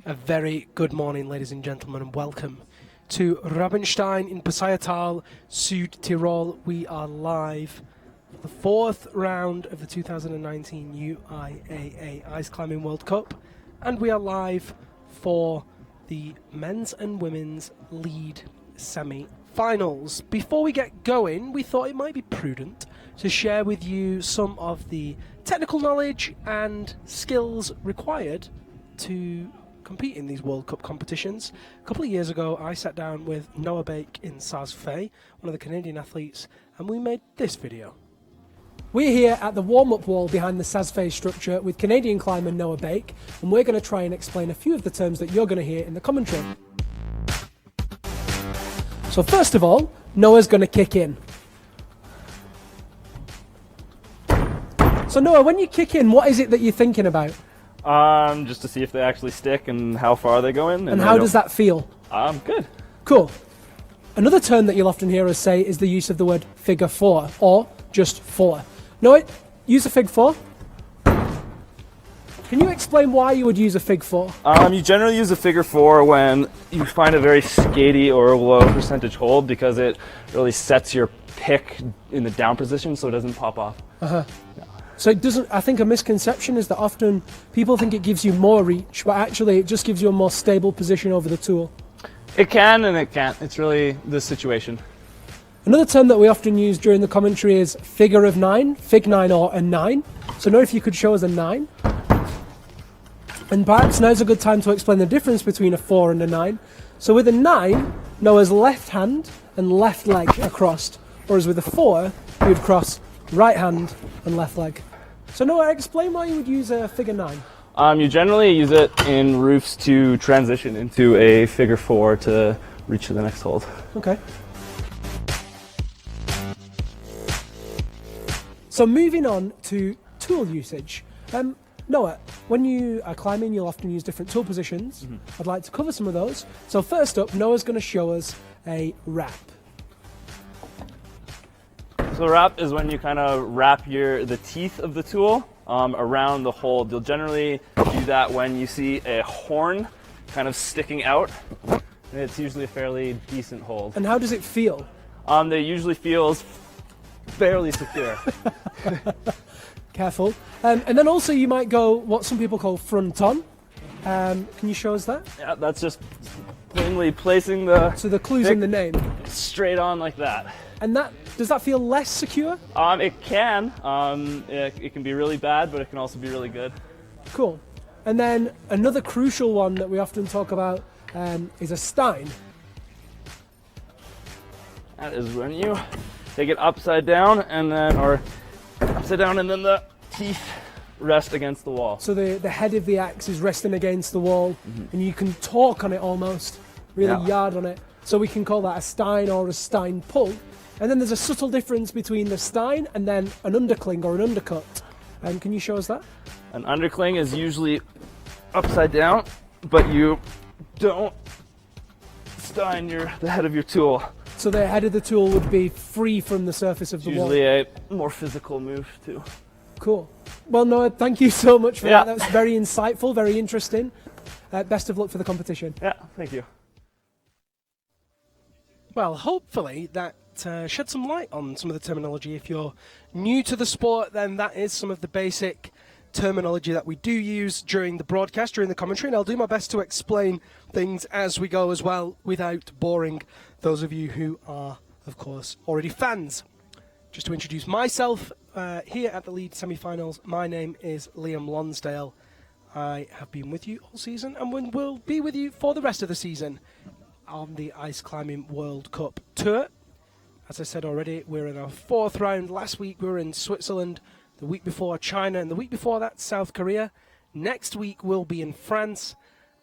A very good morning, ladies and gentlemen, and welcome to Rabenstein in Passaital, Südtirol. We are live for the fourth round of the 2019 UIAA Ice Climbing World Cup, and we are live for the men's and women's lead semi-finals. Before we get going, we thought it might be prudent to share with you some of the technical knowledge and skills required to compete in these World Cup competitions. A couple of years ago, I sat down with Noah Bake in Saz-Fay, one of the Canadian athletes, and we made this video. We're here at the warm-up wall behind the Saz-Fay structure with Canadian climber Noah Bake, and we're going to try and explain a few of the terms that you're going to hear in the commentary. So first of all, Noah's going to kick in. So Noah, when you kick in, what is it that you're thinking about? Just to see if they actually stick and how far they go in. And how does that feel? Good. Cool. Another term that you'll often hear us say is the use of the word figure four, or just four. Noah, use a fig four. Can you explain why you would use a fig four? You generally use a figure four when you find a very skatey or low percentage hold because it really sets your pick in the down position so it doesn't pop off. Yeah. So it doesn't. I think a misconception is that often people think it gives you more reach, but actually it just gives you a more stable position over the tool. It can and it can't. It's really the situation. Another term that we often use during the commentary is figure of nine, fig nine or a nine. So now if you could show us a nine. And perhaps now's a good time to explain the difference between a four and a nine. So with a nine, Noah's left hand and left leg are crossed, whereas with a four, you would cross right hand and left leg. So Noah, explain why you would use a figure nine. You generally use it in roofs to transition into a figure four to reach to the next hold. Okay. So moving on to tool usage. Noah, when you are climbing, you'll often use different tool positions. Mm-hmm. I'd like to cover some of those. So first up, Noah's going to show us a wrap. So wrap is when you kind of wrap the teeth of the tool around the hold. You'll generally do that when you see a horn kind of sticking out, and it's usually a fairly decent hold. And how does it feel? It usually feels fairly secure. Careful. And then also you might go what some people call front on. Can you show us that? Yeah, that's just plainly placing the... So the clue's in the name. Straight on like that. And does that feel less secure? It can. It can be really bad, but it can also be really good. Cool. And then another crucial one that we often talk about is a stein. That is when you take it upside down and then the teeth rest against the wall. So the head of the axe is resting against the wall, and you can torque on it almost, really yard on it. So we can call that a stein or a stein pull. And then there's a subtle difference between the stein and then an undercling or an undercut. Can you show us that? An undercling is usually upside down, but you don't stein the head of your tool. So the head of the tool would be free from the surface of the wall. Usually a more physical move too. Cool. Well, Noah, thank you so much for that. That was very insightful, very interesting. Best of luck for the competition. Yeah, thank you. Well, hopefully that shed some light on some of the terminology. If you're new to the sport, then that is some of the basic terminology that we do use during the broadcast, during the commentary, and I'll do my best to explain things as we go as well without boring those of you who are, of course, already fans. Just to introduce myself, here at the lead semi-finals, my name is Liam Lonsdale. I have been with you all season and will be with you for the rest of the season on the Ice Climbing World Cup Tour. As I said already, we're in our fourth round. Last week we were in Switzerland, the week before China, and the week before that South Korea. Next week we'll be in France,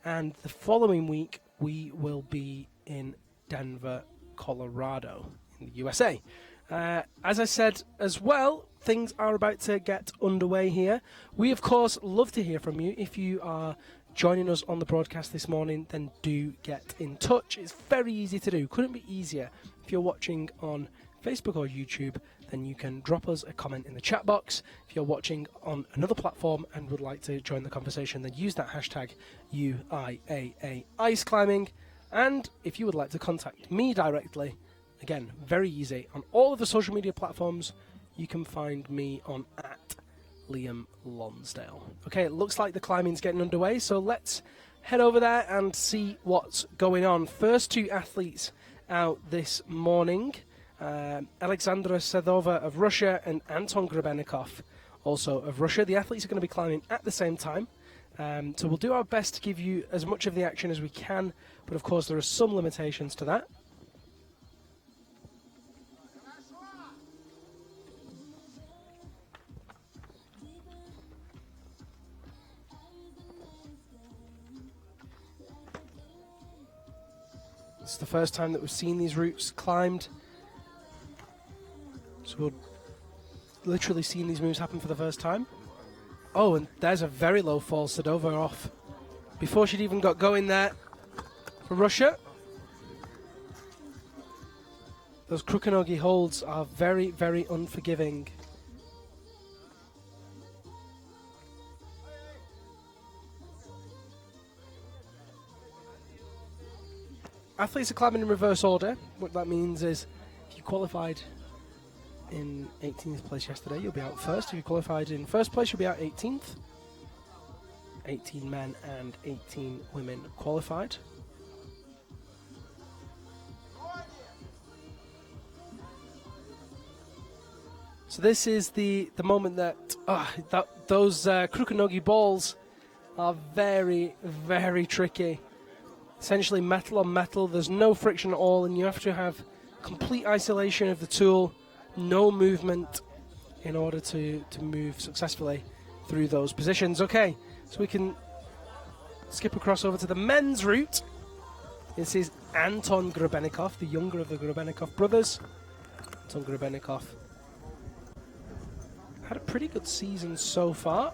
and the following week we will be in Denver, Colorado, in the USA. As I said as well, things are about to get underway here. We, of course, love to hear from you. If you are joining us on the broadcast this morning, then do get in touch. It's very easy to do. Couldn't be easier. If you're watching on Facebook or YouTube, then you can drop us a comment in the chat box. If you're watching on another platform and would like to join the conversation, then use that hashtag UIAA ice climbing. And if you would like to contact me directly, again, very easy. On all of the social media platforms, you can find me on @Liam Lonsdale. Okay, it looks like the climbing's getting underway, so let's head over there and see what's going on. First two athletes out this morning, Alexandra Sedova of Russia and Anton Grebennikov, also of Russia. The athletes are going to be climbing at the same time. So we'll do our best to give you as much of the action as we can, but of course there are some limitations to that. It's the first time that we've seen these routes climbed. So we've literally seen these moves happen for the first time. Oh, and there's a very low fall. Sedova off before she'd even got going there for Russia. Those Krukonogi holds are very, very unforgiving. Athletes are climbing in reverse order. What that means is if you qualified in 18th place yesterday, you'll be out first. If you qualified in first place, you'll be out 18th. 18 men and 18 women qualified. So this is the moment that those Krukonogi balls are very, very tricky. Essentially metal on metal, there's no friction at all, and you have to have complete isolation of the tool, no movement in order to move successfully through those positions. Okay, so we can skip across over to the men's route. This is Anton Grebennikov, the younger of the Grebennikov brothers. Anton Grebennikov had a pretty good season so far.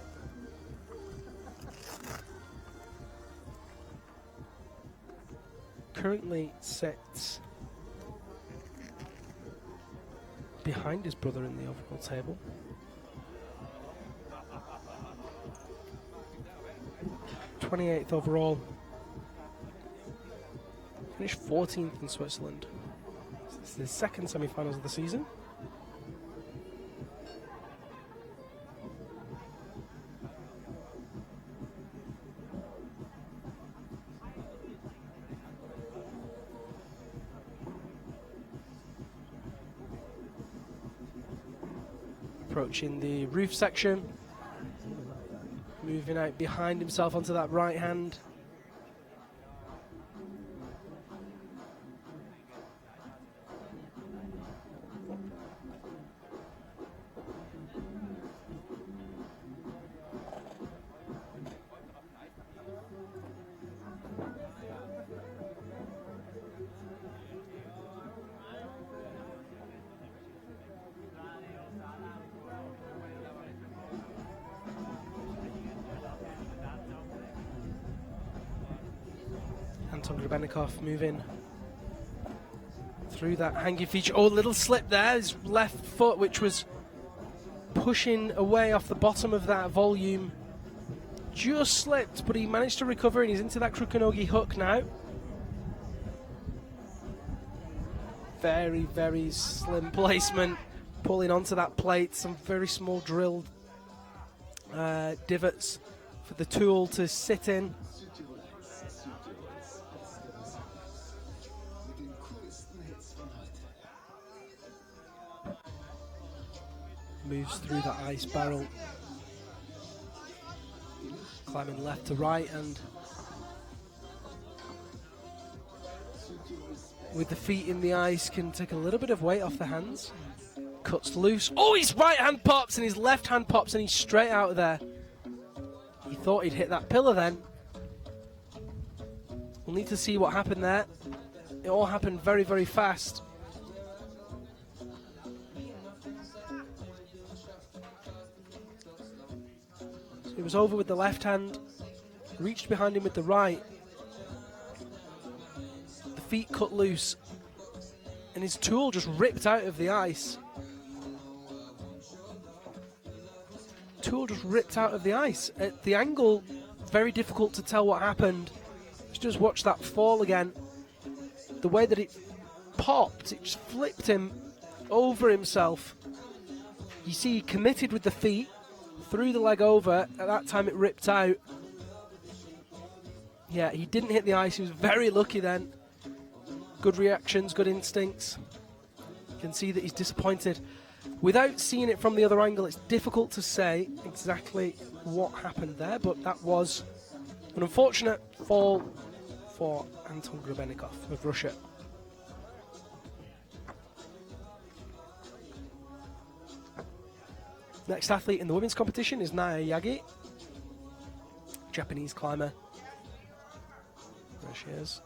Currently sits behind his brother in the overall table. '28th overall. Finished 14th in Switzerland. This is his second semi-finals of the season. Approaching the roof section, moving out behind himself onto that right hand. Anton Grebennikov moving through that hanging feature. Oh, little slip there. His left foot, which was pushing away off the bottom of that volume, just slipped, but he managed to recover and he's into that Krukonogi hook now. Very, very slim placement, pulling onto that plate. Some very small drilled divots for the tool to sit in. Moves through that ice barrel, climbing left to right, and with the feet in the ice can take a little bit of weight off the hands. Cuts loose. Oh, his right hand pops and his left hand pops and he's straight out of there. He thought he'd hit that pillar then. We'll need to see what happened there. It all happened very, very fast. It was over with the left hand, reached behind him with the right. The feet cut loose, and his tool just ripped out of the ice. tool just ripped out of the ice. At the angle, very difficult to tell what happened. Just watch that fall again. The way that it popped, it just flipped him over himself. You see he committed with the feet, threw the leg over. At that time it ripped out. Yeah, he didn't hit the ice. He was very lucky then. Good reactions, good instincts. You can see that he's disappointed. Without seeing it from the other angle, it's difficult to say exactly what happened there, but that was an unfortunate fall for Anton Grebennikov of Russia. Next athlete in the women's competition is Naya Yagi, Japanese climber. There she is.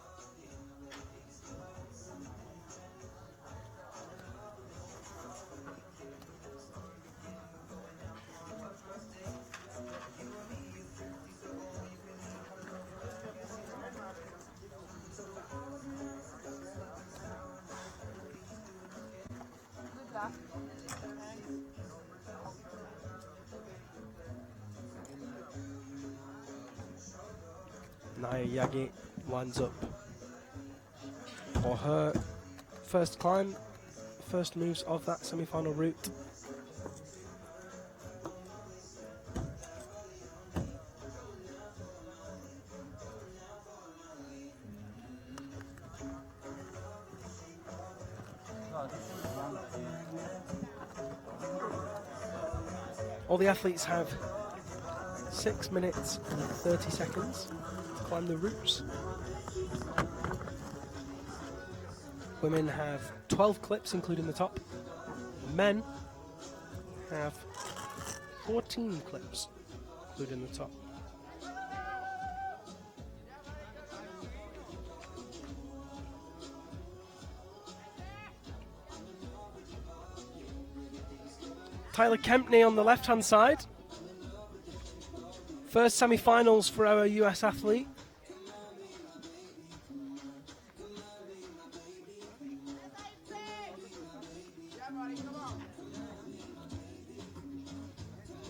Naya Yagi winds up for her first climb, first moves of that semi-final route. All the athletes have 6 minutes and 30 seconds to climb the routes. Women have 12 clips, including the top. Men have 14 clips, including the top. Tyler Kempney on the left-hand side. First semi-finals for our US athlete.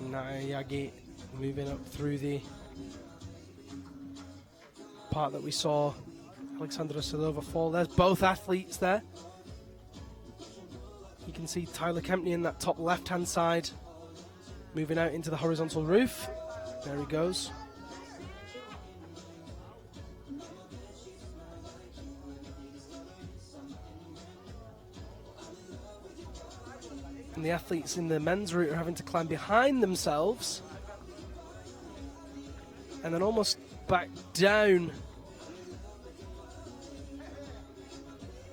Naya Yagi moving up through the part that we saw Alexandra Silova fall. There's both athletes there. You can see Tyler Kempney in that top left-hand side, moving out into the horizontal roof. There he goes. And the athletes in the men's route are having to climb behind themselves and then almost back down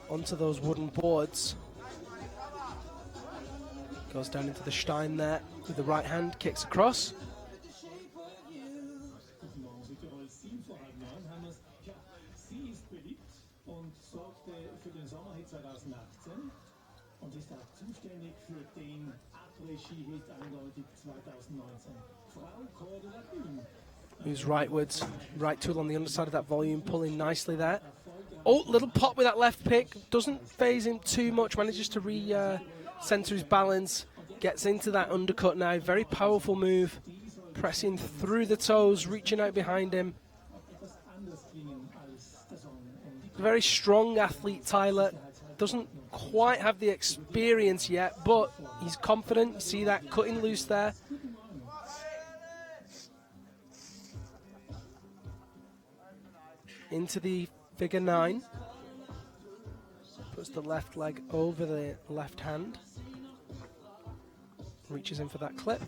onto those wooden boards. Goes down into the Stein there with the right hand, kicks across. Moves rightwards, right tool on the underside of that volume, pulling nicely there. Oh, little pop with that left pick, doesn't phase him too much, manages to re-center his balance, gets into that undercut now, very powerful move, pressing through the toes, reaching out behind him. Very strong athlete, Tyler, doesn't quite have the experience yet, but he's confident. You see that cutting loose there. Into the figure 9. Puts the left leg over the left hand. Reaches in for that clip.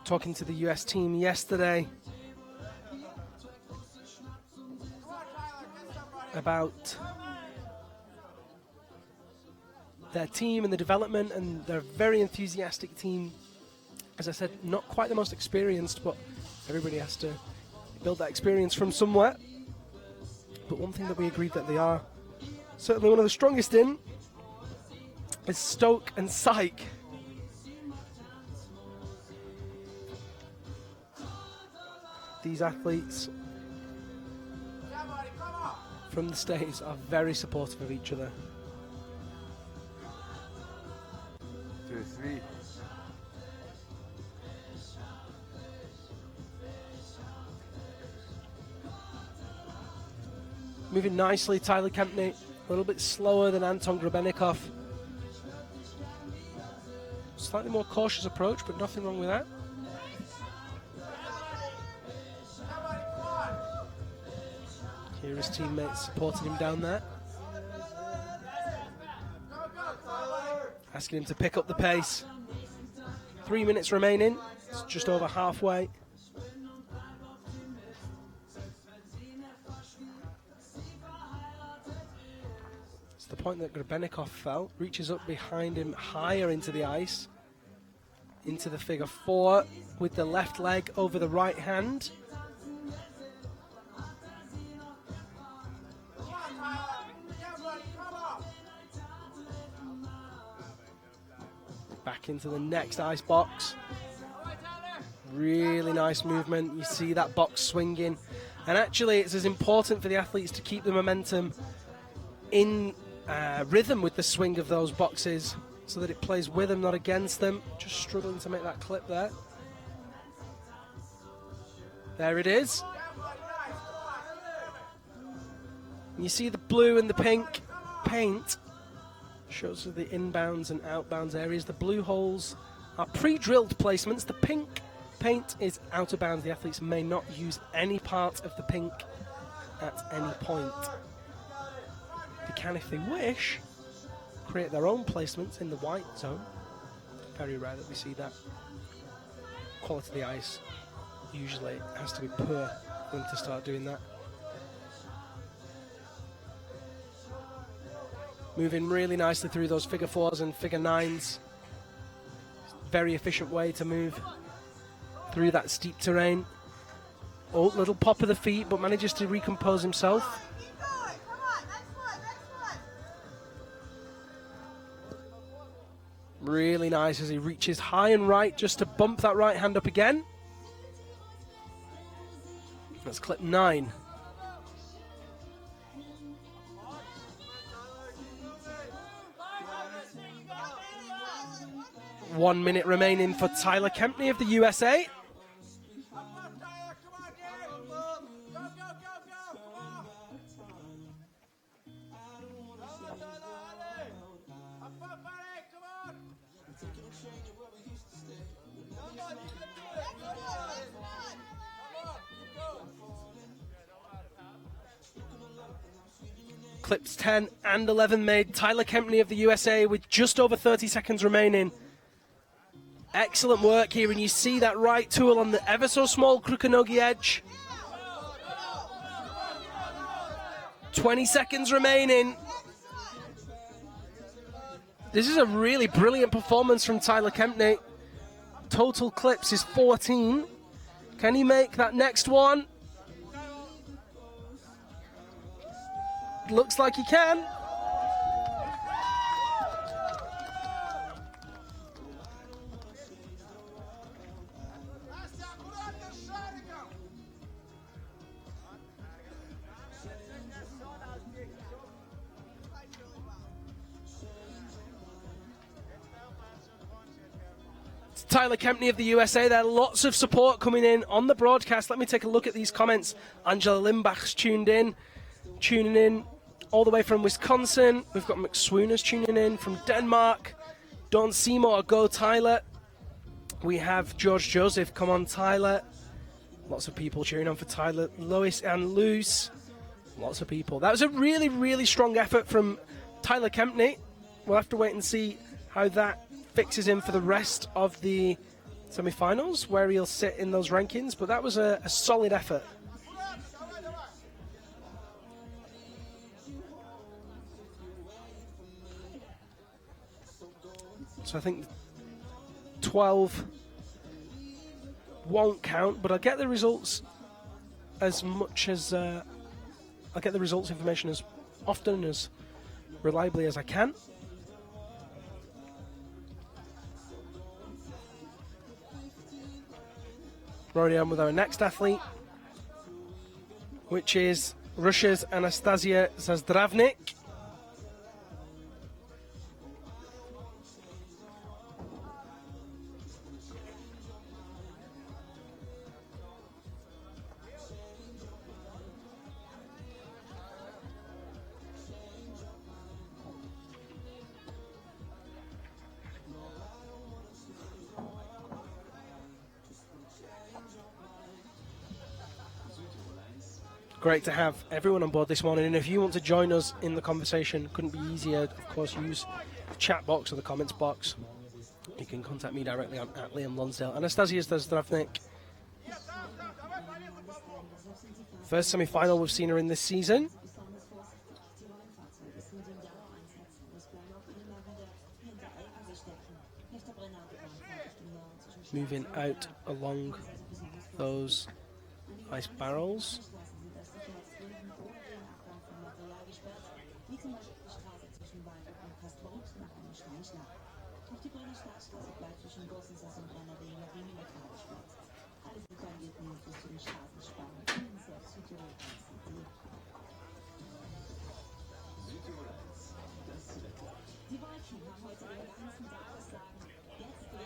Talking to the US team yesterday about their team and the development, and they're a very enthusiastic team. As I said, not quite the most experienced, but everybody has to build that experience from somewhere. But one thing that we agreed that they are certainly one of the strongest in is Stoke and Syke. These athletes from the States are very supportive of each other. 2, 3. Moving nicely, Tyler Kempney, a little bit slower than Anton Grebennikov. Slightly more cautious approach, but nothing wrong with that. Here his teammates supporting him down there. Asking him to pick up the pace. 3 minutes remaining, it's just over halfway. It's the point that Grebennikov fell, reaches up behind him higher into the ice, into the figure 4 with the left leg over the right hand. Back into the next ice box. Really nice movement. You see that box swinging. And actually, it's as important for the athletes to keep the momentum in rhythm with the swing of those boxes so that it plays with them, not against them. Just struggling to make that clip there. There it is. And you see the blue and the pink paint. Shows the inbounds and outbounds areas. The blue holes are pre-drilled placements. The pink paint is out of bounds. The athletes may not use any part of the pink at any point. They can, if they wish, create their own placements in the white zone. Very rare that we see that. Quality of the ice usually has to be poor for them to start doing that. Moving really nicely through those figure 4s and figure 9s. Very efficient way to move through that steep terrain. Oh, little pop of the feet, but manages to recompose himself. Really nice as he reaches high and right just to bump that right hand up again. That's clip 9. One minute remaining for Tyler Kempney of the USA. Clips 10 and 11 made. Tyler Kempney of the USA with just over 30 seconds remaining. Excellent work here, and you see that right tool on the ever so small Krukonogi edge. 20 seconds remaining. This is a really brilliant performance from Tyler Kempney. Total clips is 14. Can he make that next one? Looks like he can. Tyler Kempney of the USA there. Lots of support coming in on the broadcast. Let me take a look at these comments. Angela Limbach's tuning in all the way from Wisconsin. We've got Mcswiggen tuning in from Denmark. Don Seymour, go Tyler. We have George Joseph, come on Tyler. Lots of people cheering on for Tyler. Lois and Luce. Lots of people. That was a really, really strong effort from Tyler Kempney. We'll have to wait and see how that fixes him for the rest of the semi-finals, where he'll sit in those rankings, but that was a solid effort. So I think 12 won't count, but I'll get the results as much as I'll get the results information as often, as reliably as I can. Already on with our next athlete. which is Russia's Anastasia Zazdravnik. Great to have everyone on board this morning, and if you want to join us in the conversation, couldn't be easier. Of course, use the chat box or the comments box. You can contact me directly on at Liam Lonsdale. Anastasia Zazdravnik. First semi-final we've seen her in this season. Moving out along those ice barrels.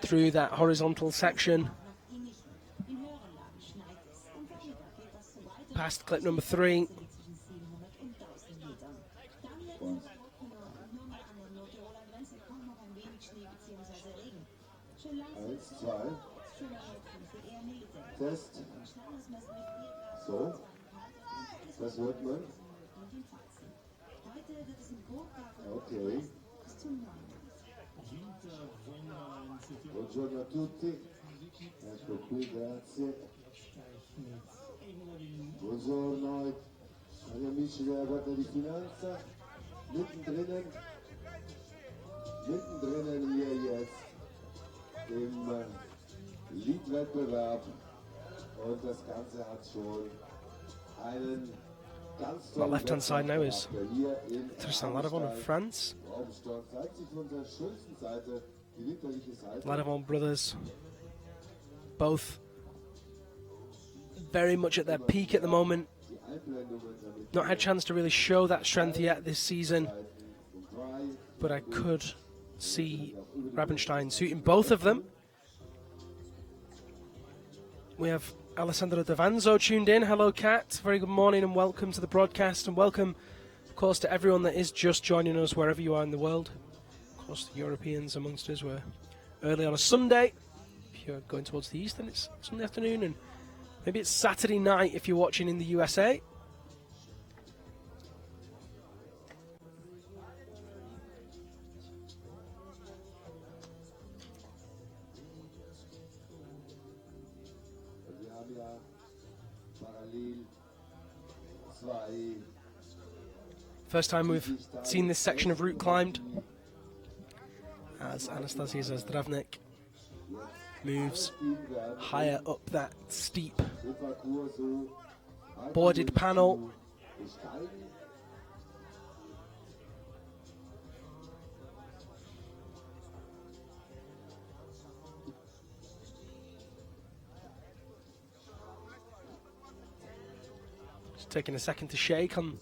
Through that horizontal section, past clip number 3. Test. So, was hört man? Okay. Buongiorno a tutti. Ecco qui, grazie. Buongiorno agli amici della Guardia di Finanza. Mittendrin hier jetzt im Liedwettbewerb. Und das Ganze hat schon einen ganz Well, tollen left-hand side now is hier in Tristan Ladovon of France. Rabenstein zeigt sich von der schönsten Seite, die winterliche Seite. Ladovon brothers, both very much at their peak at the moment. Die Einblendungen damit Not had a chance to really show that strength yet this season, but I could see Rabenstein suiting both of them. We have Alessandro Davanzo tuned in. Hello, Kat. Very good morning and welcome to the broadcast, and welcome, of course, to everyone that is just joining us wherever you are in the world. Of course, the Europeans amongst us were early on a Sunday. If you're going towards the east, then it's Sunday afternoon, and maybe it's Saturday night if you're watching in the USA. Wir haben ja parallel zwei First time we've seen this section of route climbed, as Anastasia Zazdravnik moves higher up that steep Parcours so boarded panel. besteigen. Just taking a second to shake on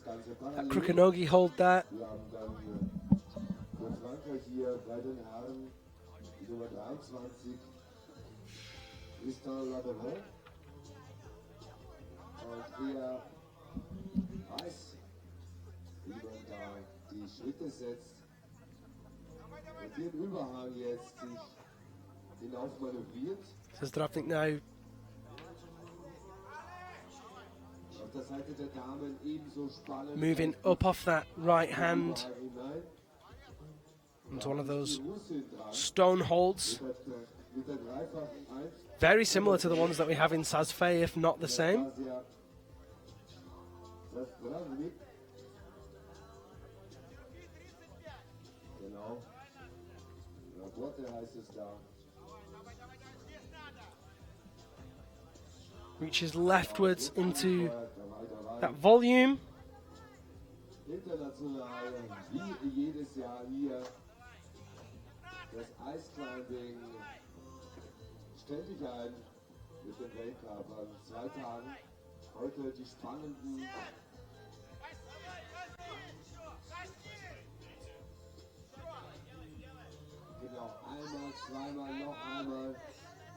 that Krukanogi hold there. Wir haben dann für Frankreich hier bei den Herren die Nummer 23 Tristan Ladovon. Und er weiß, wie man da die Schritte setzt. Und den Überhang jetzt sich hinauf manövriert. Zazdravnik now Auf der Seite der Damen ebenso spannend. moving up off that right hand Hinein. into one of those Die Russin dran. stone holds, Mit der dreifachen Eins. very similar to the ones that we have in Sazfei, if not the same. Anastasia Zazdravnik. Genau. Rapporte heißt es da. Reaches leftwards into that volume. International, wie jedes Jahr hier, das Eisclimbing stellt sich ein mit dem Weltcup an 2 Tagen. Heute die spannenden genau, einmal, zweimal, noch einmal.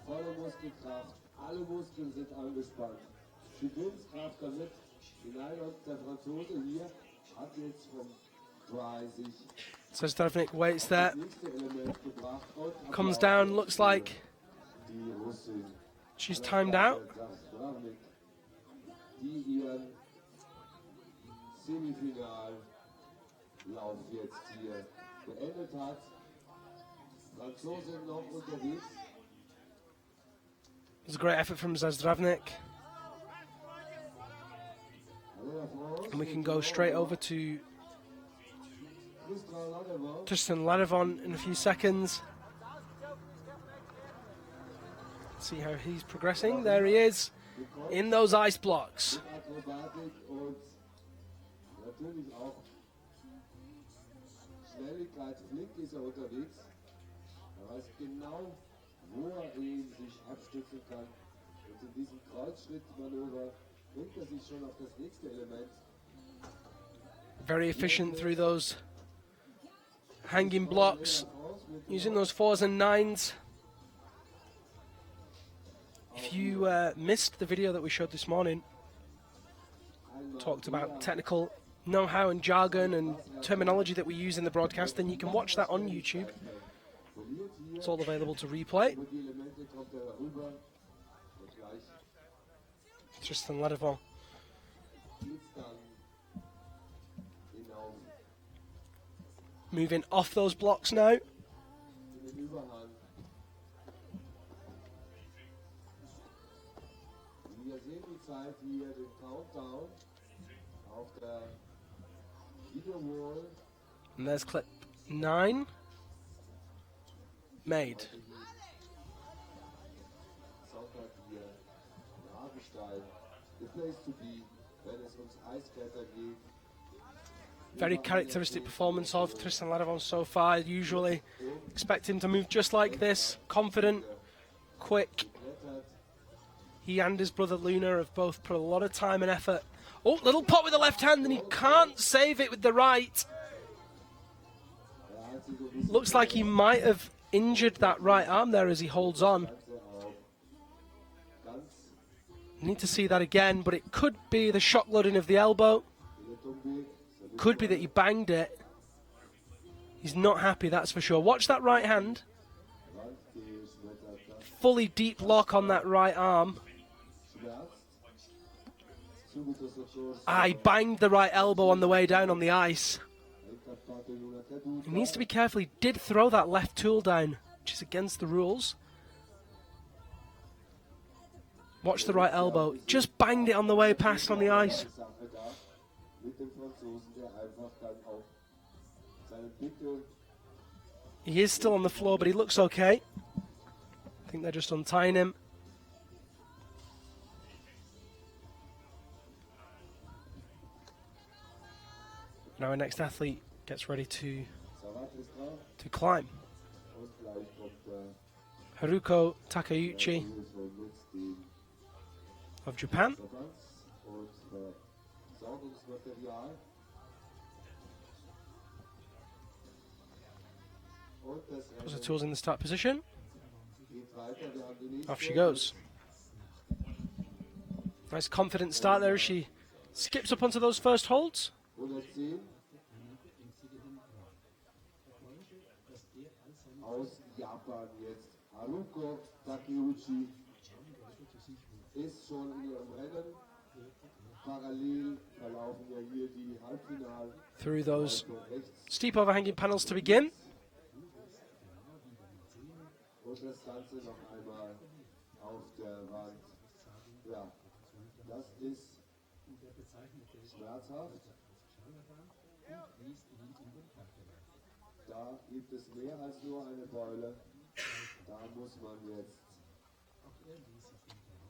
Volle Muskelkraft. Alle Muskeln sind angespannt. Die Willenskraft damit hinein und der Franzose hier hat jetzt vom Dry sich So Zdravnik waits there, das nächste Element gebracht und comes down, looks like die Russin. she's timed out. Zdravnik, die ihren Semifinal-Lauf jetzt hier beendet hat. Franzosin noch unterwegs. It was a great effort from Zdravnik. And we can go straight over to Tristan Ladevon in a few seconds. See how he's progressing. There he is in those ice blocks. Akrobatik und natürlich auch Schnelligkeit. Flink ist er unterwegs. Er weiß genau, wo er ihn sich abstützen kann. Und in diesem Kreuzschrittmanöver bringt er sich schon auf das nächste Element. Very efficient through those hanging blocks, using those 4s and 9s. If you missed the video that we showed this morning, talked about technical know-how and jargon and terminology that we use in the broadcast, then you can watch that on YouTube. It's all available to replay. Und die Elemente kommt er rüber. Und gleich Tristan Ladevon geht's dann hinauf moving off those blocks now. in den Überhang. Wir sehen die Zeit hier, den Countdown auf der Video-Wall. And there's clip 9 made. Sonntag hier Rabenstein, the place to be, wenn es ums Eiskletter geht. Very characteristic performance of Tristan Ladevon so far. Usually expect him to move just like this, confident, quick. Klettert, He and his brother Luna have both put a lot of time and effort. Oh, little pop with the left hand, and he can't save it with the right. hat sie so ein bisschen Looks like he might have injured that right arm there as he holds on. auf. Ganz Need to see that again, but it could be the shock loading of the elbow. in der Tumbi. Could be that he banged it. He's not happy, that's for sure. Watch that right hand. Geschmettert, das Fully deep lock on that right arm. schmerzt. Subito soccorso. He banged the right elbow on the way down on the ice. Incappato in una caduta. He needs to be careful. He did throw that left tool down, which is against the rules. Watch the right elbow. Just banged it on the way past on the ice. Sache da mit dem Franzosen, der einfach dann auch seinen Pickel He is still on the floor, but he looks okay. I think they're just untying him. Now our next athlete gets ready to Savat ist drauf climb. und gleich kommt der Haruko Takeuchi Hooser nutzt den of Japan. Verbands- und Versorgungsmaterial. Und das Puts the Rennen tools in the start position. geht weiter. Wir haben die nächste Off she goes. Nice confident start there as she skips up onto those first holds. 110 aus Japan jetzt. Haruko Takeuchi ist schon in ihrem Rennen. Parallel verlaufen ja hier die Halbfinal. Through those Rechts steep overhanging panels to begin. und das Ganze noch einmal auf der Wand. Ja, das ist schmerzhaft. Da gibt es mehr als nur eine Beule. Da muss man jetzt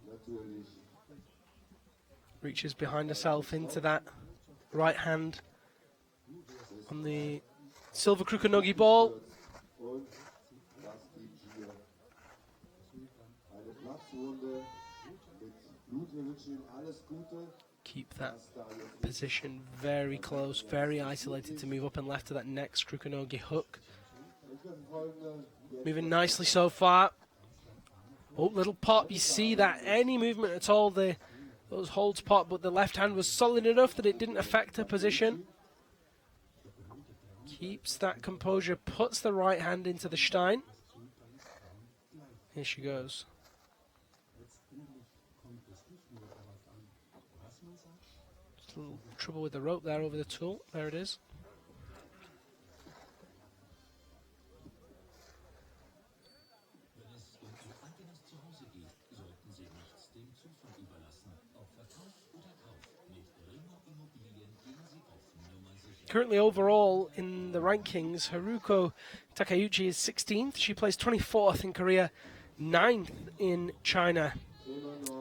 natürlich Reaches behind herself into that right hand on the silver Kukunogi ball. und das gibt hier eine Platzwunde mit Blut, wir wünschen Ihnen alles Gute. Keep that position very close, very isolated to move up and left to that next Krukonogi hook. Moving nicely so far. Oh, little pop. You see that any movement at all, those holds pop, but the left hand was solid enough that it didn't affect her position. Keeps that composure, puts the right hand into the Stein. Here she goes. Just a little trouble with the rope there over the tool. There it is. Currently overall in the rankings, Haruko Takeuchi is 16th. She placed 24th in Korea, 9th in China,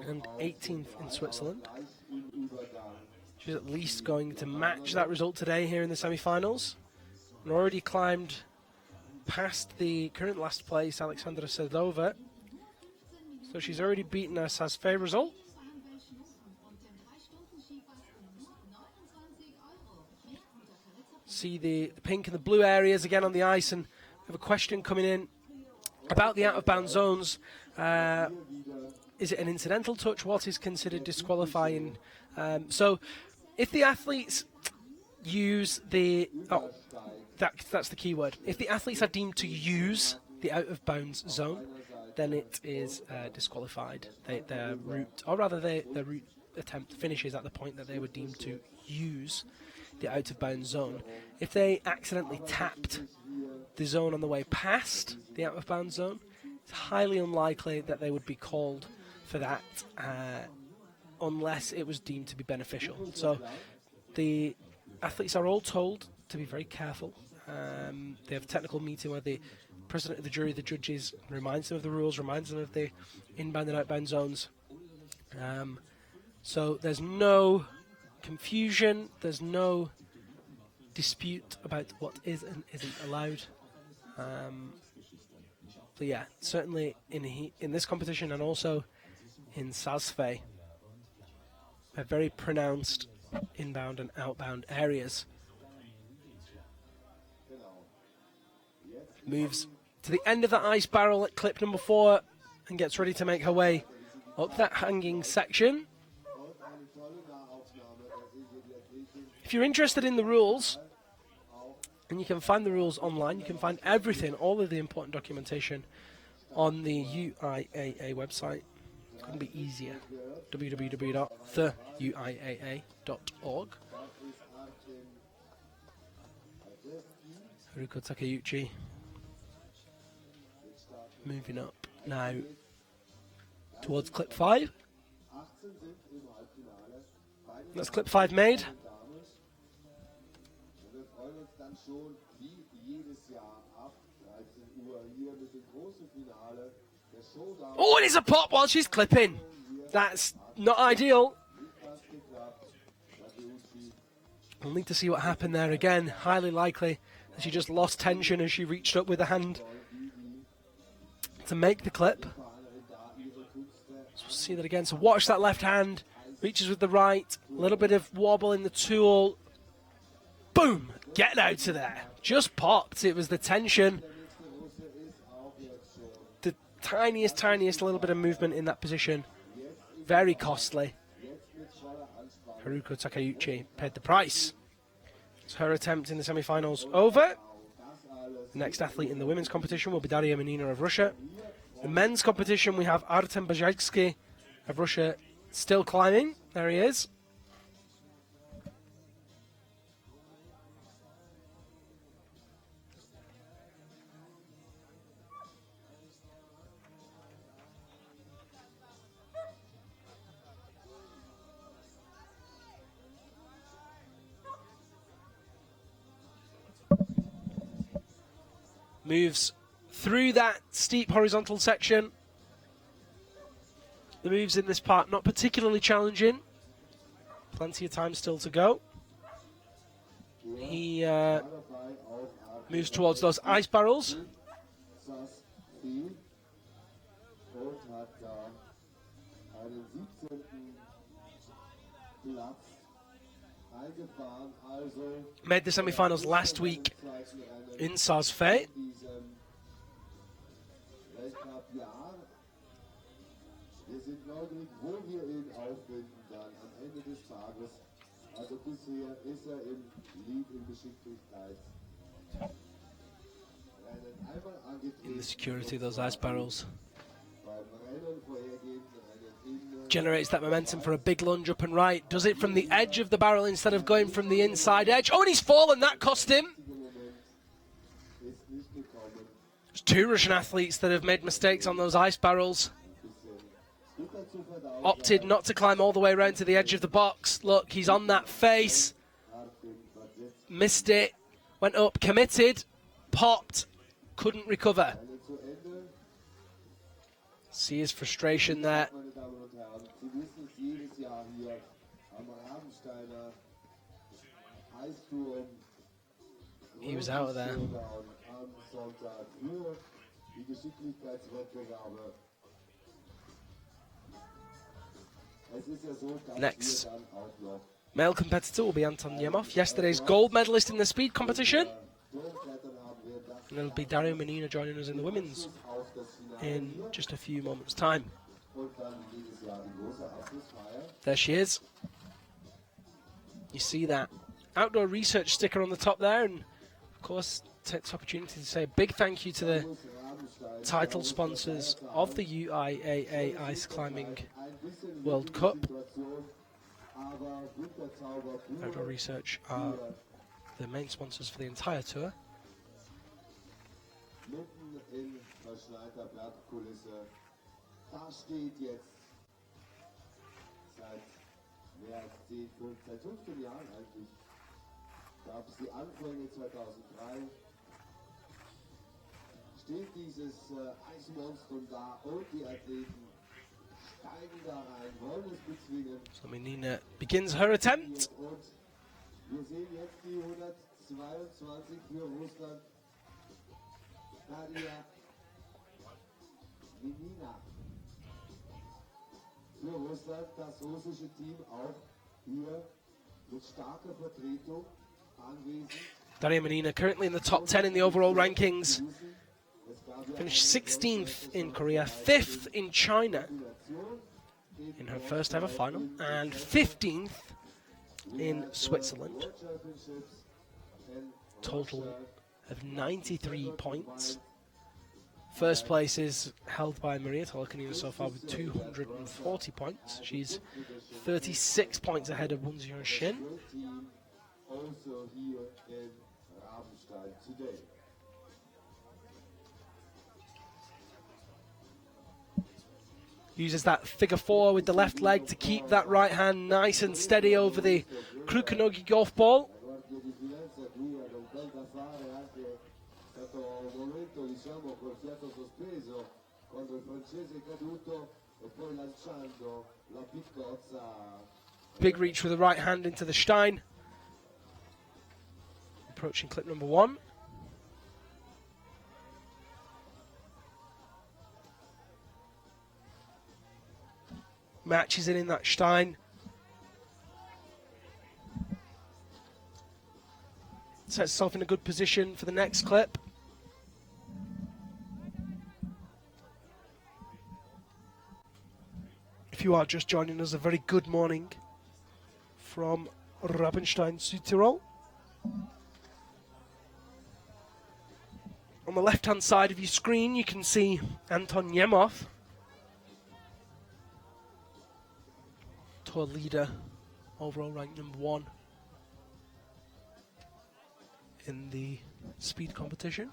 and 18th in Switzerland. She's at least going to match that result today here in the semi-finals. And already climbed past the current last place, Alexandra Sedova. So she's already beaten her Sasfei result. See the pink and the blue areas again on the ice, and we have a question coming in about the out-of-bounds zones. Is it an incidental touch? What is considered disqualifying? So if the athletes use the... Oh, that's the key word. If the athletes are deemed to use the out-of-bounds zone, then it is disqualified. Their route, or rather their route attempt finishes at the point that they were deemed to use the out-of-bounds zone. If they accidentally tapped the zone on the way past the out-of-bounds zone, it's highly unlikely that they would be called for that unless it was deemed to be beneficial. So the athletes are all told to be very careful. They have a technical meeting where the president of the jury, the judges, reminds them of the rules, reminds them of the inbound and outbound zones. So there's no confusion, there's no dispute about what is and isn't allowed. So yeah, certainly in this competition and also in Sasfei, a very pronounced inbound and outbound areas. Moves to the end of the ice barrel at clip number 4 and gets ready to make her way up that hanging section. If you're interested in the rules, and you can find the rules online, you can find everything, all of the important documentation on the UIAA website. Couldn't be easier. www.theuiaa.org. Haruko Takeuchi moving up now towards clip 5. That's clip 5 made. Oh, it is a pop while she's clipping. That's not ideal. We'll need to see what happened there again. Highly likely that she just lost tension as she reached up with a hand to make the clip. So we'll see that again. So watch that left hand. Reaches with the right. A little bit of wobble in the tool. Boom! Get out of there. Just popped. It was the tension. The tiniest little bit of movement in that position. Very costly. Haruko Takeuchi paid the price. It's her attempt in the semi-finals over. The next athlete in the women's competition will be Daria Menina of Russia. The men's competition, we have Artem Bajaitsky of Russia still climbing. There he is. Moves through that steep horizontal section. The moves in this part not particularly challenging. Plenty of time still to go. He moves towards those ice barrels. Platz eingefahren. Also Made the semi-finals last week in Saas-Fee. diesem Weltcup-Jahr. Wir sind neugierig, wo wir ihn auffinden dann am Ende des Tages. Also bisher ist er im Lead in Geschicklichkeit. Rennen einmal angetreten. In the security of those ice barrels. Beim Rennen vorhergehend Rennen in Generates that momentum for a big lunge up and right. Does it from the edge of the barrel instead of going from the inside edge. Oh, and he's fallen. That cost him. ist nicht gekommen. There's two Russian athletes that have made mistakes on those ice barrels. Bitter zu verdauen. Opted not to climb all the way around to the edge of the box. Look, he's on that face. Missed it. Went up, committed, popped, couldn't recover. Rennen zu Ende. See his frustration there. Meine Damen und Herren, Sie wissen es jedes Jahr hier am Rabensteiner Eisturm. He was out of there. Showdown am Sonntag für die Geschicklichkeitswettbewerbe. Es ist ja so, dass Next. wir dann auch noch Male competitor will be Anton Yemov, yesterday's gold medalist in the speed competition. Turmklettern haben wir das And it'll be Dario Menina joining us in the women's auf das Finale in hier just a few moments' time. und dann dieses Jahr die große Abschlussfeier. There she is. You see that outdoor research sticker on the top there, and of course, take this opportunity to say a big thank you to the Muss Rabenstein title sponsors of the UIAA Ice Climbing ein bisschen World Cup. Situation, aber Winterzauber Outdoor pur. Research are the main sponsors for the entire tour. Mitten in verschneiter Blattkulisse. Da steht jetzt seit mehr als 15 Jahren eigentlich. Gab es die Anfänge 2003. Steht dieses Eismonstrum da und die Athleten steigen da rein, wollen es bezwingen. So Menina begins her attempt. Und wir sehen jetzt die 122 für Russland. Nadia Menina. Für Russland das russische Team auch hier mit starker Vertretung anwesend. Daria Menina currently in the top 10 in the overall rankings. Es gab ja Finished 16th in Korea, 5th in China in her first ever final, and 15th in Switzerland. World Championships and Total of 93 points. First place is held by Maria Tolokanina so far with 240 points. She's 36 points ahead of Wunzion Shin. great team also here in Rabenstein today. Uses that figure four with the left leg to keep that right hand nice and steady over the Krukanogi golf ball. Guardia di Firenze qui ad un bel da fare, anche è stato un momento diciamo col fiato sospeso quando il francese è caduto e poi lanciando la piccozza. Big reach with the right hand into the Stein. Approaching clip number one. Matches in that Stein. Sets herself in a good position for the next clip. If you are just joining us, a very good morning from Rabenstein, Südtirol. On the left-hand side of your screen, you can see Anton Yemov, tour leader, overall ranked number 1 in the speed competition.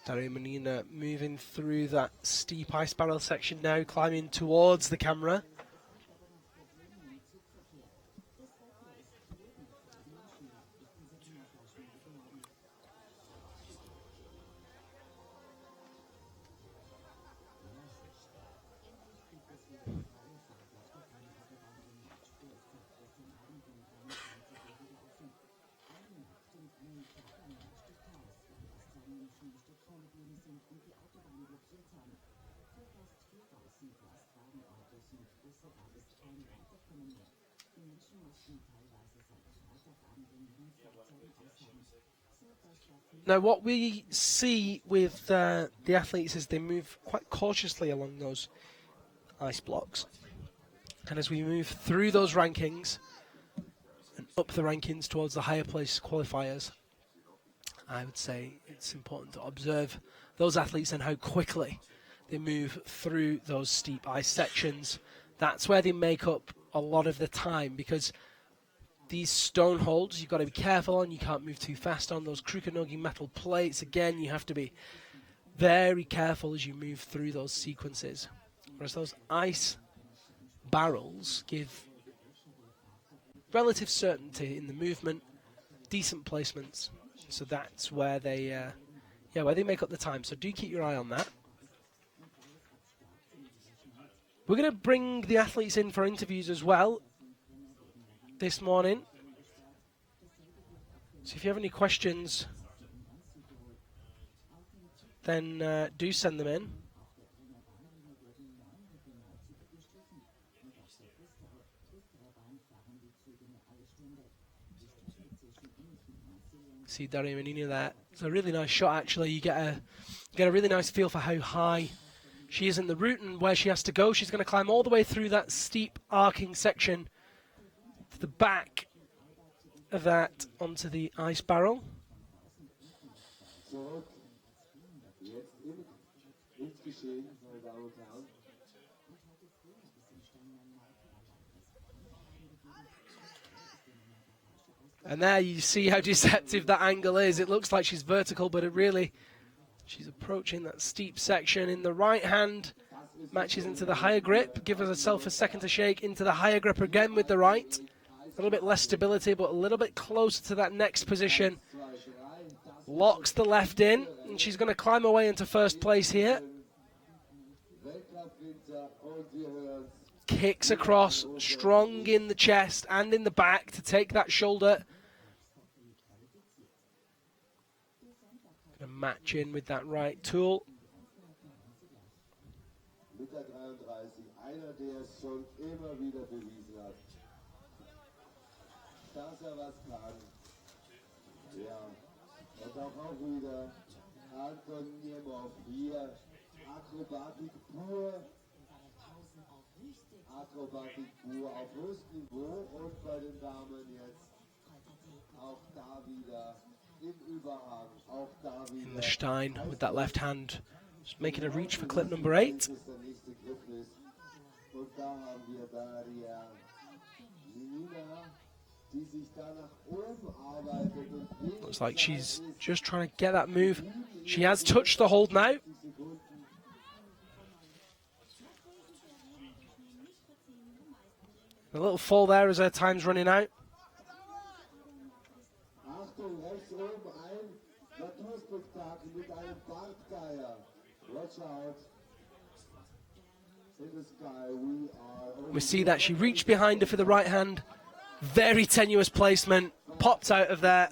Daria Menina moving through that steep ice barrel section now, climbing towards the camera. Now, what we see with the athletes is they move quite cautiously along those ice blocks. And as we move through those rankings and up the rankings towards the higher place qualifiers, I would say it's important to observe those athletes and how quickly they move through those steep ice sections. That's where they make up a lot of the time, because these stone holds, you've got to be careful on. You can't move too fast on those Krukenogi metal plates. Again, you have to be very careful as you move through those sequences. Whereas those ice barrels give relative certainty in the movement, decent placements. So that's where they, where they make up the time. So do keep your eye on that. We're going to bring the athletes in for interviews as well this morning. So if you have any questions, then do send them in. See Daria Menina there. It's a really nice shot actually. You get a really nice feel for how high she is in the route and where she has to go. She's going to climb all the way through that steep arcing section to the back of that onto the ice barrel. Zurück. Jetzt ins Geschehen, meine Damen und Herren. And there you see how deceptive that angle is. It looks like she's vertical, but she's approaching that steep section. In the right hand, matches into the higher grip, gives herself a second to shake into the higher grip again with the right. A little bit less stability, but a little bit closer to that next position. Locks the left in, and she's going to climb her way into first place here. Kicks across, strong in the chest and in the back to take that shoulder. Going to match in with that right tool. Mit der 33, einer, der es schon immer wieder bewiesen hat, dass was kann. Ja, und auch wieder Anton Niemov hier, Akrobatik pur. Akrobatik pur auf höchstem Niveau und bei den Damen jetzt auch da wieder im Überhang, auch da wieder. In the Stein with that left hand, just making a reach for clip number 8. Der nächste Griff ist. Und da haben wir Daria Menina, die sich da nach oben arbeitet und Looks like she's just trying to get that move. She has touched the hold now. A little fall there as her time's running out. Achtung, rechts oben ein Naturspektakel mit einem Bartgeier. Watch out. In the sky we are. We see that she reached behind her for the right hand. Very tenuous placement. Popped out of there.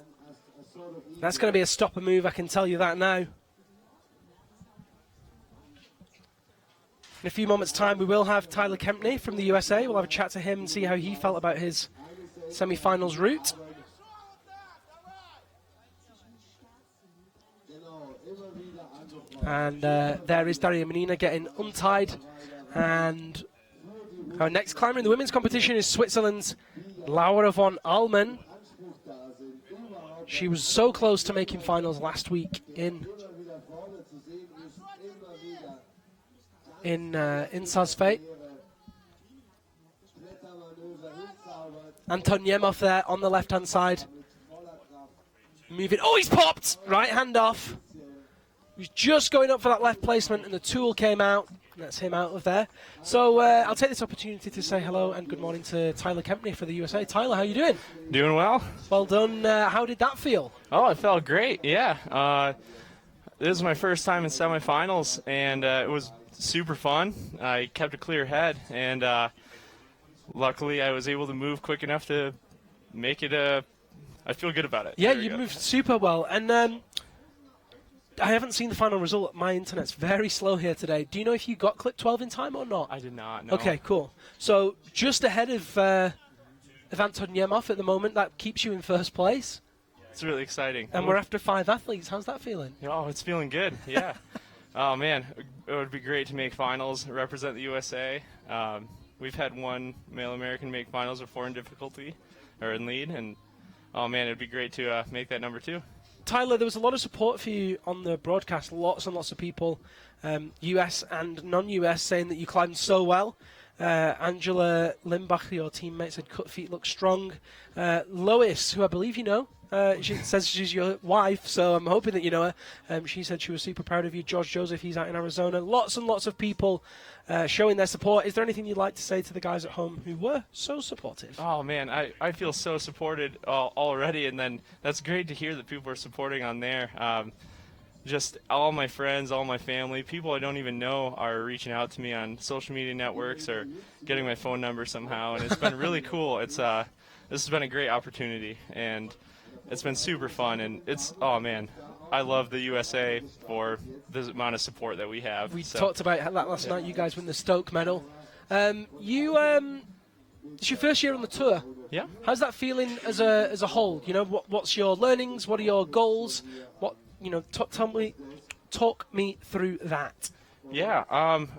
That's going to be a stopper move, I can tell you that now. In a few moments' time, we will have Tyler Kempney from the USA. We'll have a chat to him and see how he felt about his semi-finals route. And there is Daria Menina getting untied. And our next climber in the women's competition is Switzerland's Laura von Allmen. She was so close to making finals last week in Saas-Fee. Anton Niemov there on the left-hand side. Moving. Oh, he's popped! Right hand off. He was just going up for that left placement and the tool came out. That's him out of there. So I'll take this opportunity to say hello and good morning to Tyler Kempney for the USA. Tyler, how are you doing? Doing well. Well done. How did that feel? Oh, it felt great, yeah. This is my first time in semifinals, and it was super fun. I kept a clear head, and luckily I was able to move quick enough to make it I feel good about it. Yeah, There we you go. moved super well. And I haven't seen the final result. My internet's very slow here today. Do you know if you got clip 12 in time or not? I did not know. Okay, cool. So just ahead of Anton Yemov at the moment. That keeps you in first place. It's really exciting. And we're after 5 athletes. How's that feeling? Oh, it's feeling good. Yeah. Oh man, it would be great to make finals, represent the USA. We've had one male American make finals before in difficulty, or in lead, and oh man, it'd be great to make that number 2. Tyler, there was a lot of support for you on the broadcast. Lots and lots of people, US and non-US, saying that you climbed so well. Angela Limbach, your teammate, said cut feet look strong. Lois, who I believe you know, she says she's your wife, so I'm hoping that you know her. She said she was super proud of you. George Joseph, he's out in Arizona. Lots and lots of people showing their support. Is there anything you'd like to say to the guys at home who were so supportive? Oh man, I feel so supported already, and then that's great to hear that people are supporting on there. Just all my friends, all my family, people I don't even know are reaching out to me on social media networks or getting my phone number somehow, and it's been really cool. It's this has been a great opportunity, and it's been super fun, and it's, oh man, I love the USA for the amount of support that we have. We talked about that last night. You guys win the Stoke medal. It's your first year on the tour. Yeah. How's that feeling as a whole? You know, what's your learnings? What are your goals? Talk me through that. Yeah,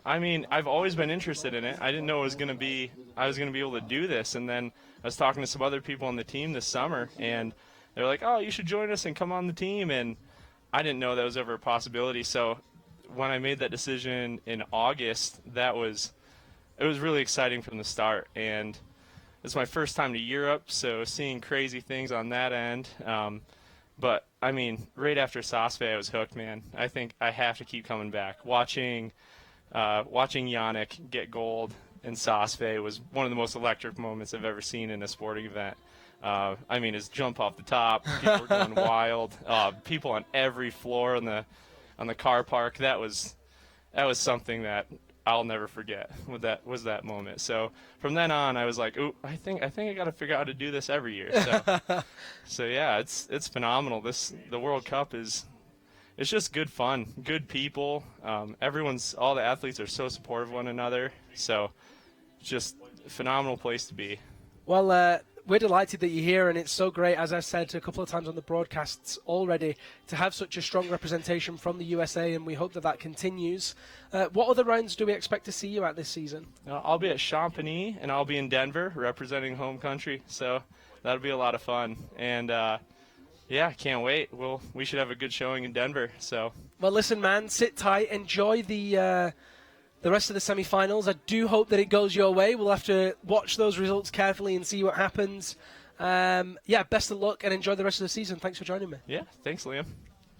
I mean, I've always been interested in it. I didn't know I was going to be able to do this, and then I was talking to some other people on the team this summer, and they're like, "Oh, you should join us and come on the team." And I didn't know that was ever a possibility. So when I made that decision in August, it was really exciting from the start, and it's my first time to Europe, so seeing crazy things on that end. But I mean, right after Saasve, I was hooked, man. I think I have to keep coming back. Watching Yannick get gold in Saasve was one of the most electric moments I've ever seen in a sporting event. I mean, his jump off the top, people were going wild. People on every floor on the car park. That was something that I'll never forget. That moment. So from then on, I was like, "Ooh, I think I got to figure out how to do this every year." So yeah, it's phenomenal. The World Cup it's just good fun, good people. All the athletes are so supportive of one another. So it's just a phenomenal place to be. Well, we're delighted that you're here, and it's so great, as I said a couple of times on the broadcasts already, to have such a strong representation from the USA, and we hope that continues. What other rounds do we expect to see you at this season? I'll be at Chamonix, and I'll be in Denver representing home country, so that'll be a lot of fun. And yeah, can't wait. We should have a good showing in Denver. So. Well, listen, man, sit tight, enjoy the rest of the semi-finals. I do hope that it goes your way. We'll have to watch those results carefully and see what happens. Yeah, best of luck and enjoy the rest of the season. Thanks for joining me. Yeah, thanks, Liam.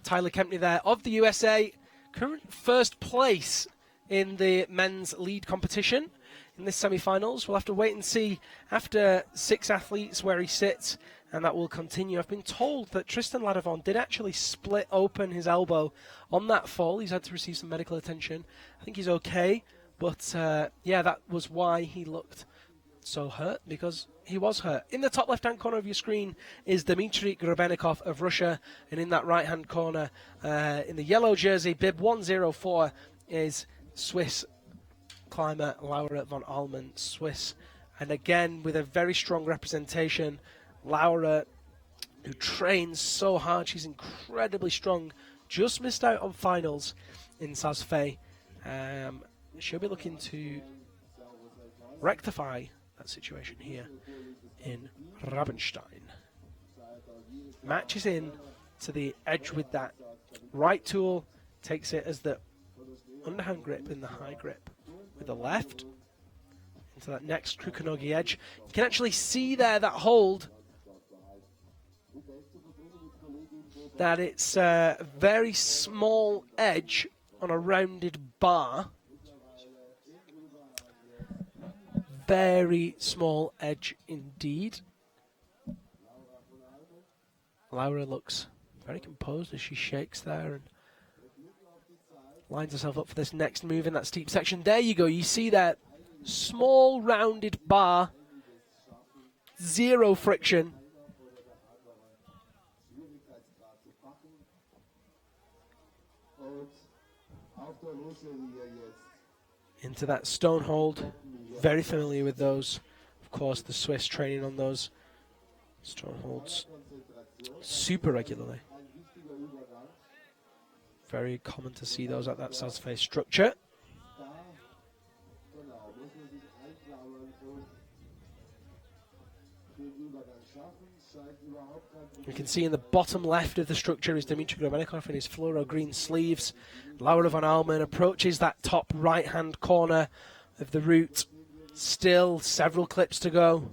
Tyler Kempney there of the USA, current first place in the men's lead competition in this semi-finals. We'll have to wait and see after 6 athletes where he sits, and that will continue. I've been told that Tristan Ladavon did actually split open his elbow on that fall. He's had to receive some medical attention. I think he's okay, but yeah, that was why he looked so hurt, because he was hurt. In the top left-hand corner of your screen is Dmitry Grebenikov of Russia, and in that right-hand corner, in the yellow jersey, bib 104, is Swiss climber Laura von Allmen, Swiss. And again, with a very strong representation, Laura, who trains so hard, she's incredibly strong, just missed out on finals in Saasve. She'll be looking to rectify that situation here in Rabenstein. Matches in to the edge with that right tool, takes it as the underhand grip in the high grip with the left into that next Kukunogi edge. You can actually see there that hold, that it's a very small edge on a rounded bar. Very small edge indeed. Laura looks very composed as she shakes there and lines herself up for this next move in that steep section. There you go. You see that small rounded bar, zero friction. Auf der Russerie jetzt. Into that stone hold. Very familiar with those. Of course, the Swiss training on those stone holds super regularly. Ein wichtiger Übergang. Very common to see those at that south face structure. Da, genau, muss man sich einklammern und den Übergang schaffen. Scheint überhaupt kein Problem. You can see in the bottom left of the structure is Dmitry Grabenikov in his fluoro green sleeves. Laura von Allmen approaches that top right-hand corner of the route. Still several clips to go.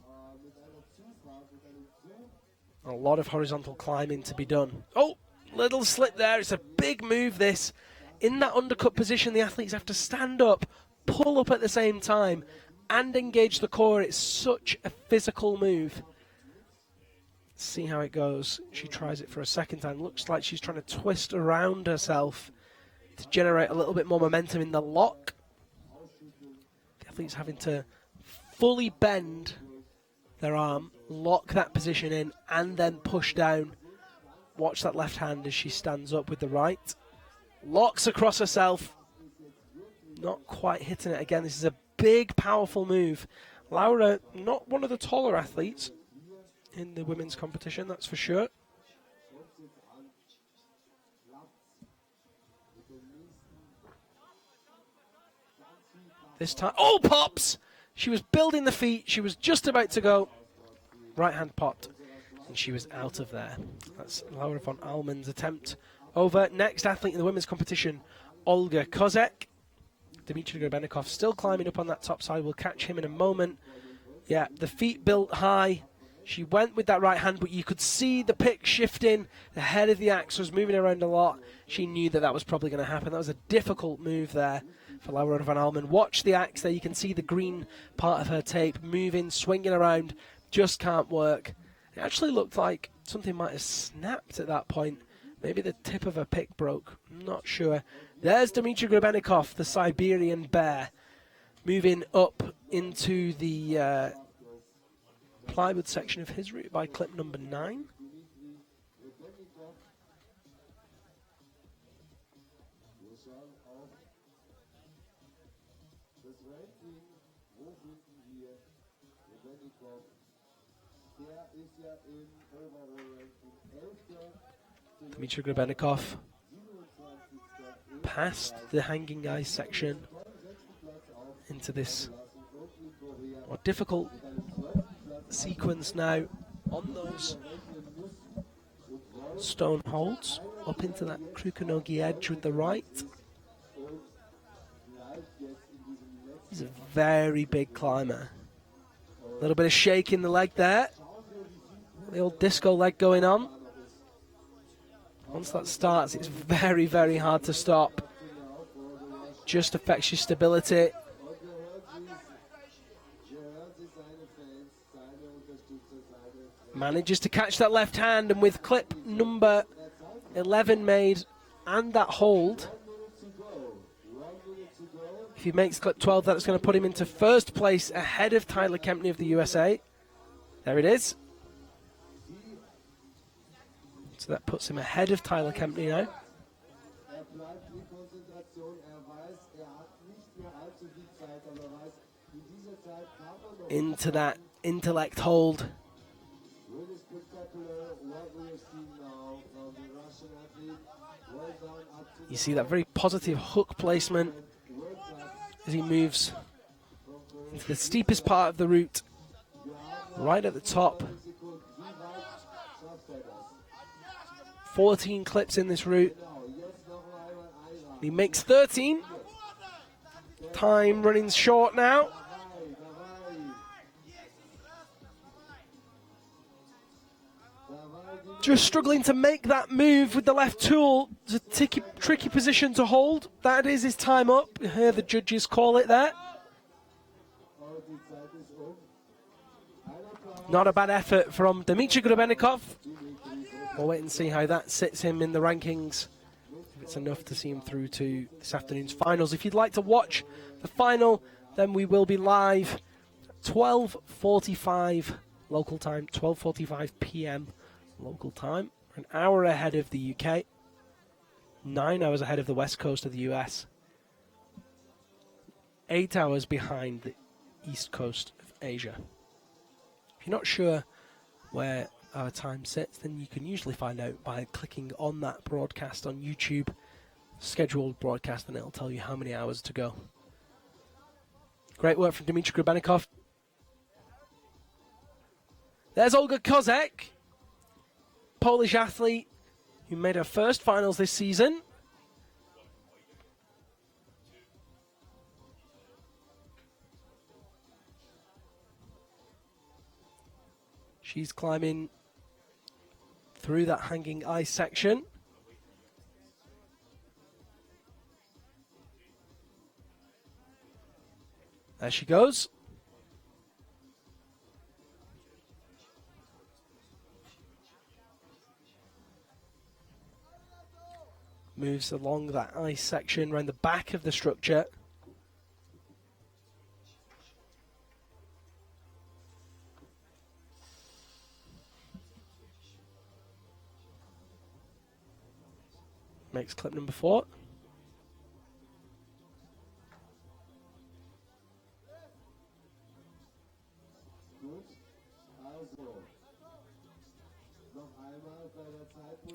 A lot of horizontal climbing to be done. Oh, little slip there. It's a big move, this. In that undercut position, the athletes have to stand up, pull up at the same time, and engage the core. It's such a physical move. See how it goes. She tries it for a second time. Looks like she's trying to twist around herself to generate a little bit more momentum in the lock. The athlete's having to fully bend their arm, lock that position in, and then push down. Watch that left hand as she stands up with the right. Locks across herself. Not quite hitting it again. This is a big, powerful move. Laura, not one of the taller athletes in the women's competition, that's for sure. This time, oh, pops! She was building the feet, she was just about to go. Right hand popped, and she was out of there. That's Laura von Allmen's attempt over. Next athlete in the women's competition, Olga Kozek. Dmitry Grabenikov still climbing up on that top side. We'll catch him in a moment. Yeah, the feet built high. She went with that right hand, but you could see the pick shifting. The head of the axe was moving around a lot. She knew that that was probably going to happen. That was a difficult move there for Laura von Allmen. Watch the axe there. You can see the green part of her tape moving, swinging around. Just can't work. It actually looked like something might have snapped at that point. Maybe the tip of her pick broke. I'm not sure. There's Dmitry Grabenikov, the Siberian bear, moving up into the plywood section of his route by clip number 9. Dmitry Grabenikov past the hanging guys section into this more difficult sequence now on those stone holds, up into that Krukonogi edge with the right. He's a very big climber. A little bit of shake in the leg there. The old disco leg going on. Once that starts, it's very, very hard to stop. Just affects your stability. Manages to catch that left hand, and with clip number 11 made and that hold, if he makes clip 12, that's going to put him into first place ahead of Tyler Kempney of the USA. There it is. So that puts him ahead of Tyler Kempney now. Into that intellect hold. You see that very positive hook placement as he moves into the steepest part of the route, right at the top. 14 clips in this route. He makes 13. Time running short now. Just struggling to make that move with the left tool. It's a tricky position to hold. That is his time up. You hear the judges call it there. Not a bad effort from Dmitry Grabenikov. We'll wait and see how that sits him in the rankings. If it's enough to see him through to this afternoon's finals. If you'd like to watch the final, then we will be live 12:45 local time, 12:45 p.m. local time. An hour ahead of the UK. 9 hours ahead of the west coast of the US. 8 hours behind the east coast of Asia. If you're not sure where our time sits, then you can usually find out by clicking on that broadcast on YouTube, scheduled broadcast, and it'll tell you how many hours to go. Great work from Dmitry Grubanikov. There's Olga Kozek, Polish athlete who made her first finals this season. She's climbing through that hanging ice section. There she goes. Moves along that ice section around the back of the structure. Makes clip number 4.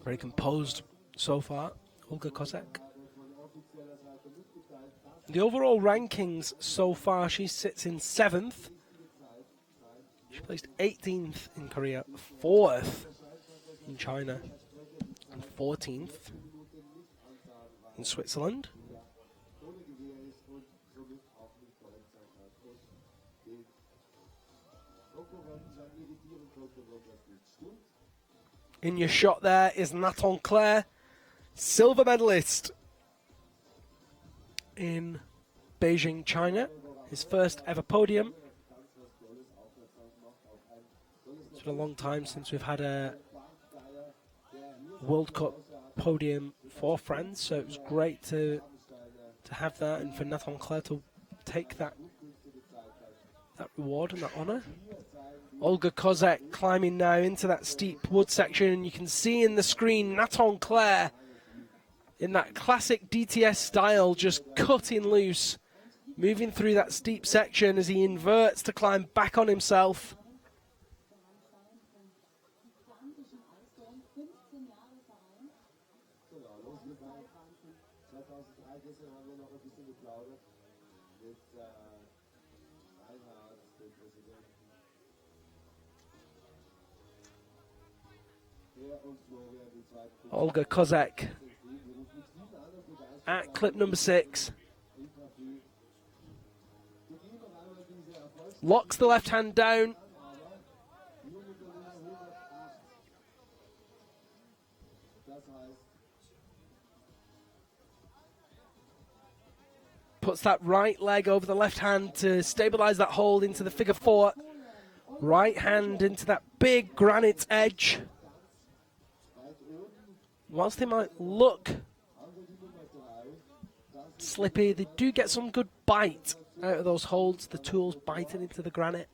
Very composed so far, Olga Kozek. The overall rankings so far, she sits in 7th. She placed 18th in Korea, 4th in China, and 14th in Switzerland. In your shot there is Nathan Clare, silver medalist in Beijing, China. His first ever podium. It's been a long time since we've had a World Cup podium for France, so it was great to have that, and for Nathan Clare to take that reward and that honour. Olga Kozek climbing now into that steep wood section, and you can see in the screen Nathan Clare in that classic DTS style, just cutting loose, moving through that steep section as he inverts to climb back on himself. Olga Kozek at clip number 6. Locks the left hand down. Puts that right leg over the left hand to stabilize that hold into the figure 4. Right hand into that big granite edge. Whilst they might look slippy, they do get some good bite out of those holds, the tools biting into the granite.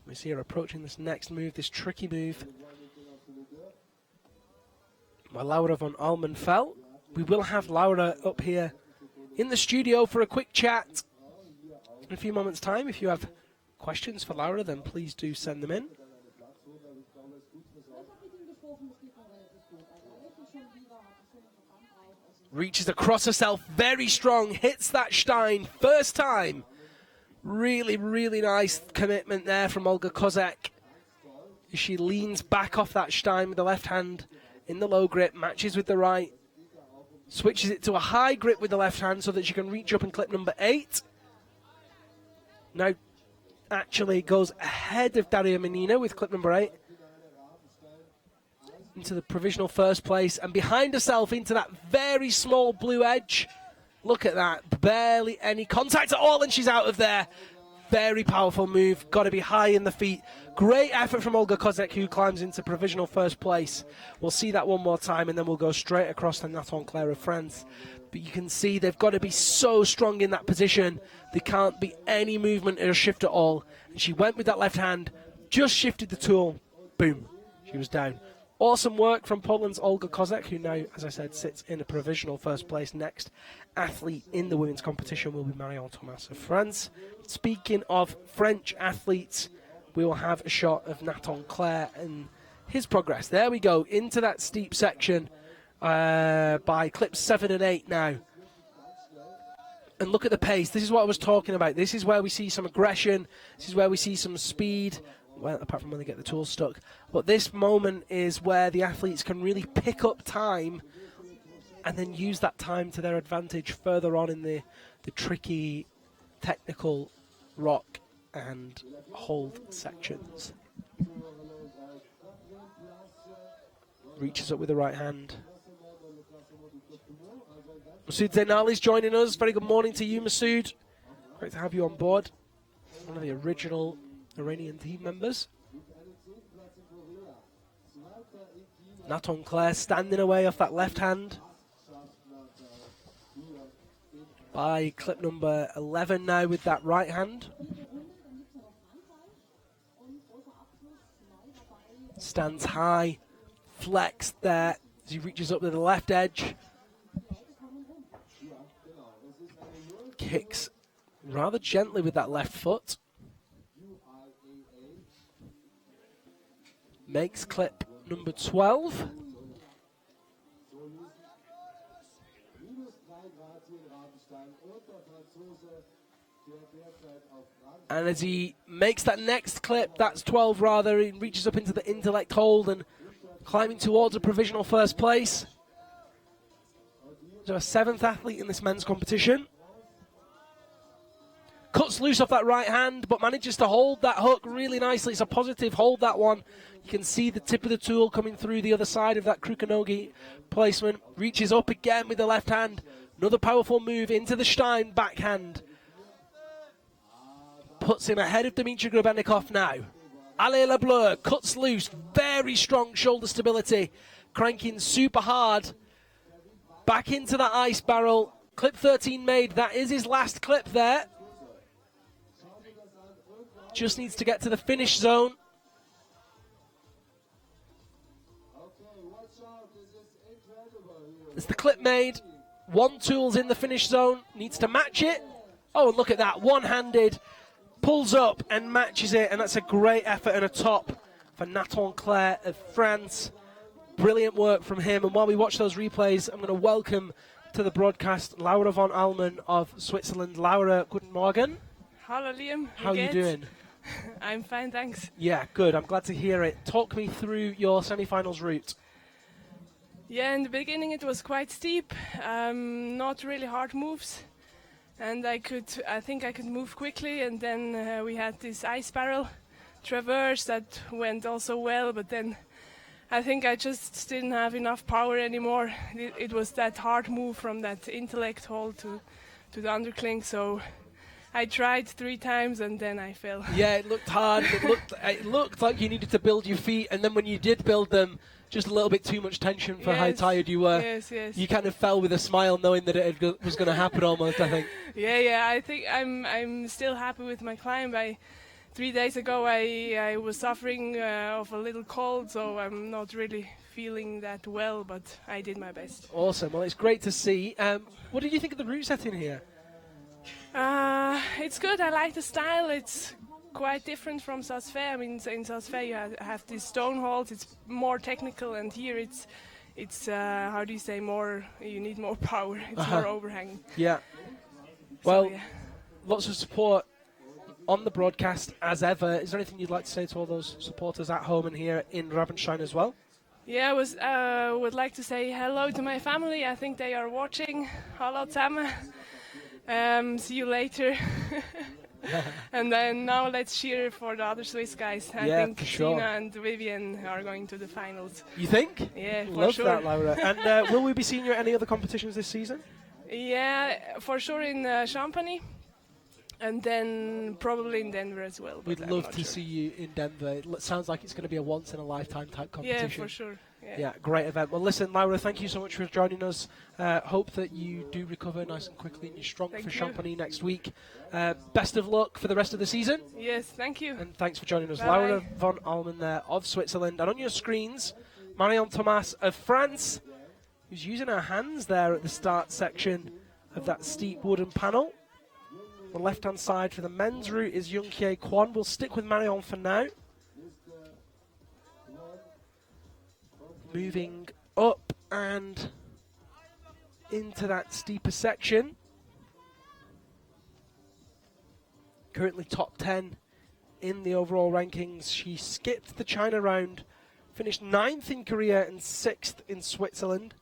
We see her approaching this next move, this tricky move. By Laura von Almenfeld. We will have Laura up here in the studio for a quick chat in a few moments' time. If you have questions for Laura, then please do send them in. Reaches across herself, very strong, hits that Stein, first time. Really, really nice commitment there from Olga Kozek. She leans back off that Stein with the left hand in the low grip, matches with the right. Switches it to a high grip with the left hand so that she can reach up in clip number 8. Now actually goes ahead of Daria Menina with clip number 8. Into the provisional first place, and behind herself into that very small blue edge. Look at that, barely any contact at all, and she's out of there. Very powerful move, got to be high in the feet. Great effort from Olga Kozek, who climbs into provisional first place. We'll see that one more time, and then we'll go straight across to Nathan Clare of France. But you can see they've got to be so strong in that position. There can't be any movement or shift at all. And she went with that left hand, just shifted the tool, boom, she was down. Awesome work from Poland's Olga Kozak, who now, as I said, sits in a provisional first place. Next athlete in the women's competition will be Marion Thomas of France. Speaking of French athletes, we will have a shot of Nathan Clare and his progress. There we go, into that steep section by clips 7 and 8 now. And look at the pace. This is what I was talking about. This is where we see some aggression. This is where we see some speed. Well, apart from when they get the tools stuck. But this moment is where the athletes can really pick up time and then use that time to their advantage further on in the tricky technical rock and hold sections. Reaches up with the right hand. Masoud Zainali's joining us. Very good morning to you, Masoud. Great to have you on board. One of the original Iranian team members. Nathan Clare standing away off that left hand by clip number 11 now with that right hand. Stands high, flexed there as he reaches up to the left edge. Kicks rather gently with that left foot. Makes clip number 12. And as he makes that next clip, that's 12 rather, he reaches up into the intellect hold and climbing towards a provisional first place. So a 7th athlete in this men's competition. Cuts loose off that right hand, but manages to hold that hook really nicely. It's a positive hold, that one. You can see the tip of the tool coming through the other side of that Krukanogi placement. Reaches up again with the left hand. Another powerful move into the Stein backhand. Puts him ahead of Dmitry Grebennikov now. Allez Le Bleu cuts loose. Very strong shoulder stability. Cranking super hard. Back into that ice barrel. Clip 13 made. That is his last clip there. Just needs to get to the finish zone. It's the clip made. One tool's in the finish zone. Needs to match it. Oh, and look at that. One-handed. Pulls up and matches it. And that's a great effort and a top for Nathan Clare of France. Brilliant work from him. And while we watch those replays, I'm going to welcome to the broadcast Laura von Allmen of Switzerland. Laura, guten Morgen. Hello, Liam. How are you doing? I'm fine, thanks. Yeah, good. I'm glad to hear it. Talk me through your semi-finals route. Yeah, in the beginning it was quite steep, not really hard moves, and I think I could move quickly. And then we had this ice barrel traverse that went also well, but then I think I just didn't have enough power anymore. It was that hard move from that intellect hold to the underclink, so I tried 3 times and then I fell. Yeah, it looked hard. It looked like you needed to build your feet, and then when you did build them, just a little bit too much tension for how tired you were. Yes. You kind of fell with a smile, knowing that it was going to happen almost, I think. Yeah. I think I'm still happy with my climb. 3 days ago I was suffering of a little cold, so I'm not really feeling that well, but I did my best. Awesome. Well, it's great to see. What did you think of the route setting here? It's good. I like the style. It's quite different from Saas-Fee. I mean, in Saas-Fee you have these stone holds. It's more technical, and here it's how do you say, more? You need more power. It's more overhanging. Yeah. Well, lots of support on the broadcast as ever. Is there anything you'd like to say to all those supporters at home and here in Rabenstein as well? Yeah, I would like to say hello to my family. I think they are watching. Hallo zusammen. See you later. And then now let's cheer for the other Swiss guys. I think for sure. Tina and Vivian are going to the finals. You think? Yeah, for Love sure. that, Laura. And will we be seeing you at any other competitions this season? Yeah, for sure in Champagne. And then probably in Denver as well. We'd love to see you in Denver. It sounds like it's going to be a once-in-a-lifetime type competition. Yeah, for sure. Yeah, great event. Well, listen, Laura, thank you so much for joining us. Hope that you do recover nice and quickly and you're strong for Champagne next week. Best of luck for the rest of the season. Yes, thank you. And thanks for joining us. Bye. Laura von Allmen there of Switzerland. And on your screens, Marion Thomas of France, who's using her hands there at the start section of that steep wooden panel. The left-hand side for the men's route is Young-Hye Kwon. We'll stick with Marion for now. Moving up and into that steeper section. Currently top 10 in the overall rankings. She skipped the China round, finished 9th in Korea and 6th in Switzerland.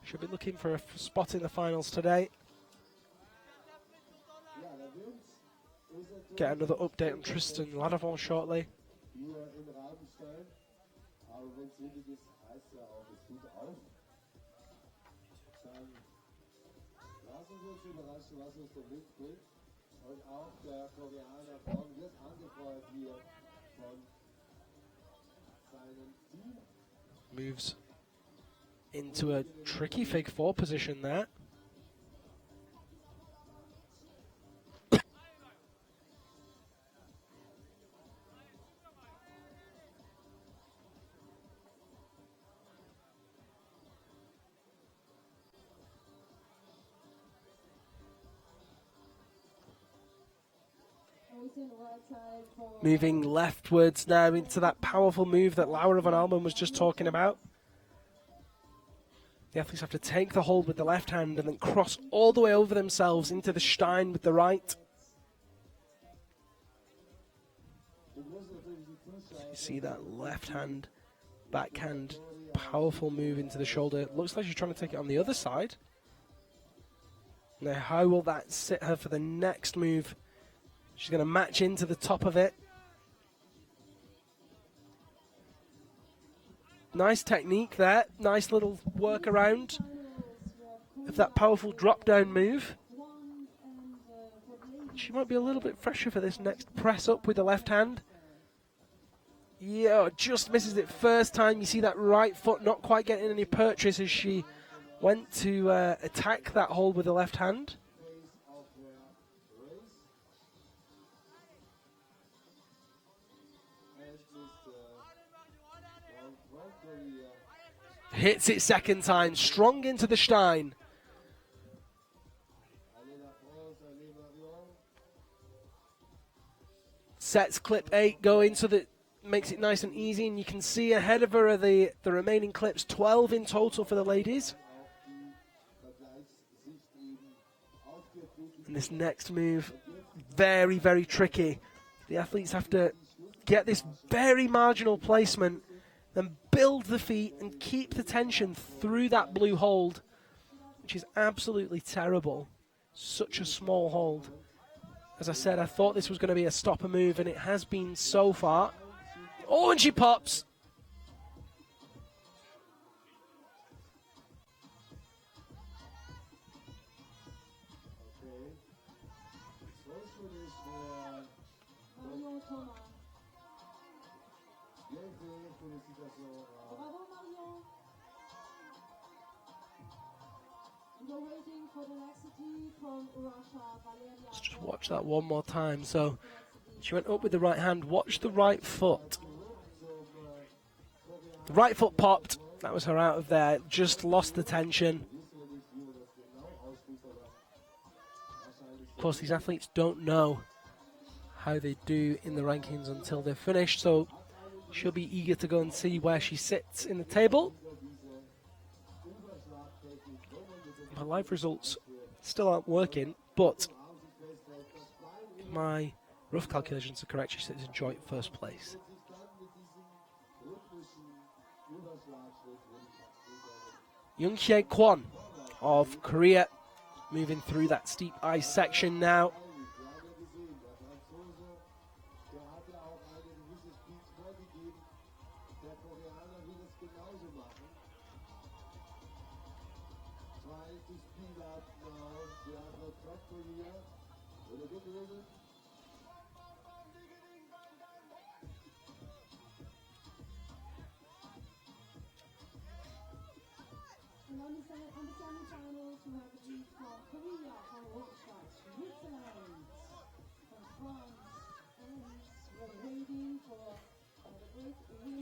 She'll be looking for a spot in the finals today. Get another update on Tristan Ladavant shortly. Hier in Rabenstein. Aber wenn es windig ist, heißt ja auch, es tut auf. Dann lassen wir uns überraschen, was uns der Wind bringt. Und auch der Koreaner Born wird angefeuert hier von seinem Team. Moves into a tricky fig 4 position there. Moving leftwards now into that powerful move that Laura van Almen was just talking about. The athletes have to take the hold with the left hand and then cross all the way over themselves into the Stein with the right. So you see that left hand, backhand, powerful move into the shoulder. Looks like she's trying to take it on the other side. Now how will that sit her for the next move? She's going to match into the top of it. Nice technique there. Nice little workaround of that powerful drop-down move. She might be a little bit fresher for this next press up with the left hand. Yeah, just misses it first time. You see that right foot not quite getting any purchase as she went to attack that hold with the left hand. Hits it second time, strong into the Stein. Sets clip 8 going so that makes it nice and easy, and you can see ahead of her are the remaining clips, 12 in total for the ladies. And this next move, very, very tricky. The athletes have to get this very marginal placement, then build the feet and keep the tension through that blue hold, which is absolutely terrible. Such a small hold. As I said, I thought this was going to be a stopper move, and it has been so far. Oh, and she pops. Let's just watch that one more time. So she went up with the right hand. Watch the right foot. The right foot popped. That was her out of there. Just lost the tension. Of course, these athletes don't know how they do in the rankings until they're finished. So she'll be eager to go and see where she sits in the table. My live results still aren't working, but if my rough calculations are correct, she sits in joint first place. Young-Hye Kwon of Korea moving through that steep ice section now.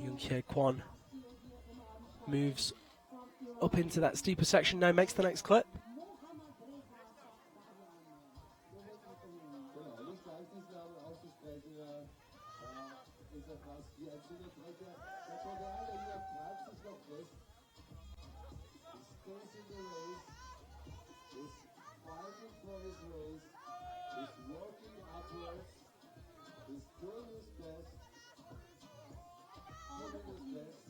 Young-Hye Kwon moves up into that steeper section now, makes the next clip. Genau, nicht leicht, diesen Namen auszusprechen. Da ist er fast wie ein Zungenbrecher. Der Koreaner hier treibt sich noch fest. He stays in the race. He's fighting for his race. He's working upwards. He's doing his best. Doing his best.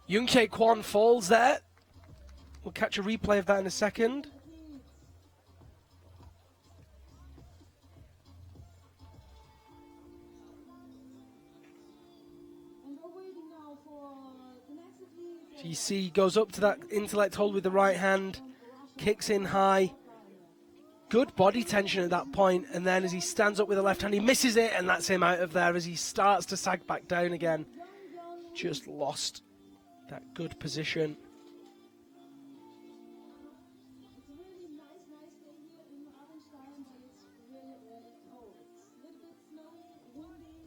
Young-Jae Kwon falls there. We'll catch a replay of that in a second. You see, he goes up to that intellect hold with the right hand, kicks in high. Good body tension at that point, and then as he stands up with the left hand, he misses it, and that's him out of there as he starts to sag back down again. Just lost that good position. It's a really nice day here in Rabenstein, but it's really cold. It's a little bit snowy, windy.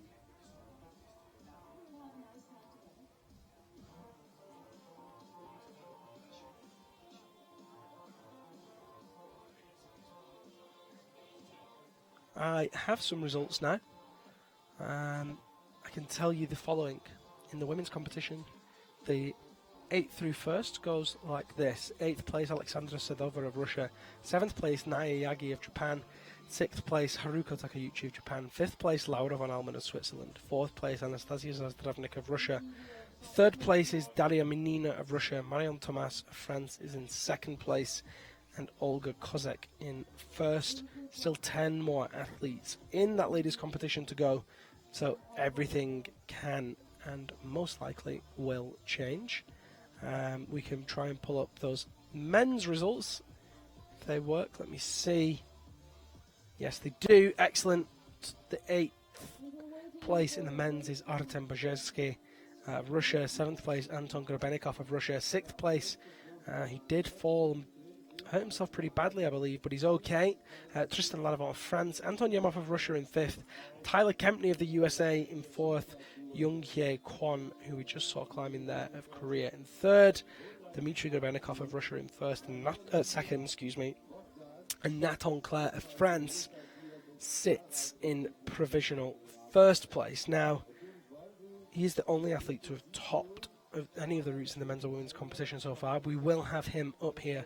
We'll have a nice time today. I have some results now. I can tell you the following. In the women's competition, the 8th through 1st goes like this. 8th place, Alexandra Sedova of Russia. 7th place, Naya Yagi of Japan. 6th place, Haruko Takeuchi of Japan. 5th place, Laura von Almen of Switzerland. 4th place, Anastasia Zazdravnik of Russia. 3rd place is Daria Menina of Russia. Marion Thomas of France is in 2nd place. And Olga Kozek in 1st. Still 10 more athletes in that ladies' competition to go. So everything can and most likely will change. We can try and pull up those men's results if they work. Let me see. Yes, they do. Excellent. The 8th place in the men's is Artem Bajevsky of Russia. 7th place, Anton Grabenikov of Russia. 6th place, he did fall and hurt himself pretty badly, I believe, but he's okay. Tristan Ladovon of France. Anton Yemov of Russia in 5th. Tyler Kempney of the USA in 4th. Young-Jae Kwon, who we just saw climbing there, of Korea in 3rd. Dmitry Grabenikov of Russia in 1st and 2nd, excuse me. And Nathan Claire of France sits in provisional 1st place. Now, he is the only athlete to have topped of any of the routes in the men's or women's competition so far. We will have him up here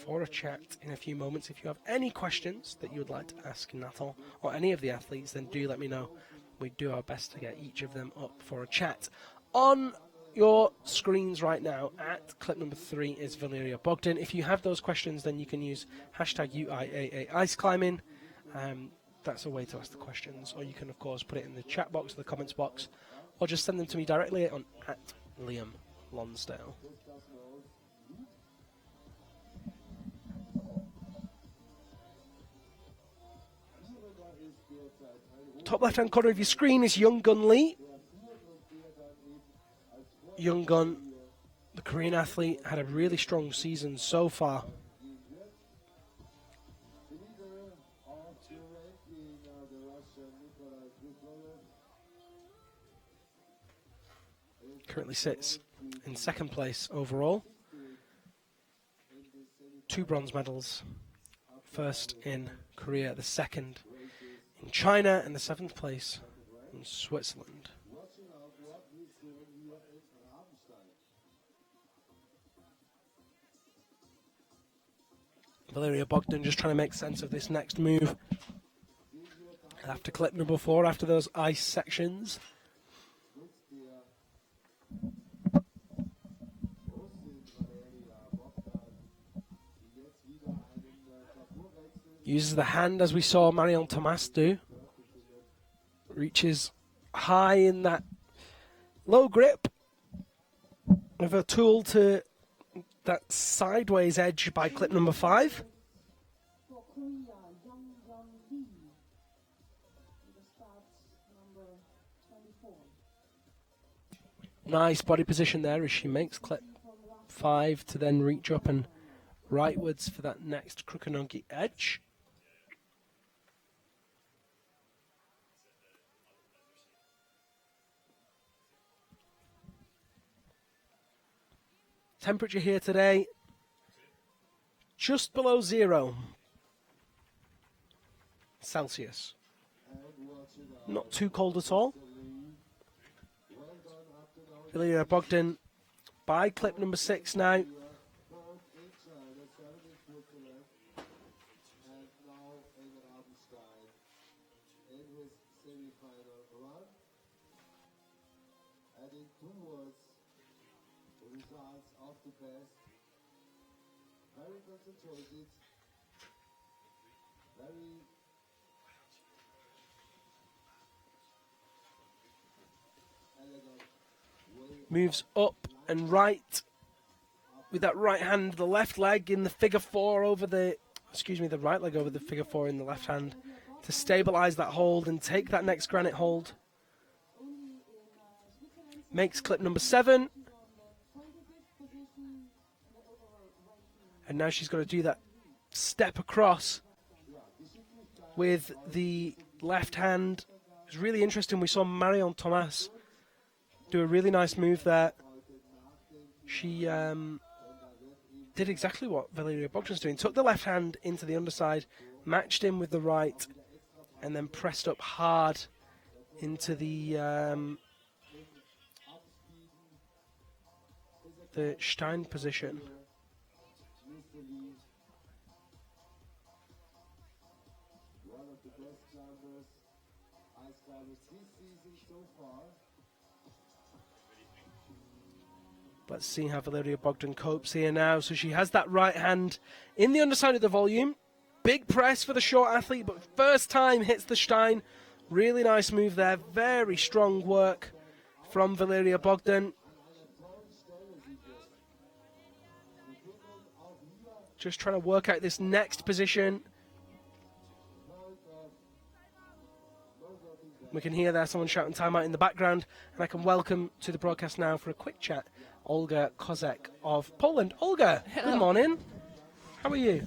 for a chat in a few moments. If you have any questions that you would like to ask Nathan or any of the athletes, then do let me know. We do our best to get each of them up for a chat. On your screens right now at clip number 3 is Valeria Bogdan. If you have those questions, then you can use hashtag UIAA ice climbing. That's a way to ask the questions. Or you can, of course, put it in the chat box or the comments box, or just send them to me directly on at Liam Lonsdale. Top left-hand corner of your screen is Young Gun Lee. Young Gun, the Korean athlete, had a really strong season so far. Currently sits in 2nd place overall. 2 bronze medals. 1st in Korea, the 2nd in China, and the 7th place in Switzerland. Valeria Bogdan just trying to make sense of this next move. After clip number 4, after those ice sections. Uses the hand as we saw Marion Thomas do. Reaches high in that low grip with a tool to that sideways edge by clip number 5. For Korea, Young Lee, with a start number 24. Nice body position there as she makes clip 5 to then reach up and rightwards for that next Krukonogi edge. Temperature here today, just below 0 Celsius. Not too cold at all. Valeria Bogdan by clip number 6 now. And now in Rabenstein in his semi-final run, heading towards the results of the best. Very concentrated, very elegant way. Moves up and right with that right hand, the left leg in the figure 4 over the, the right leg over the figure 4 in the left hand to stabilize that hold and take that next granite hold. Makes clip number 7. And now she's got to do that step across with the left hand. It was really interesting. We saw Marion Thomas do a really nice move there. She did exactly what Valeria Bogdan's doing. Took the left hand into the underside, matched him with the right, and then pressed up hard into the Stein position. One of the best climbers, ice climbers this season so far. Let's see how Valeria Bogdan copes here now. So she has that right hand in the underside of the volume. Big press for the short athlete, but first time hits the Stein. Really nice move there. Very strong work from Valeria Bogdan. Just trying to work out this next position. We can hear there someone shouting timeout in the background, and I can welcome to the broadcast now for a quick chat Olga Kozek of Poland. Olga, good morning. How are you?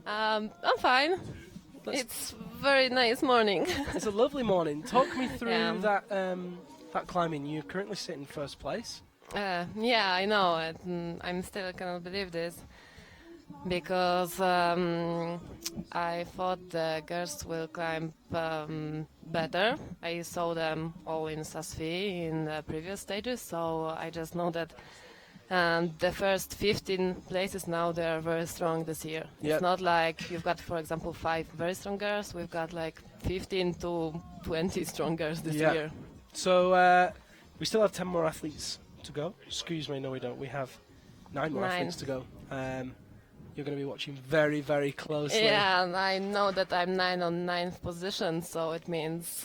I'm fine. It's very nice morning. It's a lovely morning. Talk me through Yeah. that climbing. You're currently sitting first place. Yeah, I know. I'm still cannot believe this because I thought the girls will climb better. I saw them all in Sasvi in the previous stages, so I just know that the first 15 places now they are very strong this year. Yep. It's not like you've got, for example, 5 very strong girls. We've got like 15 to 20 strong girls this Yeah. year. So we still have 10 more athletes to go. Excuse me, no we don't. We have 9 more 9. athletes to go. You're going to be watching very, very closely. Yeah, and I know that I'm 9 on 9th position, so it means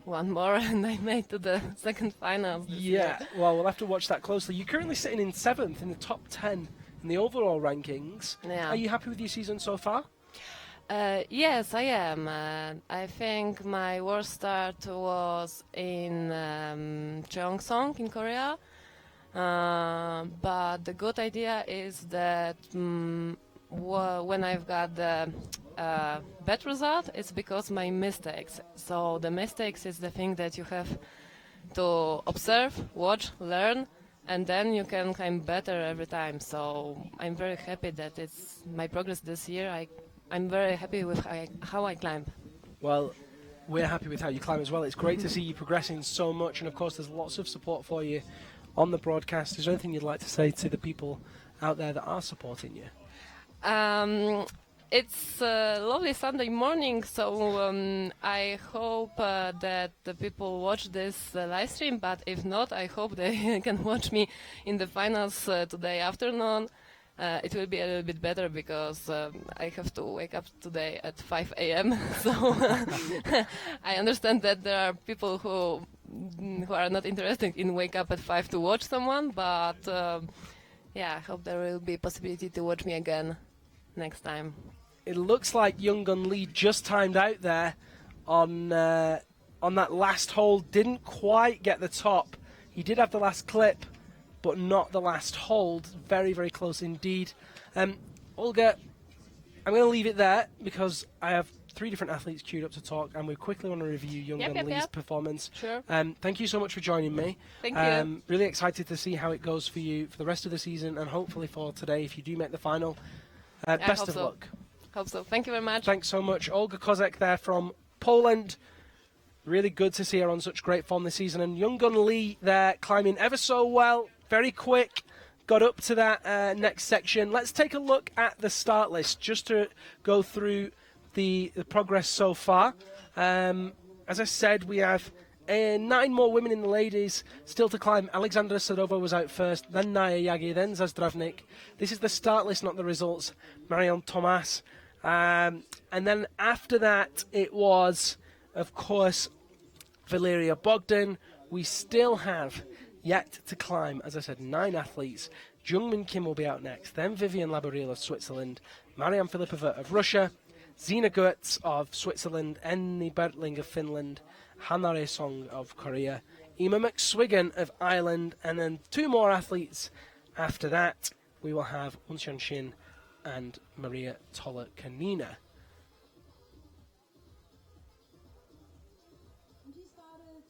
one more and I made to the second final. Yeah, well, we'll have to watch that closely. You're currently sitting in 7th in the top 10 in the overall rankings. Yeah. Are you happy with your season so far? Yes, I am. I think my worst start was in Cheongsong in Korea. But the good idea is that when I've got the bad result, it's because my mistakes. So the mistakes is the thing that you have to observe, watch, learn, and then you can climb better every time. So I'm very happy that it's my progress this year. I'm very happy with how I climb. Well, we're happy with how you climb as well. It's great to see you progressing so much, and of course there's lots of support for you on the broadcast. Is there anything you'd like to say to the people out there that are supporting you? It's a lovely Sunday morning, so I hope that the people watch this live stream, but if not, I hope they can watch me in the finals today afternoon. It will be a little bit better because I have to wake up today at 5 a.m. So I understand that there are people who are not interested in wake up at 5 to watch someone, but yeah, I hope there will be a possibility to watch me again next time. It looks like Young Gun Lee just timed out there on that last hold. Didn't quite get the top. He did have the last clip, but not the last hold. Very, very close indeed. Olga, I'm going to leave it there because I have three different athletes queued up to talk, and we quickly want to review Young Yep, Gun yep, Lee's yep. performance. Sure. Thank you so much for joining me. Thank you. Really excited to see how it goes for you for the rest of the season, and hopefully for today if you do make the final. Best hope of so. luck. Hope so. Thank you very much. Thanks so much. Olga Kozak there from Poland. Really good to see her on such great form this season. And Young Gun Lee there climbing ever so well, very quick. Got up to that next section. Let's take a look at the start list just to go through the progress so far. As I said, we have 9 more women in the ladies still to climb. Alexandra Sadova was out first, then Naya Yagi, then Zazdravnik. This is the start list, not the results. Marion Thomas. And then after that, it was, of course, Valeria Bogdan. We still have yet to climb, as I said, 9 athletes. Jungmin Kim will be out next, then Vivian Labaril of Switzerland, Marianne Filipova of Russia, Zina Goetz of Switzerland, Enni Bertling of Finland, Hanare Song of Korea, Emma Mcswiggen of Ireland, and then 2 more athletes after that. We will have Uncheon Shin and Maria Tola Kanina. And he started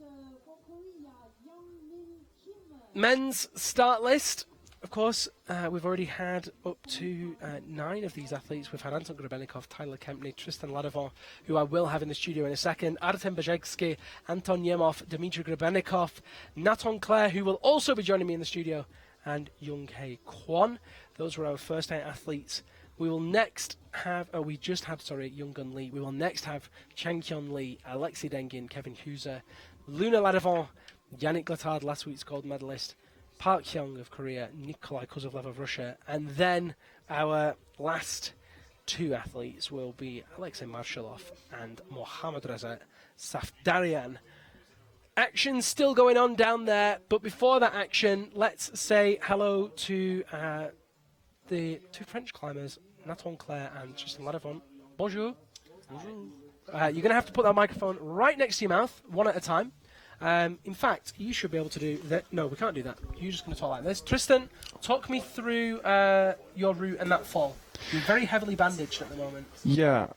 for Korea, Youngmin Kim. Men's start list. Of course, we've already had up to 9 of these athletes. We've had Anton Grebenikov, Tyler Kempney, Tristan Ladovon, who I will have in the studio in a second, Artem Bajegski, Anton Yemov, Dmitry Grebenikov, Naton Clare, who will also be joining me in the studio, and Young Hae Kwon. Those were our first 8 athletes. We will next have, we just had, Young Gun Lee. We will next have Chang Hyun Lee, Alexei Dengin, Kevin Hooser, Luna Ladovon, Yannick Letard, last week's gold medalist, Park Hyung of Korea, Nikolai Kozlovlev of Russia, and then our last 2 athletes will be Alexei Marshalov and Mohammad Reza Safdarian. Action still going on down there, but before that action, let's say hello to the 2 French climbers, Naton Clare and Tristan Ladovon. Bonjour. Bonjour. You're going to have to put that microphone right next to your mouth, one at a time. In fact, you should be able to do that. No, we can't do that. You're just going to talk like this. Tristan, talk me through your route and that fall. You're very heavily bandaged at the moment. Yeah,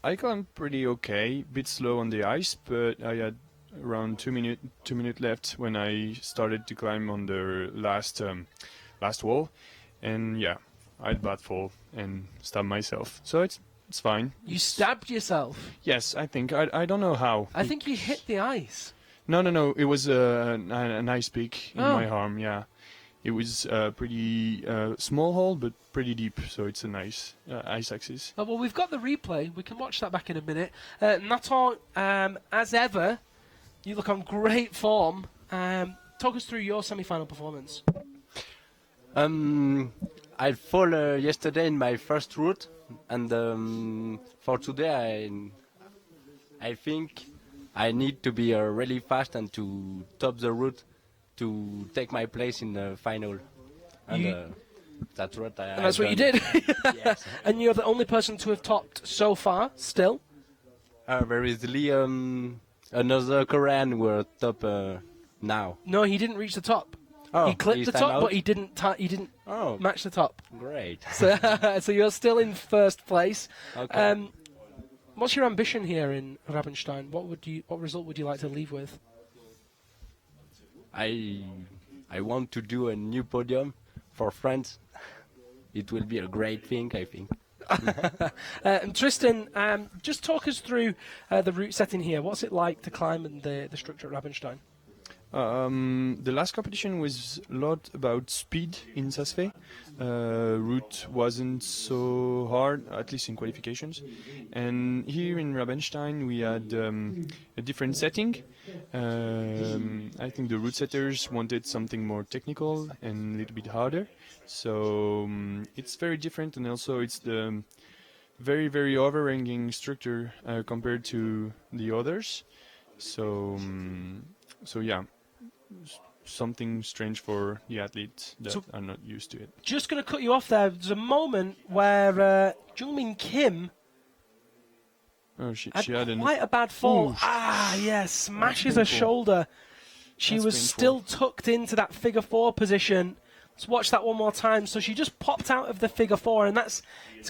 I climbed pretty okay. Bit slow on the ice, but I had around 2 minutes left when I started to climb on the last wall, and yeah, I had bad fall and stabbed myself. So it's fine. You stabbed yourself? Yes, I think. I don't know how. I think you hit the ice. No. It was an ice pick in my arm, yeah. It was a pretty small hole, but pretty deep, so it's a nice ice axis. Oh, well, we've got the replay. We can watch that back in a minute. Naton, as ever, you look on great form. Talk us through your semi-final performance. I fall yesterday in my first route. And for today, I think I need to be really fast and to top the route to take my place in the final. And that's what that's what you did. Yes. And you're the only person to have topped so far, still? There is another Korean who are top now. No, he didn't reach the top. Oh, he clipped he's the time top, out? but he didn't match the top. Great. So you're still in first place. Okay. What's your ambition here in Rabenstein? What result would you like to leave with? I want to do a new podium for France. It will be a great thing, I think. And Tristan, just talk us through the route setting here. What's it like to climb in the structure at Rabenstein? The last competition was a lot about speed in Sasfe. Route wasn't so hard, at least in qualifications. And here in Rabenstein, we had a different setting. I think the route setters wanted something more technical and a little bit harder. So it's very different, and also it's the very, very overhanging structure compared to the others. So yeah. Something strange for the athletes that are not used to it. Just going to cut you off there. There's a moment where Jungmin Kim she had had quite a bad fall. Ooh. Smashes her shoulder. She was painful. still tucked into that figure 4 position Let's watch that one more time. So she just popped out of the figure 4, and it's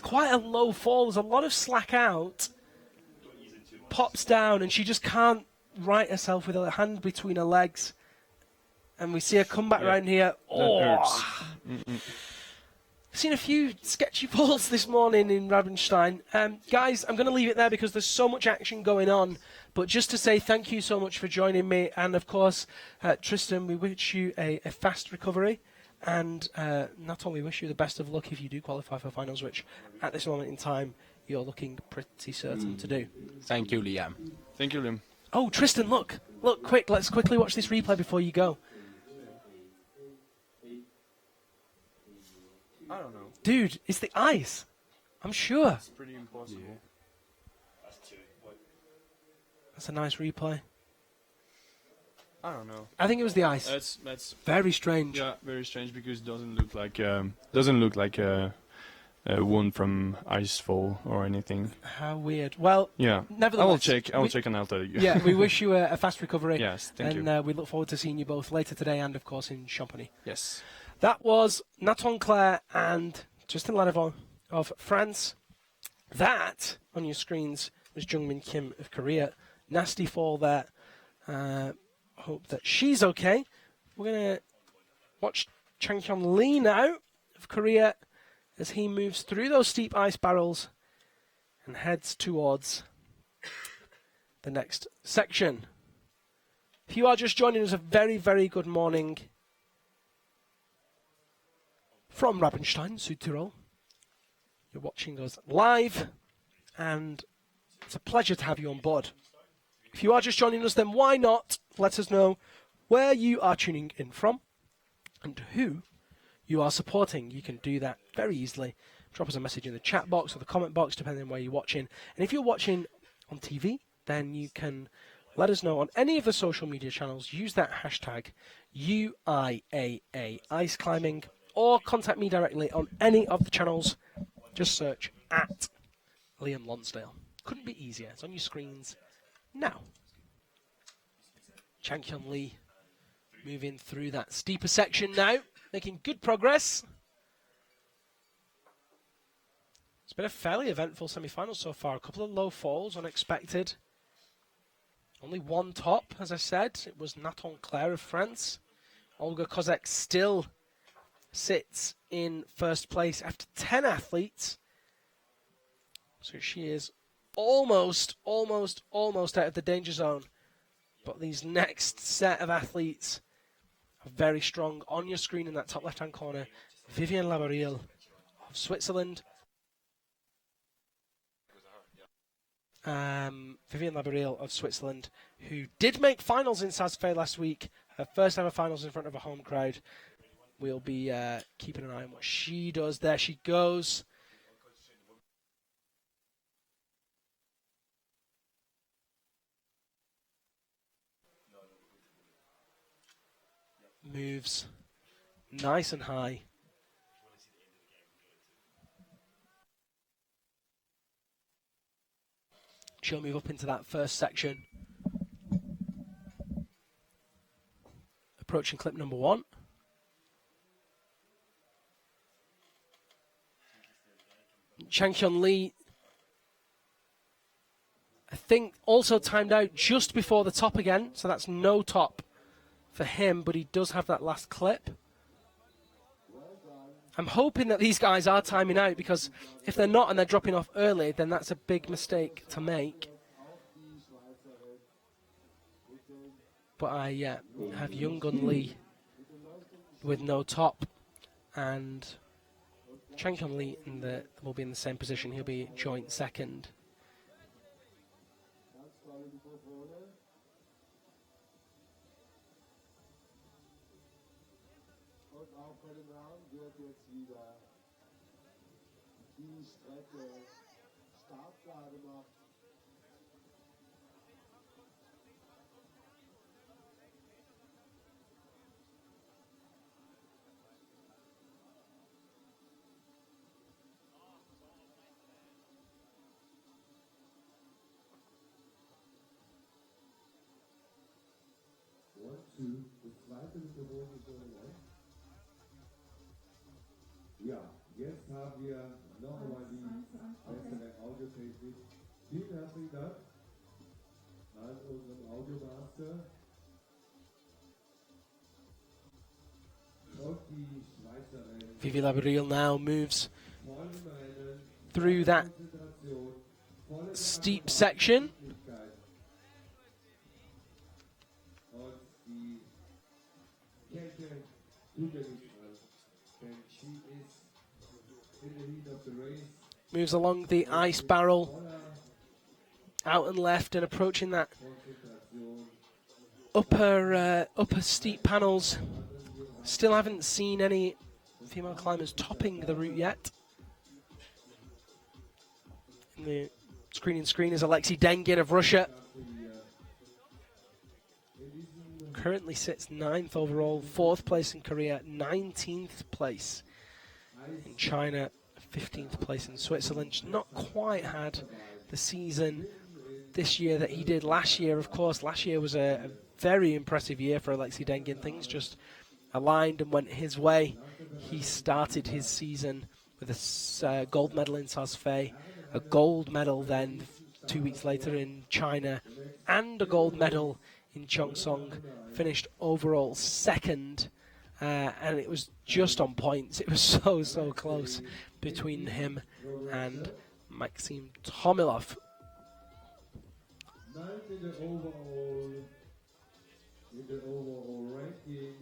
quite a low fall. There's a lot of slack out. Pops down, and she just can't right herself with her hand between her legs. And we see her come back around here. Oh! I've seen a few sketchy falls this morning in Rabenstein. Guys, I'm going to leave it there because there's so much action going on. But just to say thank you so much for joining me. And, of course, Tristan, we wish you a fast recovery. And not only wish you the best of luck if you do qualify for finals, which at this moment in time you're looking pretty certain to do. Thank you, Liam. Thank you, Liam. Oh, Tristan, look, quick, let's quickly watch this replay before you go. I don't know. Dude, it's the ice. I'm sure. It's pretty impossible. That's a nice replay. I don't know. I think it was the ice. That's very strange. Yeah, very strange because it doesn't look like a wound from ice fall or anything. How weird. Well, yeah. Nevertheless, I will check and I'll tell you. Yeah, we wish you a fast recovery. Yes, thank you. And we look forward to seeing you both later today and, of course, in Champagny. Yes. That was Nathan Claire and Justin Ladevon of France. That, on your screens, was Jungmin Kim of Korea. Nasty fall there. Hope that she's okay. We're going to watch Chang Hyun Lee now of Korea as he moves through those steep ice barrels and heads towards the next section. If you are just joining us, a very, very good morning from Rabenstein, Südtirol. You're watching us live, and it's a pleasure to have you on board. If you are just joining us, then why not let us know where you are tuning in from and who you are supporting. You can do that very easily. Drop us a message in the chat box or the comment box, depending on where you're watching. And if you're watching on TV, then you can let us know on any of the social media channels. Use that hashtag UIAA Ice Climbing, or contact me directly on any of the channels. Just search at Liam Lonsdale. Couldn't be easier. It's on your screens now. Chang Hyun Lee moving through that steeper section now, making good progress. It's been a fairly eventful semi-final so far. A couple of low falls, unexpected. Only one top, as I said. It was Nathan Claire of France. Olga Kozek still sits in first place after 10 athletes. So she is almost out of the danger zone. But these next set of athletes are very strong. On your screen in that top left-hand corner, Vivienne Labarille of Switzerland. Vivienne Labarille of Switzerland, who did make finals in Saas-Fee last week. Her first ever finals in front of a home crowd. We'll be keeping an eye on what she does. There she goes. Moves nice and high. She'll move up into that first section. Approaching clip number 1. Chang Hyun Lee, I think, also timed out just before the top again, so that's no top for him, but he does have that last clip. I'm hoping that these guys are timing out, because if they're not and they're dropping off early, then that's a big mistake to make. But I have Junggun Lee with no top, and Chang Hyun Lee will be in the same position. He'll be joint second. Ja, jetzt haben wir noch einmal die bessere Audiotechnik. Vielen herzlichen Dank an unseren Audiomaster. Und die Schweizerin Vivi Labril now moves through that steep section. und die Kälte tut er nicht an, denn she is in the heat of the race. Moves along the ice barrel, out and left, and approaching that upper steep panels. Still haven't seen any female climbers topping the route yet. In the screen is Alexei Dengin of Russia. Currently sits 9th overall, 4th place in Korea, 19th place in China, 15th place in Switzerland. She's not quite had the season this year that he did last year. Of course, last year was a very impressive year for Alexei Dengin. Things just aligned and went his way. He started his season with a gold medal in Saas-Fei, a gold medal then 2 weeks later in China, and a gold medal in Cheongsong. Finished overall second, and it was just on points. It was so close between him and Maxim Tomilov. Ninth in the overall ranking,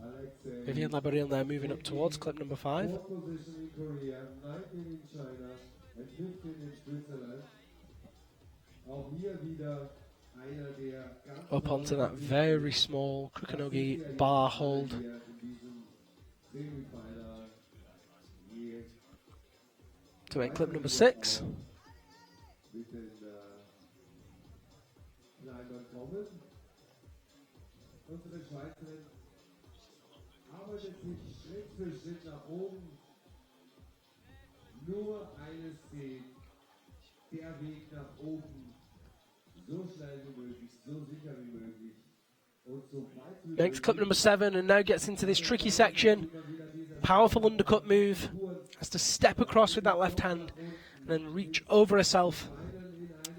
Alexei. Vivian Labaril now moving up towards clip number 5. 4th position in Korea, 19 in China and 15 in Switzerland. Auch hier wieder einer der ganz Up onto that very small Kukunogi bar hold. in diesem Semifinal geht To make clip number 6. mit den Climbern kommen. Unsere Schweizerin arbeitet sich Schritt für Schritt nach oben. Nur eines zählt, der Weg nach oben. So schnell wie möglich, so sicher wie möglich. Und so weit wie Makes clip number 7 and now gets into this tricky section. Powerful undercut move. Has to step across with that left hand and then reach over herself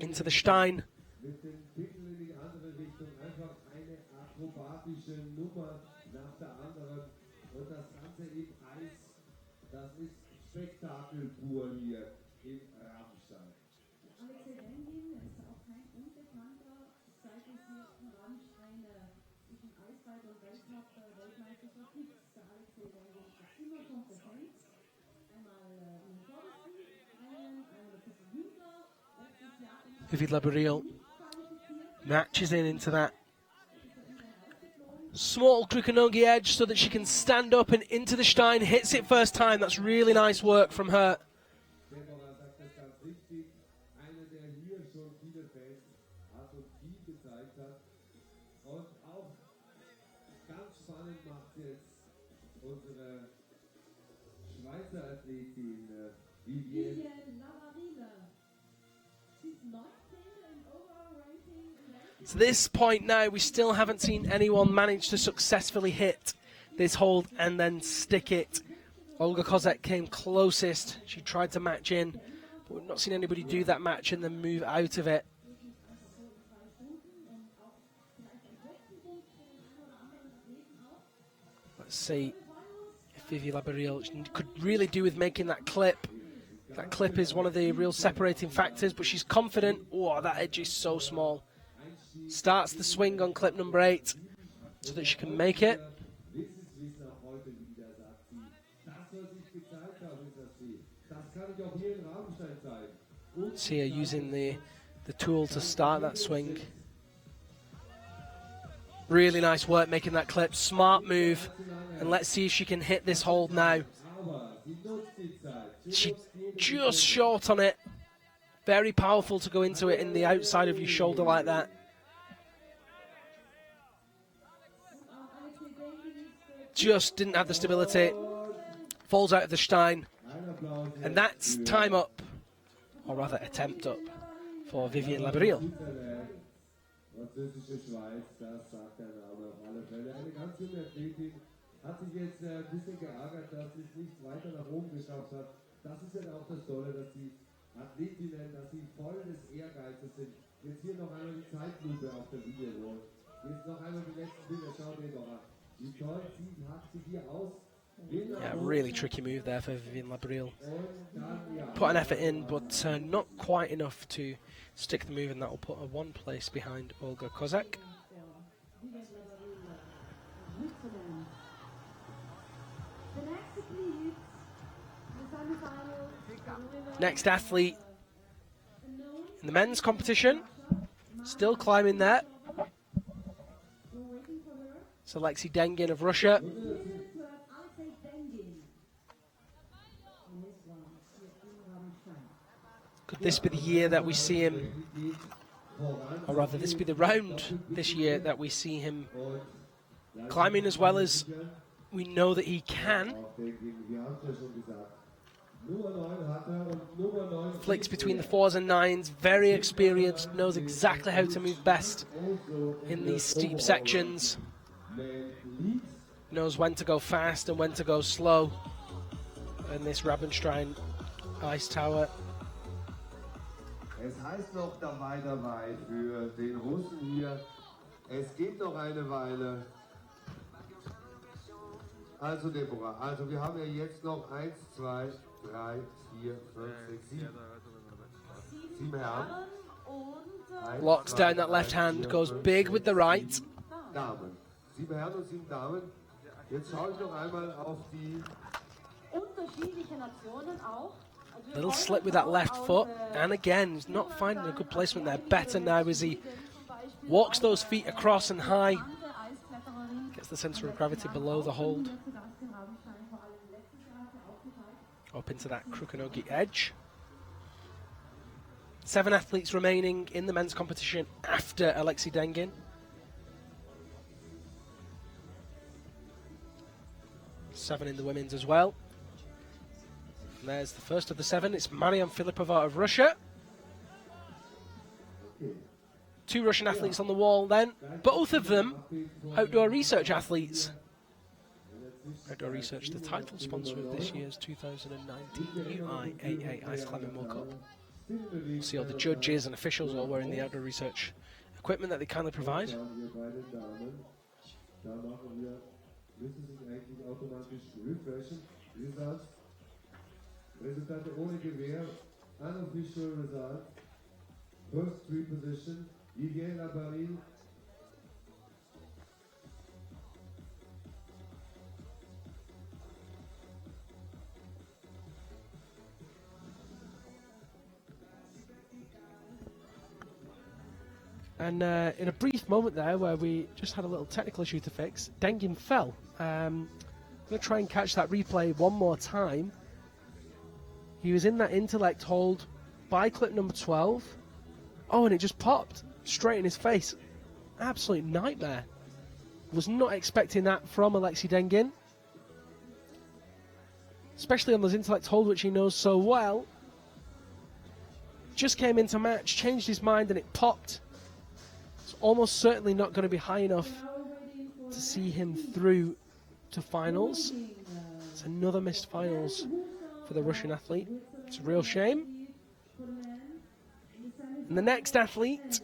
into the Stein. mit den Pinkeln in die andere Richtung. Einfach eine akrobatische Nummer nach der anderen. Und das Ganze im Eis, das ist Spektakel pur hier in Rabenstein. Alexei Dengin ist auch kein Unbekannter, seit es hier in Rabenstein zwischen Eisball und Weltmeisterschaft gibt. Der Alexei Dengin hat immer Kompetenz. Einmal im Vordersten, einmal ein bisschen jünger, letztes Jahr in Vivid Labaril matches into that small Kukunogi edge so that she can stand up and into the Stein. Hits it first time. That's really nice work from her. Deborah sagt das ganz richtig. Einer, der hier schon viele Fans hat und viel gezeigt hat. Und auch ganz spannend macht jetzt unsere Schweizer Athletin Vivienne. Vivian Lavarille. She's 19 in overall ranking. To this point now, we still haven't seen anyone manage to successfully hit this hold and then stick it. Olga Kozak came closest. She tried to match in, but we've not seen anybody do that match and then move out of it. Let's see if Vivi Labaril could really do with making that clip. That clip is one of the real separating factors, but she's confident. Oh, that edge is so small. Starts the swing on clip number 8 so that she can make it. Wissenswissen auch heute wieder, sagt sie. Das, was ich gezeigt habe, sagt sie. Das kann ich auch hier in Rabenstein zeigen. See her using the tool to start that swing. Really nice work making that clip. Smart move. And let's see if she can hit this hold now. Aber sie nutzt die Zeit. She just short on it. Very powerful to go into it in the outside of your shoulder like that. Just didn't have the stability. Falls out of the Stein. And that's time up. Or rather, attempt up for Vivian Labaril. Französische Schweiz, das sagt der Name auf alle Fälle. Eine ganz junge Athletin, hat sich jetzt ein bisschen geärgert, dass sie es nicht weiter nach oben geschafft hat. Das ist ja auch das Tolle, dass die Athletinnen, dass sie voll des Ehrgeizes sind. Jetzt hier noch einmal die Zeitlupe auf der Video. Jetzt noch einmal die letzten Bilder, schaut ihr doch an. Wie toll hat sie hier aus. Yeah, really tricky move there for Vivian Labrille. Put an effort in, but not quite enough to stick the move, and that will put her one place behind Olga Kozak. Next athlete in the men's competition, still climbing there. It's Alexei Dengin of Russia. Could this be the year that we see him, or rather this be the round this year that we see him climbing as well as we know that he can? Flicks between the 4s and 9s, very experienced, knows exactly how to move best in these steep sections. Knows when to go fast and when to go slow. And this Rabenstein Ice Tower. Es heißt noch dabei für den Russen hier. Es geht noch eine Weile. Also Deborah, also wir haben ja jetzt noch 1, 2, 3, 4, 5, 6, 7. 7 Herren. Locks down that left hand, goes big with the right. Damen. 7 Herren und 7 Damen. Jetzt schaue ich noch einmal auf die unterschiedliche Nationen auch. Little slip with that left foot, and again, he's not finding a good placement there. Better now as he walks those feet across and high. Gets the centre of gravity below the hold. Up into that Krukanogi edge. 7 athletes remaining in the men's competition after Alexei Dengin. Seven in the women's as well. And there's the first of the 7. It's Mariam Filipova of Russia. 2 Russian athletes on the wall then. Both of them outdoor research athletes. Outdoor Research, the title sponsor of this year's 2019 UIAA Ice Climbing World Cup. We'll see all the judges and officials all wearing the Outdoor Research equipment that they kindly provide. Resultate ohne Gewehr, unofficial result, first 3 position, Vivian Labrille. And in a brief moment there where we just had a little technical issue to fix, Dengin fell. I'm going to try and catch that replay one more time. He was in that intellect hold by clip number 12. Oh, and it just popped straight in his face. Absolute nightmare. Was not expecting that from Alexei Dengin. Especially on those intellect hold, which he knows so well. Just came into match, changed his mind, and it popped. It's almost certainly not going to be high enough to see him through to finals. It's another missed finals for the Russian athlete. It's a real shame. And the next athlete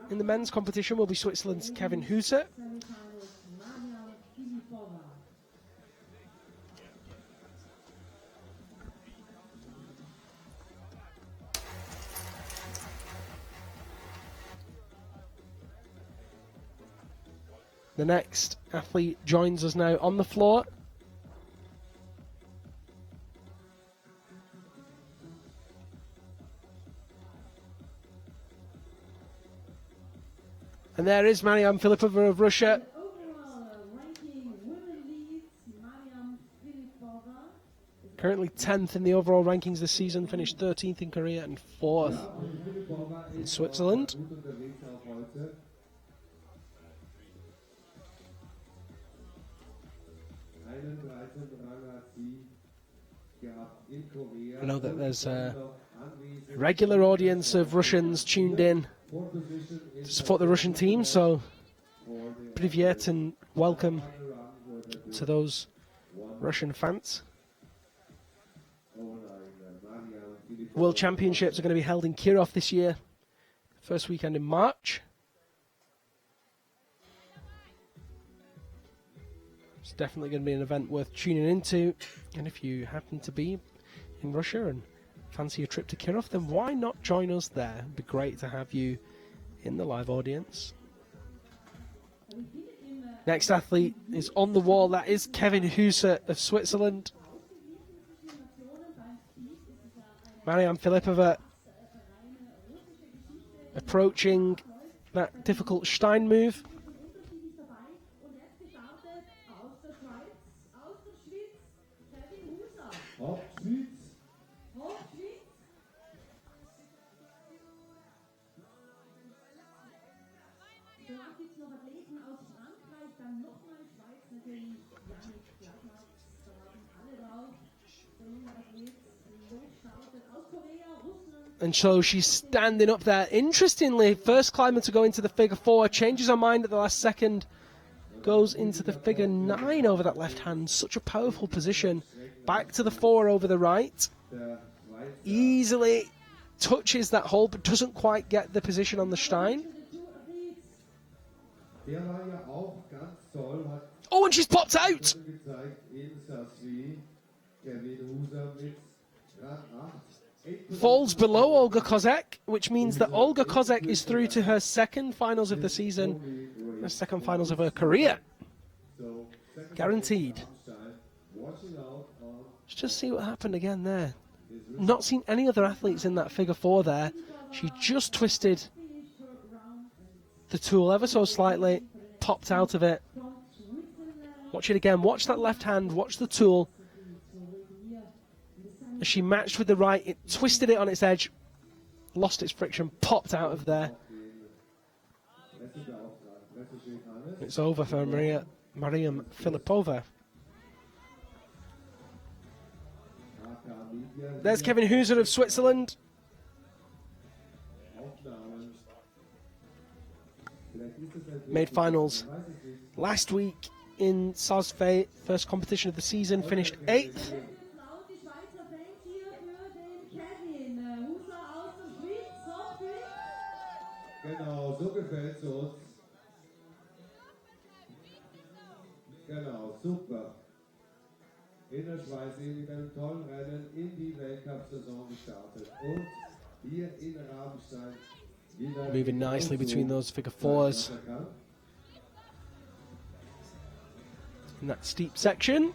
in the men's competition will be Switzerland's Kevin Hooser. The next athlete joins us now on the floor. And there is Mariam Filipova of Russia. Currently 10th in the overall rankings this season, finished 13th in Korea and 4th in Switzerland. I know that there's a regular audience of Russians tuned in to support the Russian team, so privyet and welcome to those Russian fans. World Championships are going to be held in Kirov this year, first weekend in March. It's definitely going to be an event worth tuning into, and if you happen to be in Russia and fancy a trip to Kirov, then why not join us there? It'd be great to have you in the live audience. Next athlete is on the wall. That is Kevin Hooser of Switzerland. Mariam Filipova approaching that difficult Stein move. And so she's standing up there. Interestingly, first climber to go into the figure 4, changes her mind at the last second, goes into the figure 9 over that left hand. Such a powerful position. Back to the 4 over the right. Easily touches that hole, but doesn't quite get the position on the Stein. Oh, and she's popped out! Falls below Olga Kozek, which means that Olga Kozek is through to her second finals of the season, her second finals of her career. Guaranteed. Let's just see what happened again there. Not seen any other athletes in that figure 4 there. She just twisted the tool ever so slightly, popped out of it. Watch it again. Watch that left hand. Watch the tool. As she matched with the right, it twisted it on its edge, lost its friction, popped out of there. It's over for Mariam Filipova. There's Kevin Hooser of Switzerland. Made finals last week in Saas-Fee, first competition of the season, finished 8th. Genau, so gefällt's uns. Genau, super. In der Schweiz mit einem tollen Rennen in die Weltcup-Saison gestartet. Und hier in Rabenstein wieder moving nicely between those figure 4s. In that steep section.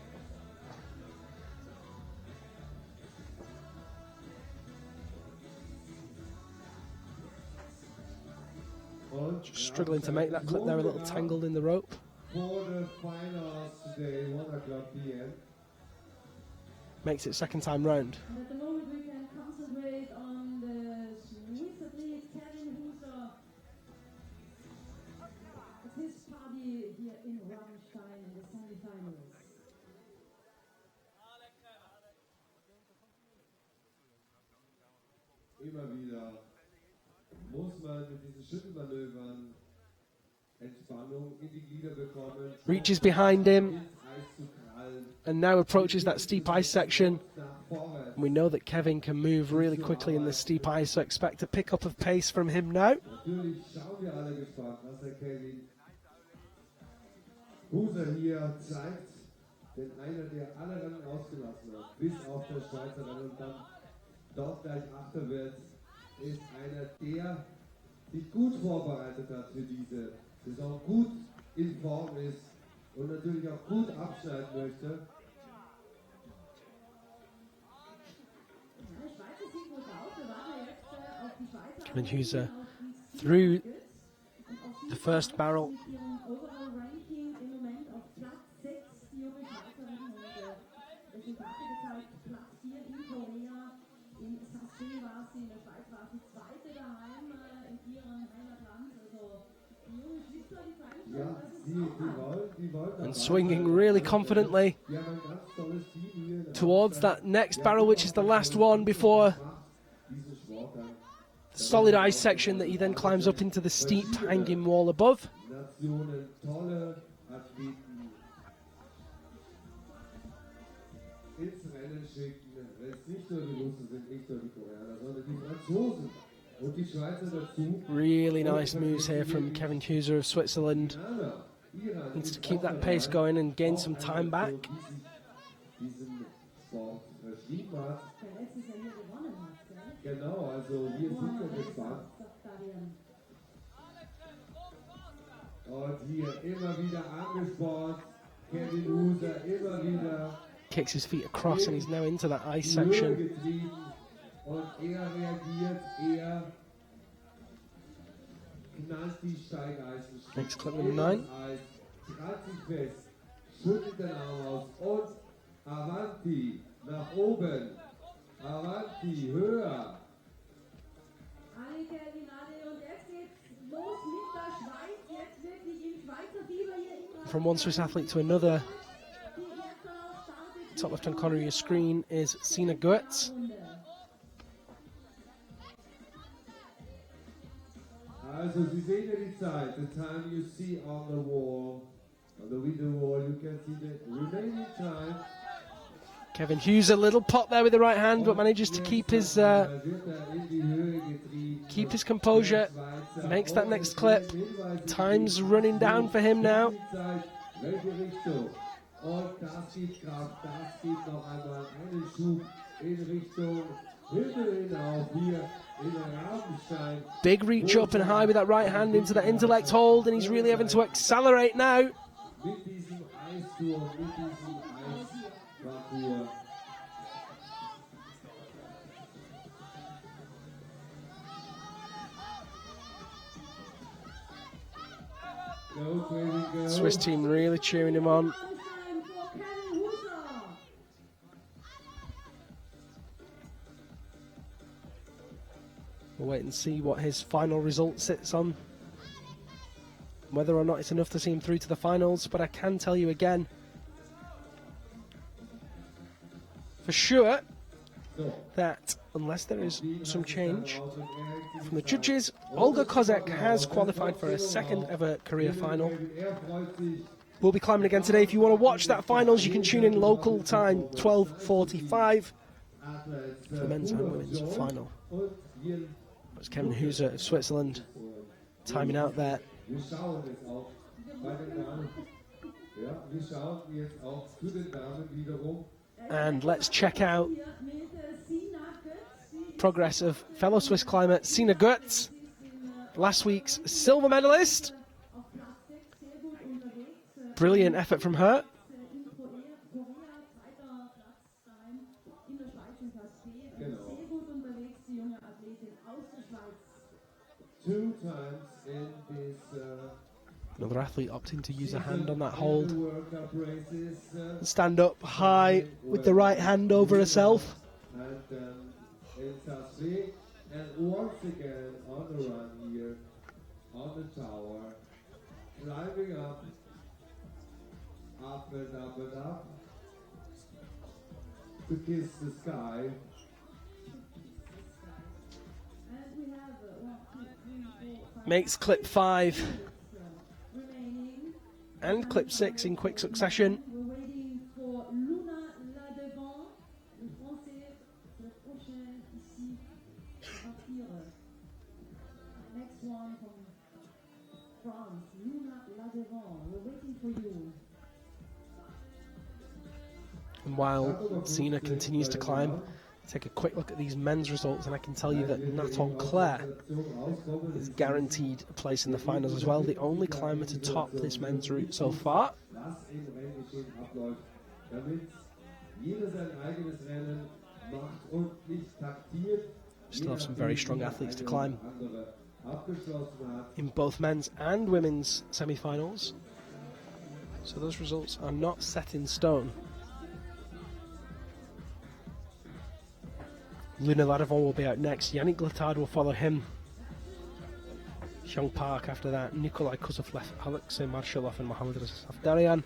Just struggling to make that clip there, a little tangled in the rope. For the finals today, 1 o'clock p.m. Makes it second time round. And at the moment we can concentrate on the Swiss athlete Kevin Hooser. It's his party here in Rabenstein in the semi-finals. Immer wieder muss man mit diesen Schüttelmanövern Entspannung in die Glieder bekommen. Reaches behind him and now approaches that steep ice section. We know that Kevin can move really quickly in this steep ice, so expect a pickup of pace from him now. Natürlich schauen wir alle gespannt, was der Kevin Hooser hier zeigt. Denn einer, der alle Rennen ausgelassen hat, bis auf der Schweizer Rennen und dann dort gleich Achter wird, ist einer, der sich gut vorbereitet hat für diese Saison, gut in Form ist und natürlich auch gut abschneiden möchte. Kevin Hooser through the first barrel. And swinging really confidently towards that next barrel, which is the last one before the solid ice section that he then climbs up into the steep hanging wall above. Mcswiggen, es nicht nur die Russen sind, nicht nur die Koreaner, sondern die Franzosen und die Schweizer dazu. Really nice moves here from Kevin Hooser of Switzerland. Needs to keep that pace going and gain some time back. Diesen Sport verschrieben hat. Genau, also wir sind ja gespannt. Und hier immer wieder angespornt. Kevin Hooser immer wieder. Kicks his feet across and he's now into that ice section. Und reagiert, knallt die Steigeisen. Next clip number 9. Trat sich fest, schüttelt den Arm aus und Avanti, nach oben. Avanti, höher. Annika, Rinaldi, und jetzt geht's los mit der Schweiz. Jetzt wirklich im Schweizer Fieber hier im From one Swiss athlete to another. Top left hand corner of your screen is Sina Goetz. Also, Sie sehen ja die Zeit. The time you see on the wall, on the video wall, you can see the remaining time. Kevin Hughes, a little pop there with the right hand, but manages to keep his composure. Makes that next clip. Time's running down for him now. Welche Richtung? Und das gibt Kraft, das gibt noch einmal einen Schub in Richtung Himmel hinauf hier in Rabenstein. Big reach up and high with that right hand into that intellect hold, and he's really having to accelerate now. Mit diesem Eisturm, mit diesem Eisparcours. Go, crazy, go. Swiss team really cheering him on. We'll wait and see what his final result sits on. Whether or not it's enough to see him through to the finals, but I can tell you again, for sure, that unless there is some change from the judges, Olga Kozak has qualified for a second ever career final. We'll be climbing again today. If you want to watch that finals, you can tune in local time 12:45 for the men's and women's final. That's Kevin Hooser of Switzerland timing out there. Wir schauen jetzt auch bei den Damen. Ja, wir schauen jetzt auch zu den Damen wiederum. And let's check out progress of fellow Swiss climber Sina Goetz, last week's silver medalist. Brilliant effort from her. Two times in this Another athlete opting to use a hand on that hold. World Cup races. Stand up high with the right hand over herself. And in Sassé, and once again on the run here, on the tower, climbing up, up and up and up, to kiss the sky. Makes clip 5 and clip 6 in quick succession. We're waiting for Luna Ladevant, le français, le prochain ici, partir. Next one from France, Luna Ladevant. We're waiting for you. And while Sina continues to climb, take a quick look at these men's results, and I can tell you that Nathan Claire is guaranteed a place in the finals as well. The only climber to top this men's route so far. Still have some very strong athletes to climb in both men's and women's semi-finals. So those results are not set in stone. Luna Ladevant will be out next. Yannick Letard will follow him. Xiong Park after that. Nikolai Kuzovlev, Alexei Marshallov and Mohamed Safdarian.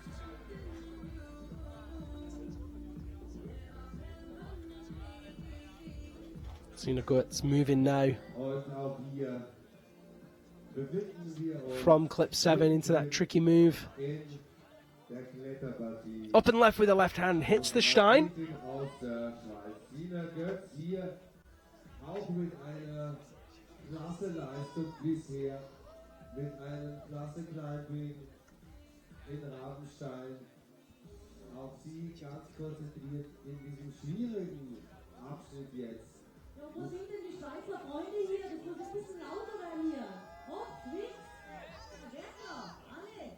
Sina Goetz moving now from clip 7 into that tricky move. Up and left with the left hand, hits the Stein. aus der Schweiz. Sina Götz hier auch mit einer klasse Leistung bisher, mit einem klasse Kleinwing in Rabenstein. Auch sie ganz konzentriert in diesem schwierigen Abschnitt jetzt. Ja, wo sind denn die Schweizer Freunde hier? Das muss ein bisschen lauter werden hier. Hopp, Witz, Werner, alle.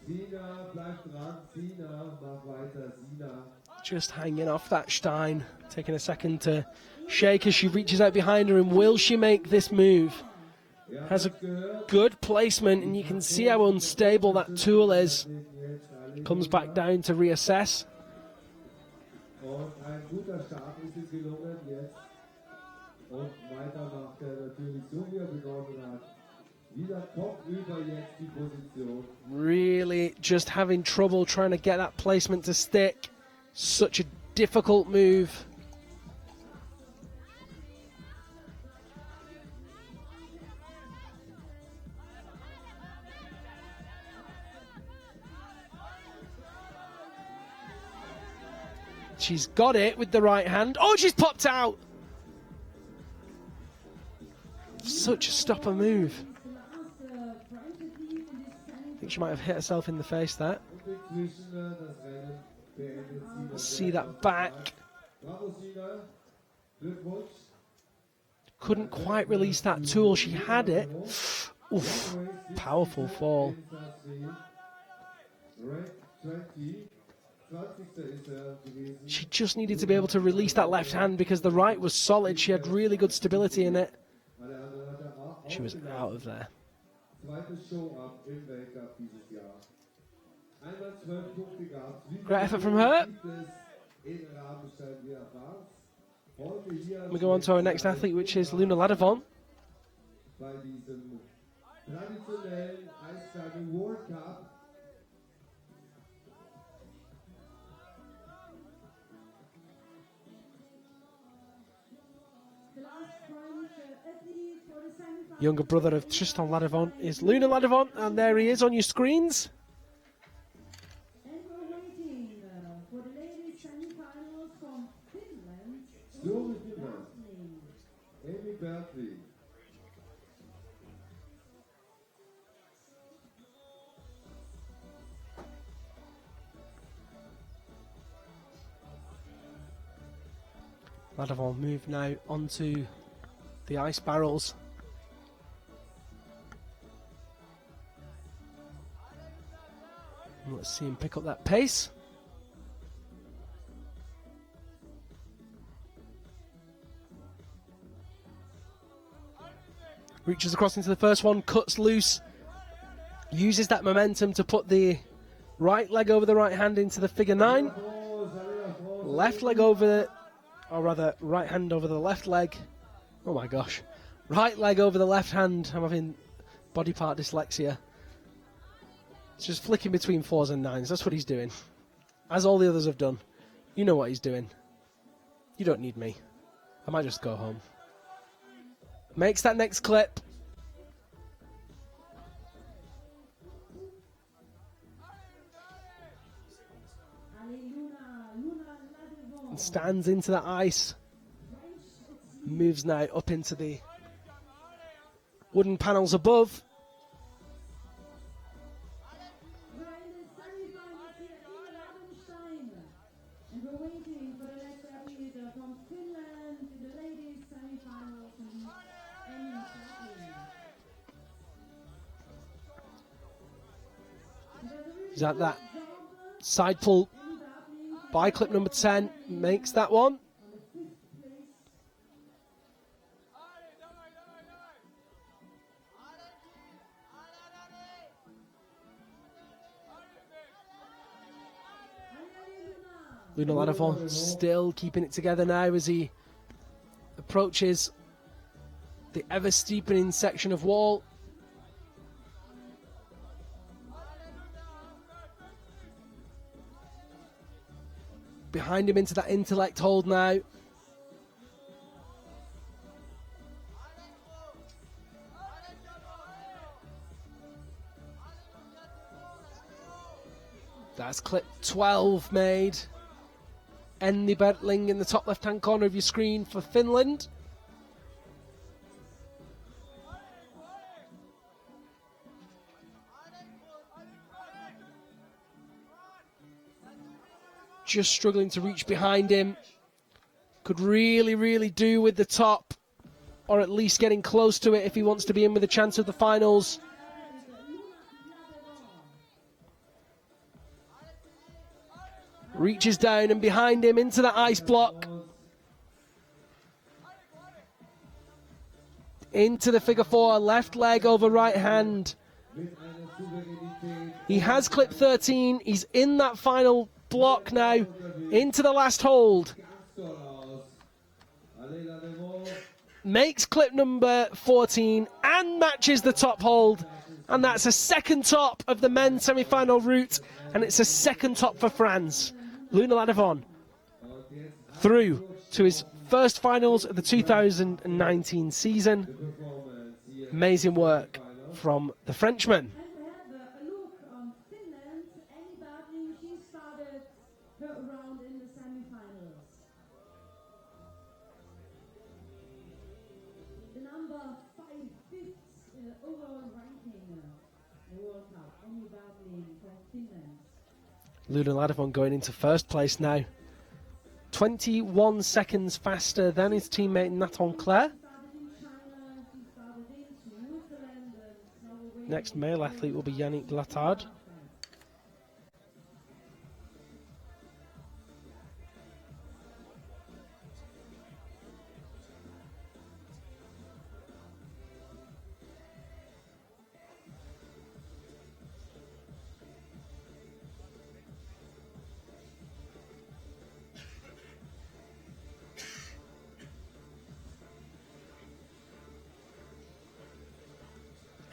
Sina bleibt dran, Sina, mach weiter, Sina. Just hanging off that Stein, taking a second to shake as she reaches out behind her. And will she make this move? Has a good placement, and you can see how unstable that tool is. Comes back down to reassess. Und ein guter Start ist es gelungen jetzt. Und weiter macht er natürlich so, wie er begonnen hat. Wieder kopfüber jetzt die Position. Really just having trouble trying to get that placement to stick. Such a difficult move. She's got it with the right hand. Oh, she's popped out. Such a stopper move. I think she might have hit herself in the face there. See that back. Couldn't quite release that tool. She had it. Oof, powerful fall. She just needed to be able to release that left hand because the right was solid. She had really good stability in it. She was out of there. Great effort from her. We go on to our next athlete, which is Luna Ladevant. Younger brother of Tristan Ladevant is Luna Ladevant, and there he is on your screens. And we're waiting for the ladies semi-finals from Finland. Amy Bertley. Ladevant move now onto the ice barrels. Let's see him pick up that pace. Reaches across into the first one, cuts loose, uses that momentum to put the right leg over the right hand into the figure 9. Left leg over, or rather right hand over the left leg. Oh my gosh. Right leg over the left hand. I'm having body part dyslexia. It's just flicking between 4s and 9s. That's what he's doing. As all the others have done. You know what he's doing. You don't need me. I might just go home. Makes that next clip. And stands into the ice. Moves now up into the wooden panels above. And we're waiting for the next athlete from Finland in the ladies semi-finals and Amy Bertley. Is that side pull by clip number 10 makes that one. Luna Ladevant still keeping it together now as he approaches the ever steepening section of wall. Behind him into that intellect hold now. That's clip 12 made. Enni Bertling in the top left-hand corner of your screen for Finland. Just struggling to reach behind him. Could really do with the top, or at least getting close to it if he wants to be in with a chance of the finals. Reaches down and behind him into the ice block. Into the figure four, left leg over right hand. He has clipped 13. He's in that final block now. Into the last hold. Makes clip number 14 and matches the top hold. And that's a second top of the men's semi-final route. And it's a second top for France. Luna Ladevon through to his first finals of the 2019 season. Amazing work from the Frenchman. Luna Ladevon going into first place now. 21 seconds faster than his teammate Nathan Clare. Next male athlete will be Yannick Latard.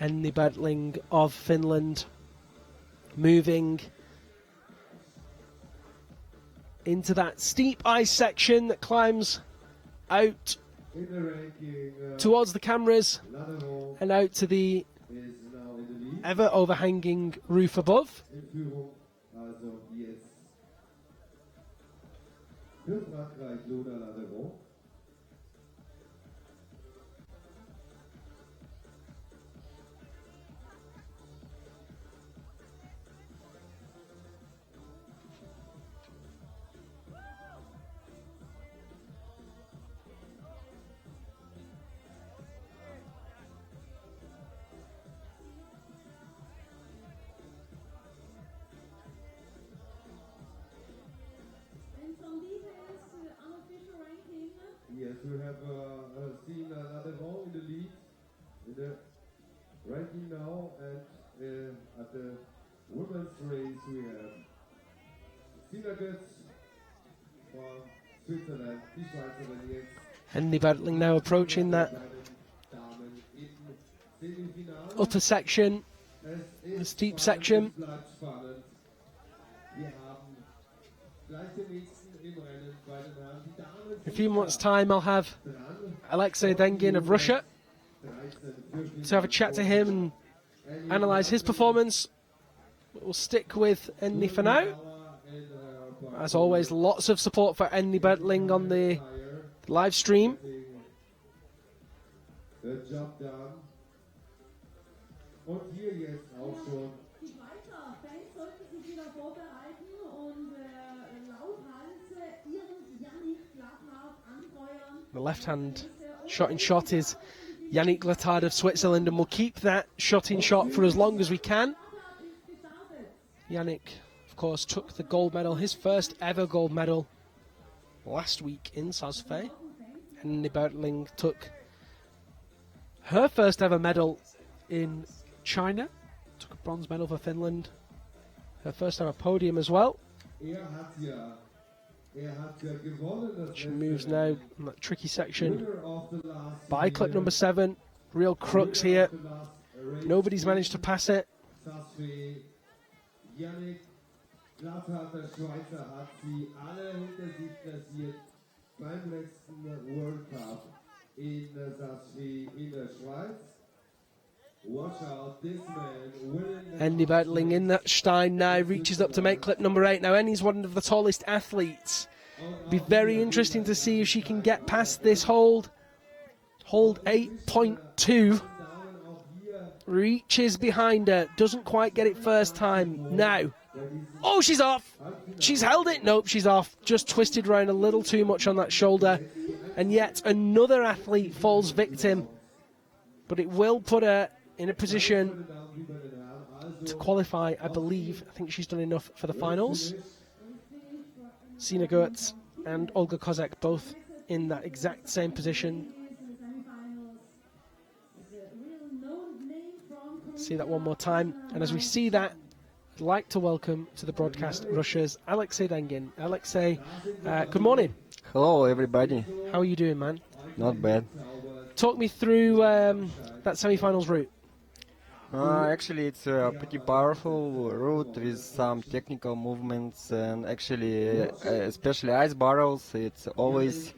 Enni Bertling of Finland moving into that steep ice section that climbs out towards the cameras and out to the ever overhanging roof above. Yes, we have seen Ladevon in the lead in the ranking now, and at the women's race we have Sinaget from Switzerland, die Schweizerin jetzt. Enni Bertling now approaching that upper section, the steep section. In a few months' time, I'll have Alexei Dengin of Russia to have a chat to him and analyse his performance. We'll stick with Enni for now. As always, lots of support for Enni Bertling on the live stream. Good job done. Und hier jetzt auch schon. The left-hand shot is Yannick Latard of Switzerland, and we'll keep that shot for as long as we can. Yannick, of course, took the gold medal, his first ever gold medal, last week in Saas-Fee. Enni Bertling took her first ever medal in China, took a bronze medal for Finland, her first ever podium as well. She moves now in that tricky section by clip number 7. Real crux here. Nobody's managed to pass it. Yannick Latard, der Schweizer, hat sie alle hinter sich platziert beim letzten World Cup in Saas-Fee in der Schweiz. Watch out, this man winning. Enni Bertling in that Stein now reaches up to make clip number 8. Now Enni's one of the tallest athletes Be very interesting to see if she can get past this hold. Hold 8.2. Reaches behind her. Doesn't quite get it first time. Now. Oh, she's off. She's held it. Nope, she's off. Just twisted around a little too much on that shoulder. And yet another athlete falls victim. But it will put her in a position to qualify, I believe. I think she's done enough for the finals. Sina Goetz and Olga Kozak both in that exact same position. See that one more time. And as we see that, I'd like to welcome to the broadcast Russia's Alexei Dengin. Alexei, good morning. Hello, everybody. How are you doing, man? Not bad. Talk me through that semi-finals route. Actually, it's a pretty powerful route with some technical movements, and actually, especially ice barrels, it's always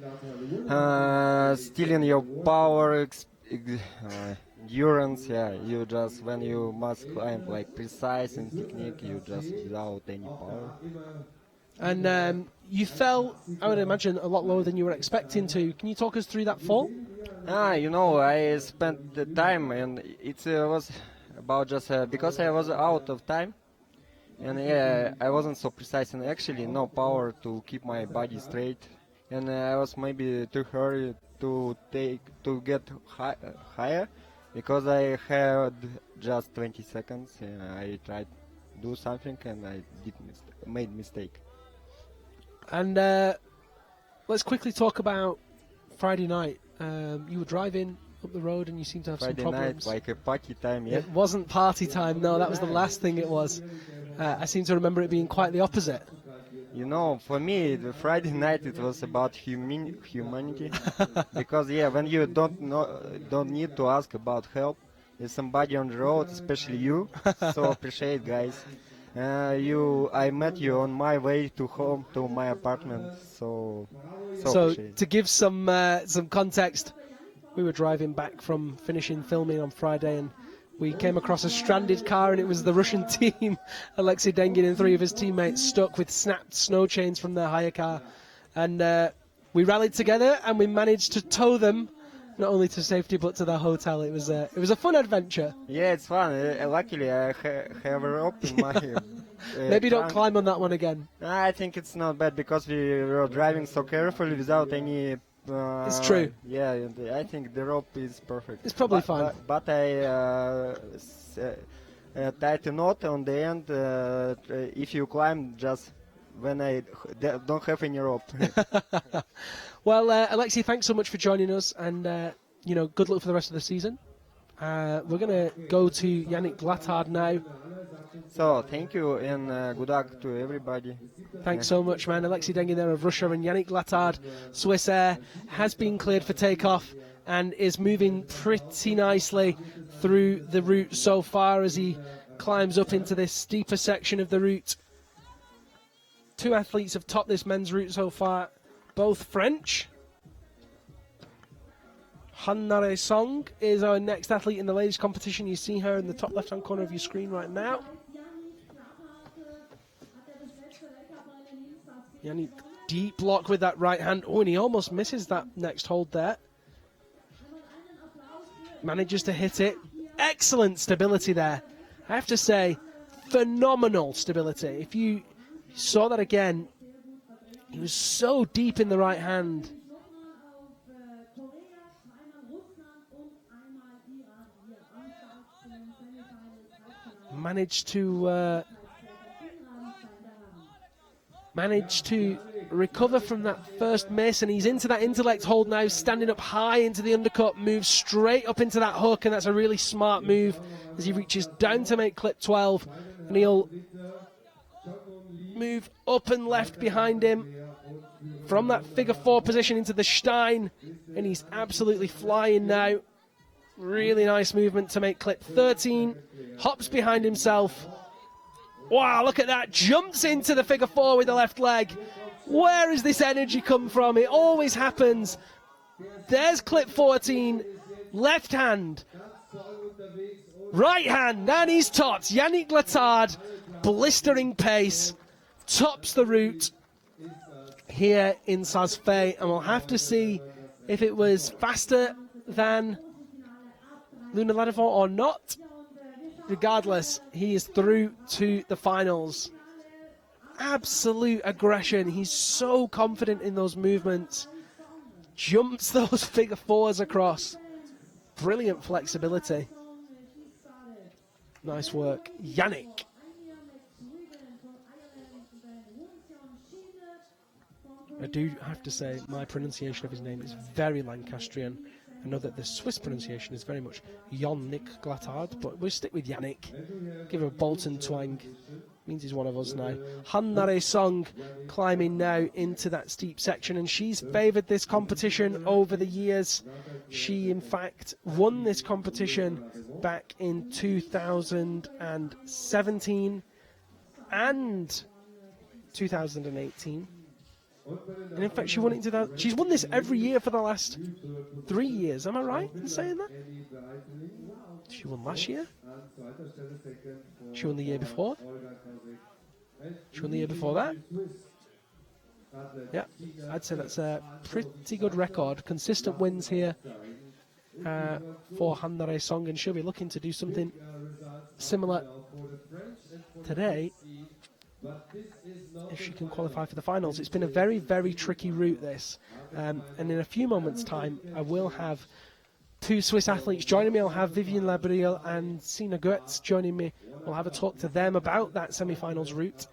stealing your power, endurance. Yeah, you just, when you must climb like precise in technique, you just without any power. And you fell, I would imagine, a lot lower than you were expecting to. Can you talk us through that fall? You know, I spent the time, and it was about just because I was out of time, and yeah, I wasn't so precise, and actually no power to keep my body straight, and I was maybe too hurried to get higher, because I had just 20 seconds. I tried to do something, and I made mistake. And let's quickly talk about Friday night. You were driving up the road and you seem to have Friday some problems. night, like a party time, yeah? It wasn't party time, no, that was the last thing it was. I seem to remember it being quite the opposite. You know, for me, the Friday night, it was about humanity. Because, yeah, when you don't need to ask about help, there's somebody on the road, especially you, so appreciate, guys. I met you on my way to home, to my apartment, so to give some context, we were driving back from finishing filming on Friday, and we came across a stranded car, and it was the Russian team, Alexei Dengin and 3 of his teammates, stuck with snapped snow chains from their hire car. And we rallied together, and we managed to tow them, not only to safety, but to their hotel. It was a fun adventure. Yeah, it's fun. Luckily, I have a rope in my Maybe don't climb on that one again. I think it's not bad, because we were driving so carefully without any... it's true. Yeah, I think the rope is perfect. It's probably fine. But I tied a knot on the end. If you climb, just when I don't have any rope. Well, Alexei, thanks so much for joining us, and good luck for the rest of the season. We're going to go to Yannick Glattard now. So, thank you, and good luck to everybody. Thanks so much, man. Alexei Dengin there of Russia, and Yannick Glattard, Swiss Air, has been cleared for takeoff and is moving pretty nicely through the route so far as he climbs up into this steeper section of the route. 2 athletes have topped this men's route so far, both French. Hannare Song is our next athlete in the ladies' competition. You see her in the top left-hand corner of your screen right now. Yannick, deep block with that right hand. Oh, and he almost misses that next hold there. Manages to hit it. Excellent stability there. I have to say, phenomenal stability. If you saw that again, he was so deep in the right hand. Managed to recover from that first miss, and he's into that intellect hold now, standing up high into the undercut, moves straight up into that hook, and that's a really smart move as he reaches down to make clip 12, and he'll move up and left behind him from that figure 4 position into the Stein, and he's absolutely flying now. Really nice movement to make clip 13, hops behind himself. Wow, look at that, jumps into the figure 4 with the left leg. Where has this energy come from? It always happens. There's clip 14, left hand, right hand, and he's topped. Yannick Glattard, blistering pace, tops the route. here in Saas-Fee, and we'll have to see if it was faster than Luna Ladevant or not. Regardless, he is through to the finals. Absolute aggression. He's so confident in those movements. Jumps those figure fours across. Brilliant flexibility. Nice work. Yannick. I do have to say my pronunciation of his name is very Lancastrian. I know that the Swiss pronunciation is very much Yannick Glattard, but we'll stick with Yannick. Give him a Bolton twang. Means he's one of us now. Hannare Song climbing now into that steep section, and she's favoured this competition over the years. She, in fact, won this competition back in 2017 and 2018. And in fact, she won it in 2000. She's won this every year for the last 3 years. Am I right in saying that? She won last year. She won the year before. She won the year before that. Yeah, I'd say that's a pretty good record. Consistent wins here for Hannare Song, and she'll be looking to do something similar today if she can qualify for the finals. It's been a very, very tricky route, this. And in a few moments' time, I will have two Swiss athletes joining me. I'll have Vivian Labriel and Sina Goetz joining me. We'll have a talk to them about that semi-finals route.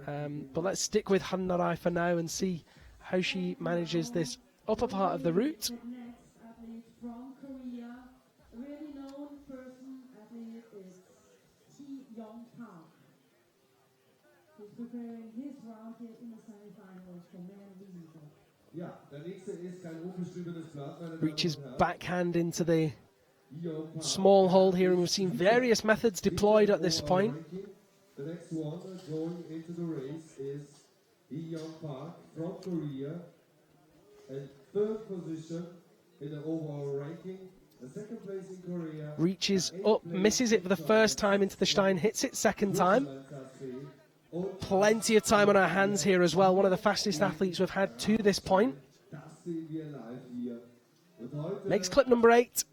But let's stick with Hannare for now and see how she manages this upper part of the route. Preparing his round here in the semi-finals for man Risiko. Reaches backhand into the small hold here, and we've seen various methods deployed at this point. The next one going into the race is Hee-Young Park from Korea, and third position in the overall ranking. The second place in Korea. Reaches up, misses it for the first time into the Stein, hits it second time. Plenty of time on our hands here as well. One of the fastest athletes we've had to this point. Makes clip number 8.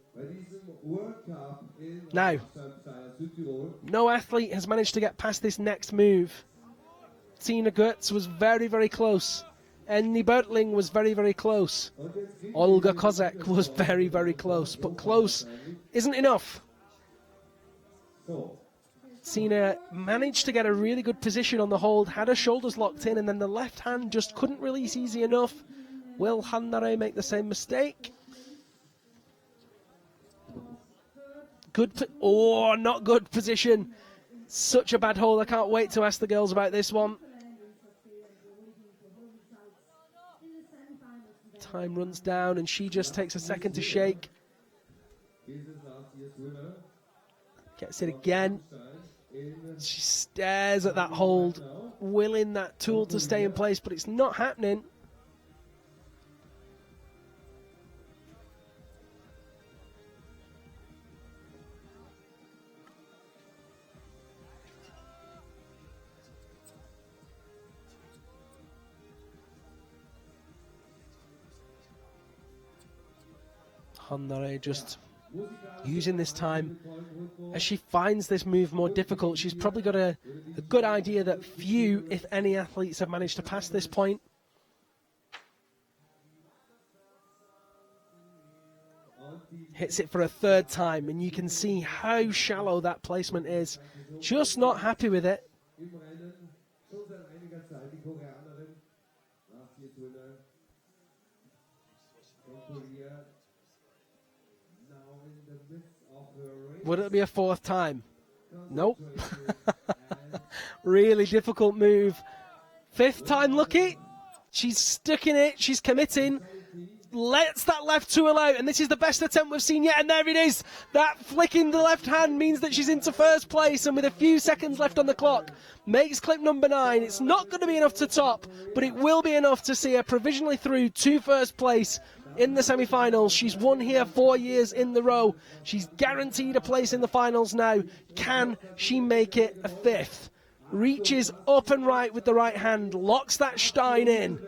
Now, no athlete has managed to get past this next move. Tina Goetz was very, very close. Enni Bertling was very, very close. Olga Kozak was very, very close. But close isn't enough. Sina managed to get a really good position on the hold, had her shoulders locked in, and then the left hand just couldn't release easy enough. Will Hannare make the same mistake? Not good position. Such a bad hold. I can't wait to ask the girls about this one. Time runs down, and she just takes a second to shake. Gets it again. She stares at that hold, willing that tool to stay in place, but it's not happening. Hannare just using this time as she finds this move more difficult. She's probably got a good idea that few, if any, athletes have managed to pass this point. Hits it for a third time, and you can see how shallow that placement is. Just not happy with it. Would it be a fourth time? Nope. Really difficult move. Fifth time lucky. She's stuck in it. She's committing. Lets that left tool out, and this is the best attempt we've seen yet, and there it is. That flicking the left hand means that she's into first place, and with a few seconds left on the clock, makes clip number 9. It's not going to be enough to top, but it will be enough to see her provisionally through to first place in the semi-finals. She's won here 4 years in the row. She's guaranteed a place in the finals now. Can she make it a 5th? Reaches up and right with the right hand, locks that Stein in.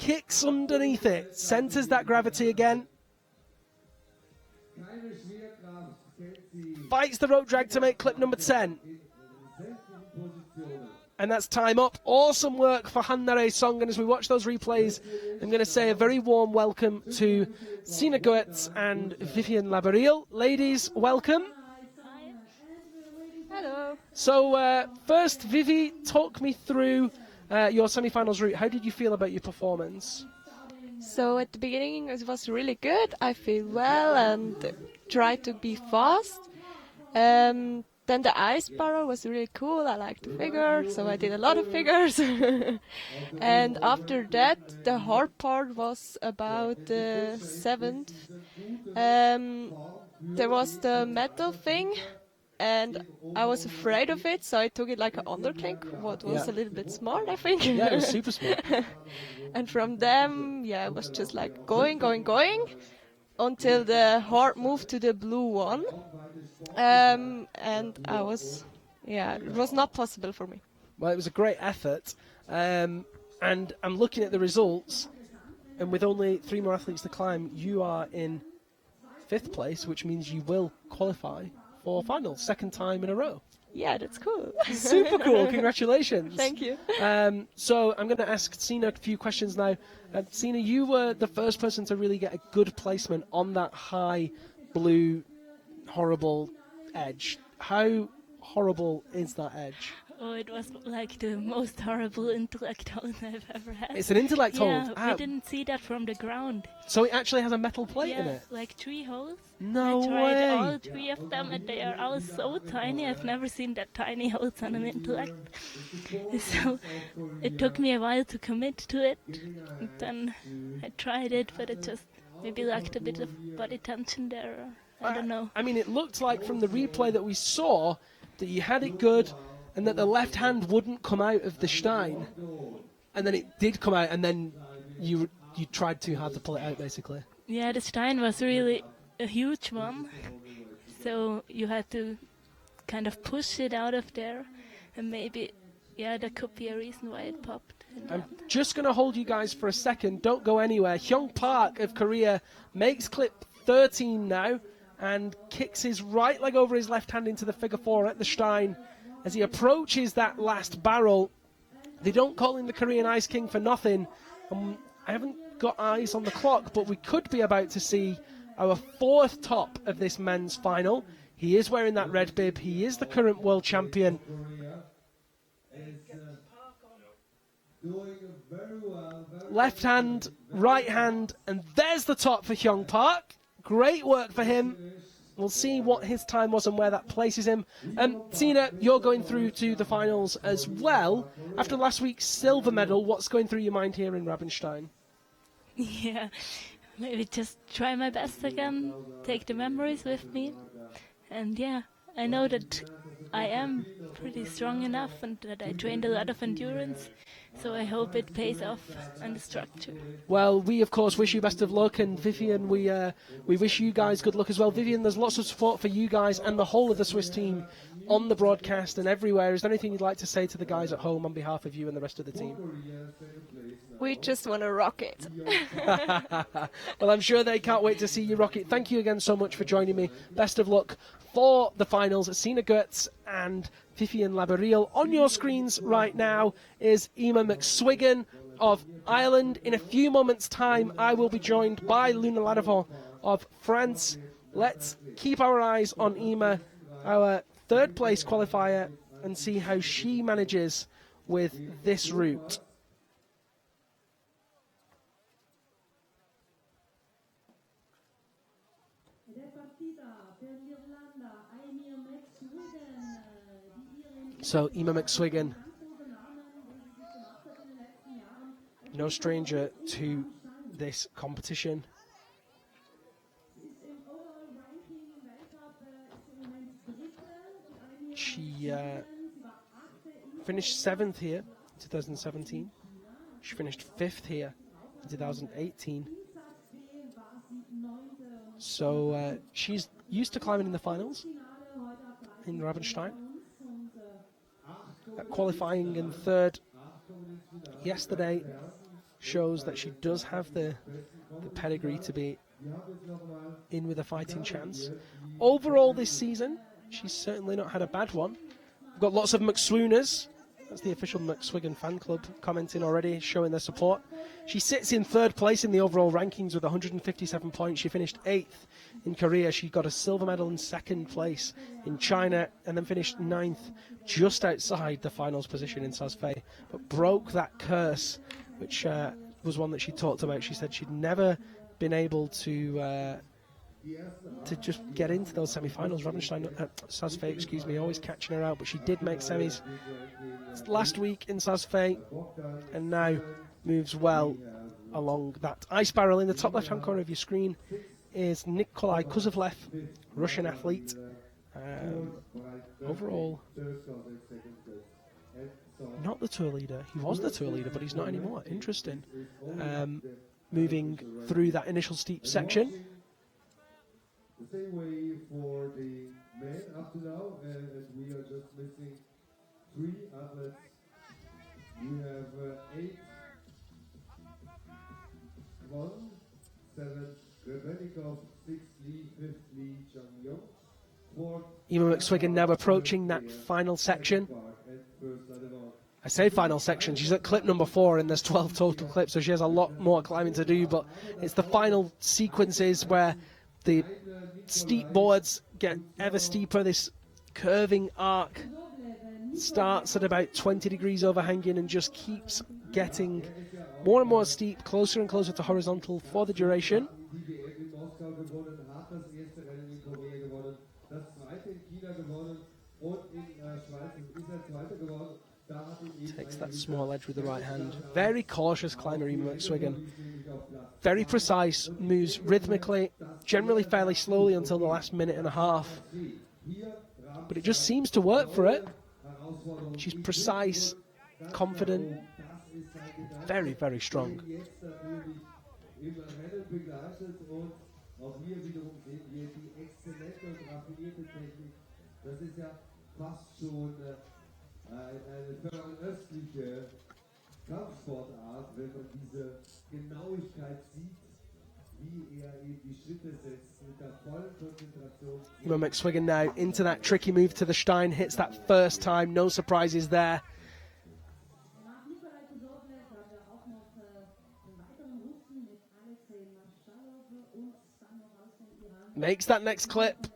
kicks underneath it, centers that gravity again. Fights the rope drag to make clip number 10. And that's time up. Awesome work for Hannare Song. And as we watch those replays, I'm going to say a very warm welcome to Sina Goetz and Vivian Labariel. Ladies, welcome. Hello. So first, Vivi, talk me through your semi-finals route. How did you feel about your performance? So at the beginning it was really good. I feel well and tried to be fast. Then the ice barrel was really cool. I liked the figure, so I did a lot of figures. And after that, the hard part was about the 7th. There was the metal thing, and I was afraid of it, so I took it like an underclink, what was a little bit smart, I think. Yeah, it was super smart. And from them, yeah, it was just like going, until the hard moved to the blue one. And I was, it was not possible for me. Well, it was a great effort. And I'm looking at the results, and with only 3 more athletes to climb, you are in 5th place, which means you will qualify for finals, 2nd time in a row. Yeah, that's cool. Super cool. Congratulations. Thank you. So I'm going to ask Sina a few questions now. Sina, you were the first person to really get a good placement on that high blue horrible edge. How horrible is that edge? Oh, it was like the most horrible intellect hold I've ever had. It's an intellect hold? Yeah, we didn't see that from the ground. So it actually has a metal plate in it? Like 3 holes. No I tried way. all 3 of them, and they are all so tiny. I've never seen that tiny holes on an intellect. So it took me a while to commit to it. And then I tried it, but it just maybe lacked a bit of body tension there. I don't know. I mean, it looked like from the replay that we saw that you had it good and that the left hand wouldn't come out of the Stein. And then it did come out, and then you tried too hard to pull it out, basically. Yeah, the Stein was really a huge one. So you had to kind of push it out of there. And maybe, that could be a reason why it popped. I'm just going to hold you guys for a second. Don't go anywhere. Hyung Park of Korea makes clip 13 now and kicks his right leg over his left hand into the figure 4 at the Stein. As he approaches that last barrel, they don't call him the Korean Ice King for nothing. I haven't got eyes on the clock, but we could be about to see our 4th top of this men's final. He is wearing that red bib. He is the current world champion. Left hand, right hand, and there's the top for Hyung Park. Great work for him. We'll see what his time was and where that places him. Sina, you're going through to the finals as well. After last week's silver medal, what's going through your mind here in Rabenstein? Yeah, maybe just try my best again, take the memories with me. And I know that I am pretty strong enough and that I trained a lot of endurance. So I hope it pays off on the structure. Well, we of course wish you best of luck, and Vivian, we wish you guys good luck as well. Vivian, there's lots of support for you guys and the whole of the Swiss team on the broadcast and everywhere. Is there anything you'd like to say to the guys at home on behalf of you and the rest of the team? We just want to rock it. Well, I'm sure they can't wait to see you rock it. Thank you again so much for joining me. Best of luck for the finals. Sina Goetz and Vivian Labariel. On your screens right now is Emma Mcswiggen of Ireland. In a few moments' time, I will be joined by Luna Ladevant of France. Let's keep our eyes on Emma, our 3rd place qualifier, and see how she manages with this route. So Emma Mcswiggen, no stranger to this competition. She finished 7th here in 2017. She finished 5th here in 2018. So she's used to climbing in the finals in Rabenstein. Qualifying in 3rd yesterday. shows that she does have the pedigree to be in with a fighting chance. Overall this season, she's certainly not had a bad one. We've got lots of Mcswooners. That's the official Mcswiggen fan club commenting already, showing their support. She sits in third place in the overall rankings with 157 points. She finished 8th in Korea. She got a silver medal in second place in China and then finished 9th just outside the finals position in Sasfei, but broke that curse, which was one that she talked about. She said she'd never been able to just get into those semi-finals. Rabenstein, Sasfei, excuse me, always catching her out, but she did make semis last week in Sasfei and now moves well along that. Ice barrel in the top left-hand corner of your screen is Nikolai Kuzovlev, Russian athlete. Overall, not the tour leader. He was the tour leader, but he's not anymore. Interesting. Moving through that initial steep section. The same way for the men up to now, and we are just missing 3 athletes. We have 8, 1, 7, Rebenikov, 6, Lee, 5th, Lee, Chang Yong, 4th, Emma Mcswiggen now approaching that final section. I say final section, she's at clip number 4 and there's 12 total clips, so she has a lot more climbing to do, but it's the final sequences where the steep boards get ever steeper. This curving arc starts at about 20 degrees overhanging and just keeps getting more and more steep, closer and closer to horizontal for the duration. Takes that small edge with the right hand. Very cautious climber, Emma Mcswiggen. Very precise, moves rhythmically, generally fairly slowly until the last minute and a half. But it just seems to work for it. She's precise, confident, very, very strong. Eine fernöstliche Kampfsportart, wenn man diese Genauigkeit sieht, wie eben die Schritte setzt mit der vollen Konzentration. Emma Mcswiggen now into that tricky move to the Stein, hits that first time, no surprises there. Makes that next clip.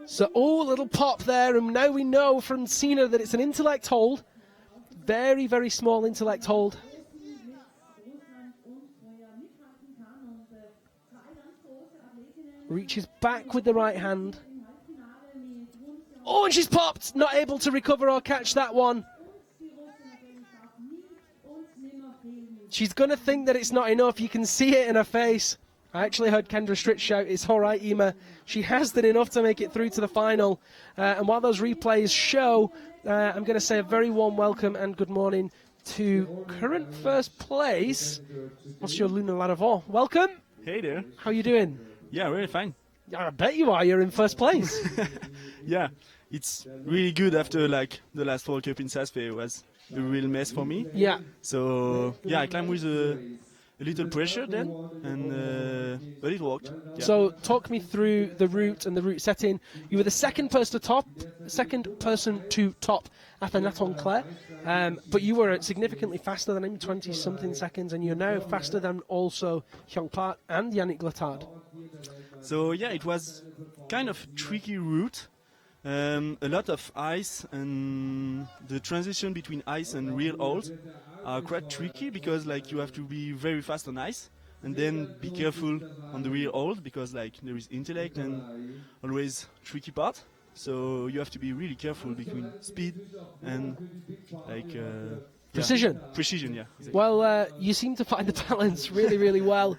So, little pop there, and now we know from Sina that it's an intellect hold. Very, very small intellect hold. Reaches back with the right hand. Oh, and she's popped! Not able to recover or catch that one. She's going to think that it's not enough. You can see it in her face. I actually heard Kendra Stritch shout, "It's all right, Emma." She has done enough to make it through to the final. And while those replays show, I'm going to say a very warm welcome and good morning to current first place, Monsieur Luna Laravant. Welcome. Hey there. How are you doing? Yeah, really fine. I bet you are. You're in first place. Yeah, it's really good after like the last World Cup in Sasfei. It was a real mess for me. Yeah. So yeah, I climbed with a little pressure then, and but it worked. Yeah. So talk me through the route and the route setting. You were the second person to top Athénaton Claire, but you were significantly faster than him, 20-something seconds, and you're now faster than also Hyung Park and Yannick Letard. So yeah, it was kind of tricky route. A lot of ice, and the transition between ice and real holds are quite tricky because like you have to be very fast on ice and then be careful on the real hold because like there is intellect and always tricky part. So you have to be really careful between speed and like precision. Yeah. Precision, yeah. Exactly. Well, you seem to find the balance really, really well.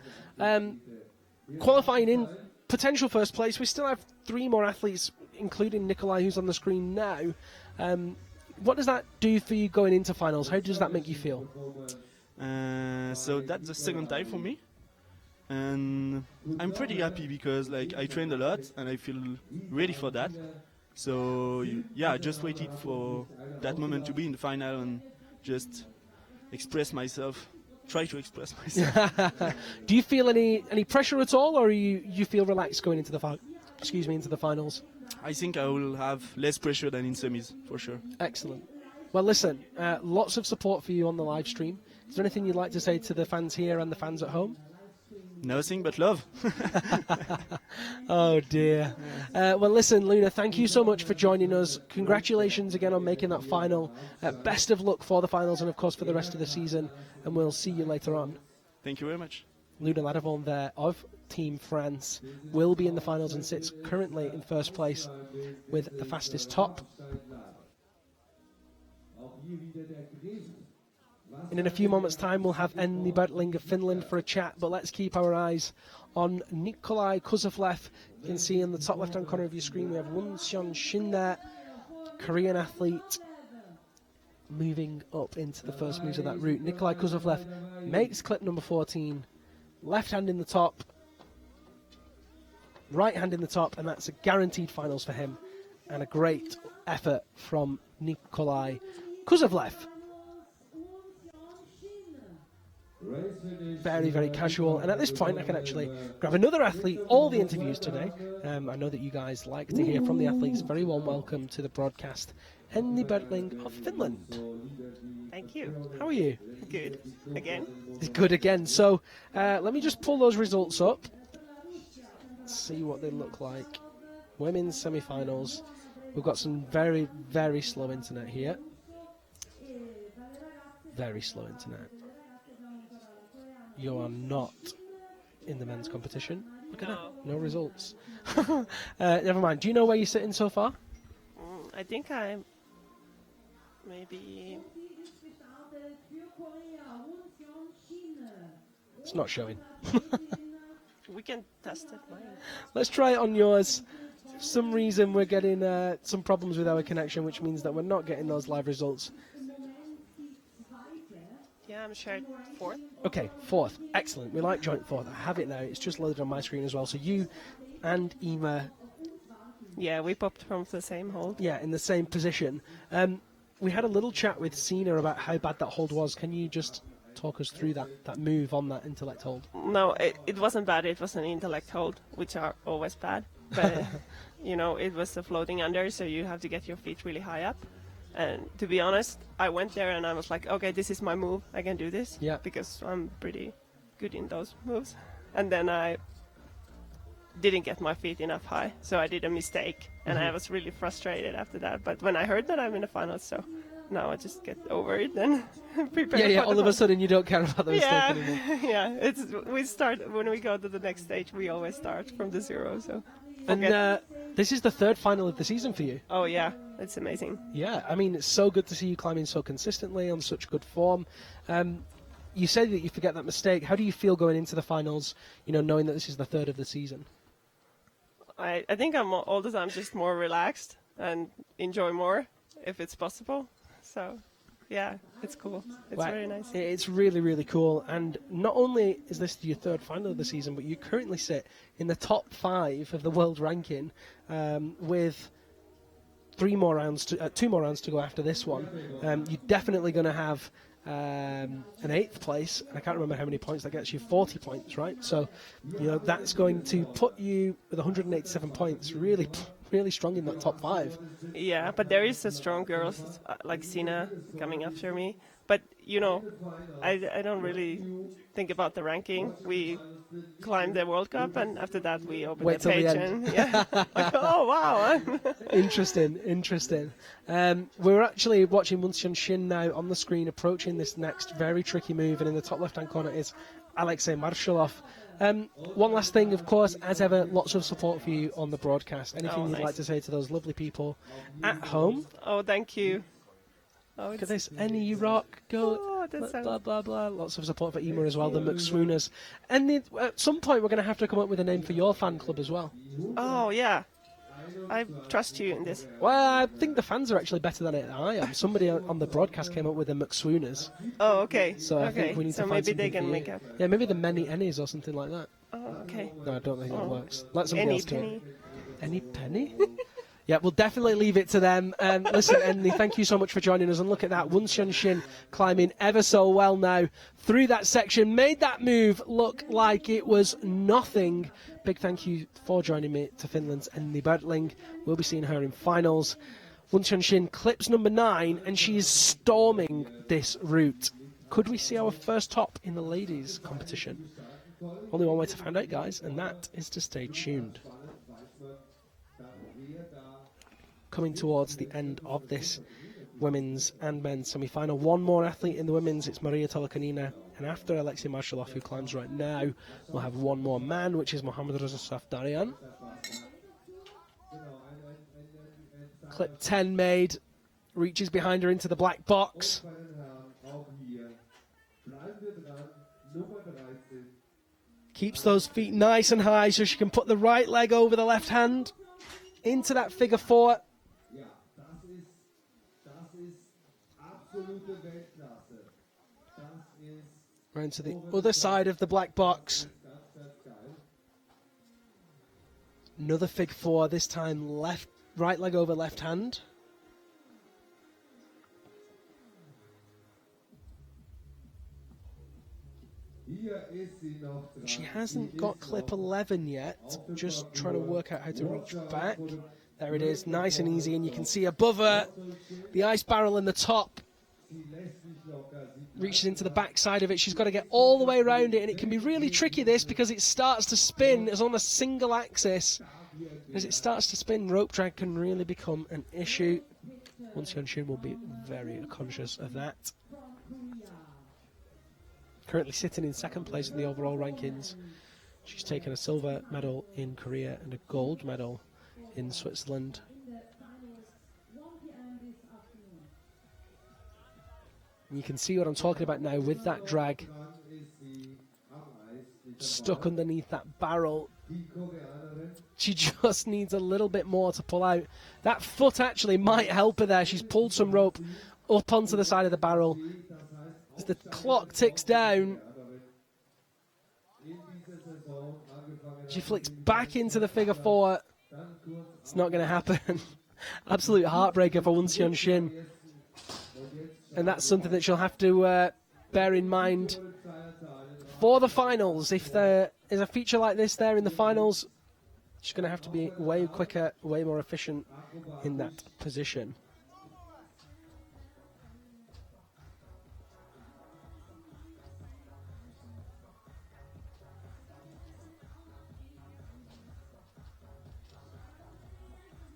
Qualifying in potential first place, we still have 3 more athletes, including Nikolai, who's on the screen now. What does that do for you going into finals? How does that make you feel? So that's the second time for me. and I'm pretty happy because like I trained a lot and I feel ready for that. So yeah, I just waited for that moment to be in the final and just express myself. Try to express myself. Do you feel any pressure at all, or you feel relaxed going into the into the finals? I think I will have less pressure than in semis for sure. Excellent. Well, listen, lots of support for you on the live stream. Is there anything you'd like to say to the fans here and the fans at home? Nothing but love. Oh dear. Well, listen, Luna, thank you so much for joining us. Congratulations again on making that final. Best of luck for the finals and, of course, for the rest of the season. And we'll see you later on. Thank you very much. Luna Ladavon there of Team France will be in the finals and sits currently in first place with the fastest top. And in a few moments' time, we'll have Enni Bertling of Finland for a chat, but let's keep our eyes on Nikolai Kuzovlev. You can see in the top left-hand corner of your screen, we have Won-Seon Shin there, Korean athlete, moving up into the first moves of that route. Nikolai Kuzovlev makes clip number 14, left hand in the top, right hand in the top, and that's a guaranteed finals for him, and a great effort from Nikolai Kuzovlev. Very, very casual. And at this point, I can actually grab another athlete. All the interviews today. I know that you guys like to hear from the athletes. Very warm welcome to the broadcast. Enni Bertling of Finland. Thank you. How are you? Good. Again? Good again. So let me just pull those results up. See what they look like. Women's semi-finals. We've got some very, very slow internet here. Very slow internet. You are not in the men's competition. Look at that. No results. Never mind. Do you know where you're sitting so far? I think I'm maybe... It's not showing. We can test it. Let's try it on yours. For some reason we're getting some problems with our connection, which means that we're not getting those live results. Yeah, I'm shared fourth. Okay, fourth. Excellent. We like joint fourth. I have it now. It's just loaded on my screen as well. So you and Ema... Yeah, we popped from the same hold. Yeah, in the same position. We had a little chat with Sina about how bad that hold was. Can you just talk us through that move on that intellect hold? No, it wasn't bad. It was an intellect hold, which are always bad. But, you know, it was the floating under, so you have to get your feet really high up. And to be honest, I went there and I was like, okay, this is my move. I can do this. Yeah. Because I'm pretty good in those moves. And then I didn't get my feet enough high, so I did a mistake. And I was really frustrated after that. But when I heard that I'm in the finals, so now I just get over it and prepare. Yeah, all of a sudden you don't care about the mistake anymore. Yeah, we start, when we go to the next stage, we always start from the zero. So. And this is the third final of the season for you. Oh, yeah. It's amazing. Yeah, I mean, it's so good to see you climbing so consistently on such good form. You said that you forget that mistake. How do you feel going into the finals, you know, knowing that this is the third of the season? I think I'm all the time just more relaxed and enjoy more if it's possible. So, yeah, it's cool. It's very nice. It's really, really cool. And not only is this your third final of the season, but you currently sit in the top 5 of the world ranking with 2 more rounds to go after this one. You're definitely going to have an 8th place. I can't remember how many points that gets you. 40 points, right? So, you know, that's going to put you with 187 points. Really, really strong in that top 5. Yeah, but there is a strong girls like Sina coming after me. But, you know, I don't really think about the ranking. We climb the World Cup, and after that we open the page. And, yeah, like, oh, wow. Interesting. We're actually watching Won-Seon Shin now on the screen approaching this next very tricky move, and in the top left-hand corner is Alexei Marshallov. One last thing, of course, as ever, lots of support for you on the broadcast. Anything you'd like to say to those lovely people at home? Oh, thank you. Oh, look at this, Enni, you rock, go, blah, blah, blah. Lots of support for Ema as well, the Mcswiggers. And at some point we're going to have to come up with a name for your fan club as well. Oh, yeah. I trust you in this. Well, I think the fans are actually better than I am. Somebody on the broadcast came up with the Mcswiggers. Oh, okay. So I think we need to find maybe they something can for make you. up. Yeah, maybe the many Ennies or something like that. Oh, okay. No, I don't think that Oh. works. Let somebody Any else do it. penny? Any penny? Yeah, we'll definitely leave it to them. Listen, Enni, thank you so much for joining us. And look at that, Wunsian Shin climbing ever so well now through that section. Made that move look like it was nothing. Big thank you for joining me to Finland's Enni Bertling. We'll be seeing her in finals. Wunsian Shin clips number 9, and she is storming this route. Could we see our first top in the ladies' competition? Only one way to find out, guys, and that is to stay tuned. Coming towards the end of this women's and men's semi-final. One more athlete in the women's, it's Maria Tolokanina, and after Alexei Marshaloff, who climbs right now, we'll have one more man, which is Mohamed Reza Safdarian. Clip 10 made, reaches behind her into the black box. Keeps those feet nice and high so she can put the right leg over the left hand into that figure 4. Round to the other side of the black box. Another fig 4, this time right leg over left hand. She hasn't got clip 11 yet, just trying to work out how to reach back. There it is, nice and easy, and you can see above her the ice barrel in the top. Reaches into the back side of it. She's got to get all the way around it, and it can be really tricky, this, because it starts to spin. It's on a single axis. As it starts to spin, rope drag can really become an issue. Wunsian Shin will be very conscious of that. Currently sitting in second place in the overall rankings. She's taken a silver medal in Korea and a gold medal in Switzerland. You can see what I'm talking about now with that drag stuck underneath that barrel. She just needs a little bit more to pull out. That foot actually might help her there. She's pulled some rope up onto the side of the barrel. As the clock ticks down, she flicks back into the figure 4. It's not going to happen. Absolute heartbreaker for Wunsian Shin. And that's something that she'll have to bear in mind for the finals. If there is a feature like this there in the finals, she's going to have to be way quicker, way more efficient in that position.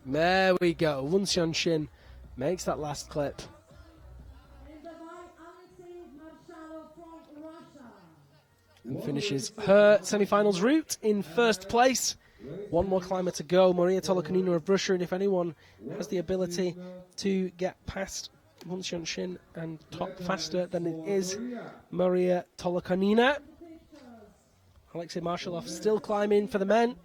There we go. Wunsian Shin makes that last clip. And finishes her semi-finals route in first place. One more climber to go. Maria Tolokanina of Russia, and if anyone has the ability to get past Wunsian Shin and top faster, then it is Maria Tolokanina. Alexei Marshaloff still climbing for the men.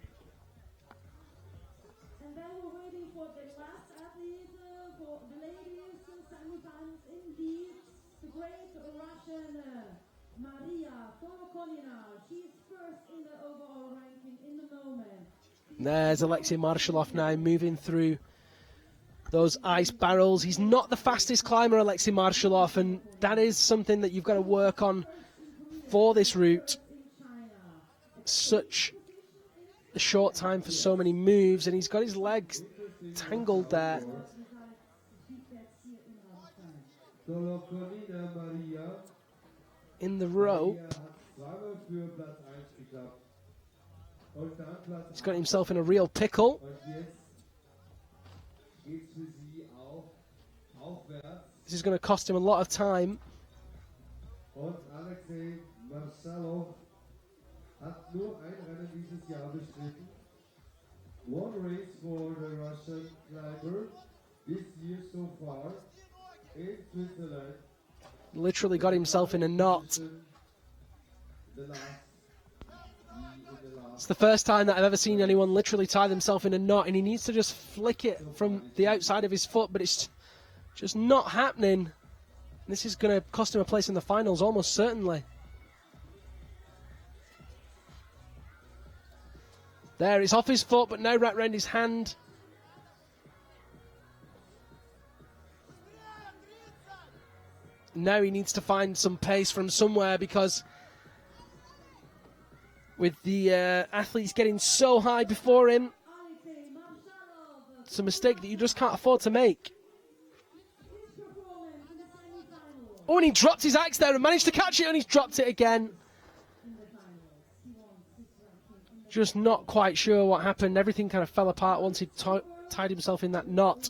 There's Alexei Marshaloff now moving through those ice barrels. He's not the fastest climber, Alexei Marshaloff, and that is something that you've got to work on for this route. Such a short time for so many moves, and he's got his legs tangled there. In the rope. He's got himself in a real pickle. This is going to cost him a lot of time. One race for the Russian climber this year so far in Switzerland. Literally got himself in a knot. It's the first time that I've ever seen anyone literally tie themselves in a knot, and he needs to just flick it from the outside of his foot, but it's just not happening. This is going to cost him a place in the finals, almost certainly. There, it's off his foot, but now wrapped around his hand. Now he needs to find some pace from somewhere, because with the athletes getting so high before him, it's a mistake that you just can't afford to make. Oh, and he dropped his axe there and managed to catch it, and he's dropped it again. Just not quite sure what happened. Everything kind of fell apart once he tied himself in that knot.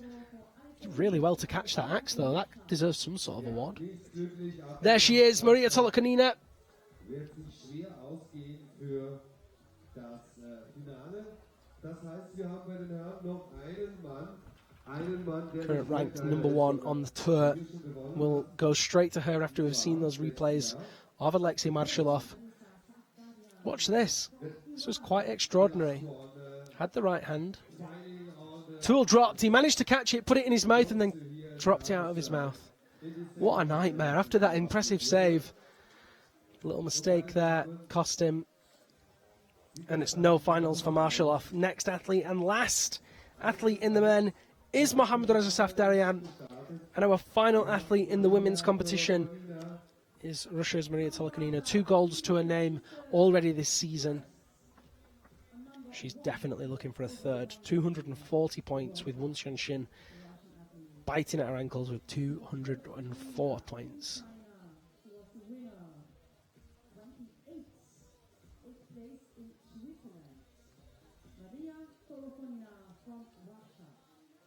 Did really well to catch that axe, though. That deserves some sort of award. There she is, Maria Tolokanina. Current ranked #1 on the tour. We'll go straight to her after we've seen those replays of Alexei Marshallov. Watch this. This was quite extraordinary. Had the right hand. Tool dropped. He managed to catch it, put it in his mouth, and then dropped it out of his mouth. What a nightmare. After that impressive save, a little mistake there cost him. And it's no finals for Marshallov. Next athlete and last athlete in the men is Mohammad Reza Safdarian. And our final athlete in the women's competition is Russia's Maria Tolokanina. 2 golds to her name already this season. She's definitely looking for a third. 240 points with Won Shin biting at her ankles with 204 points.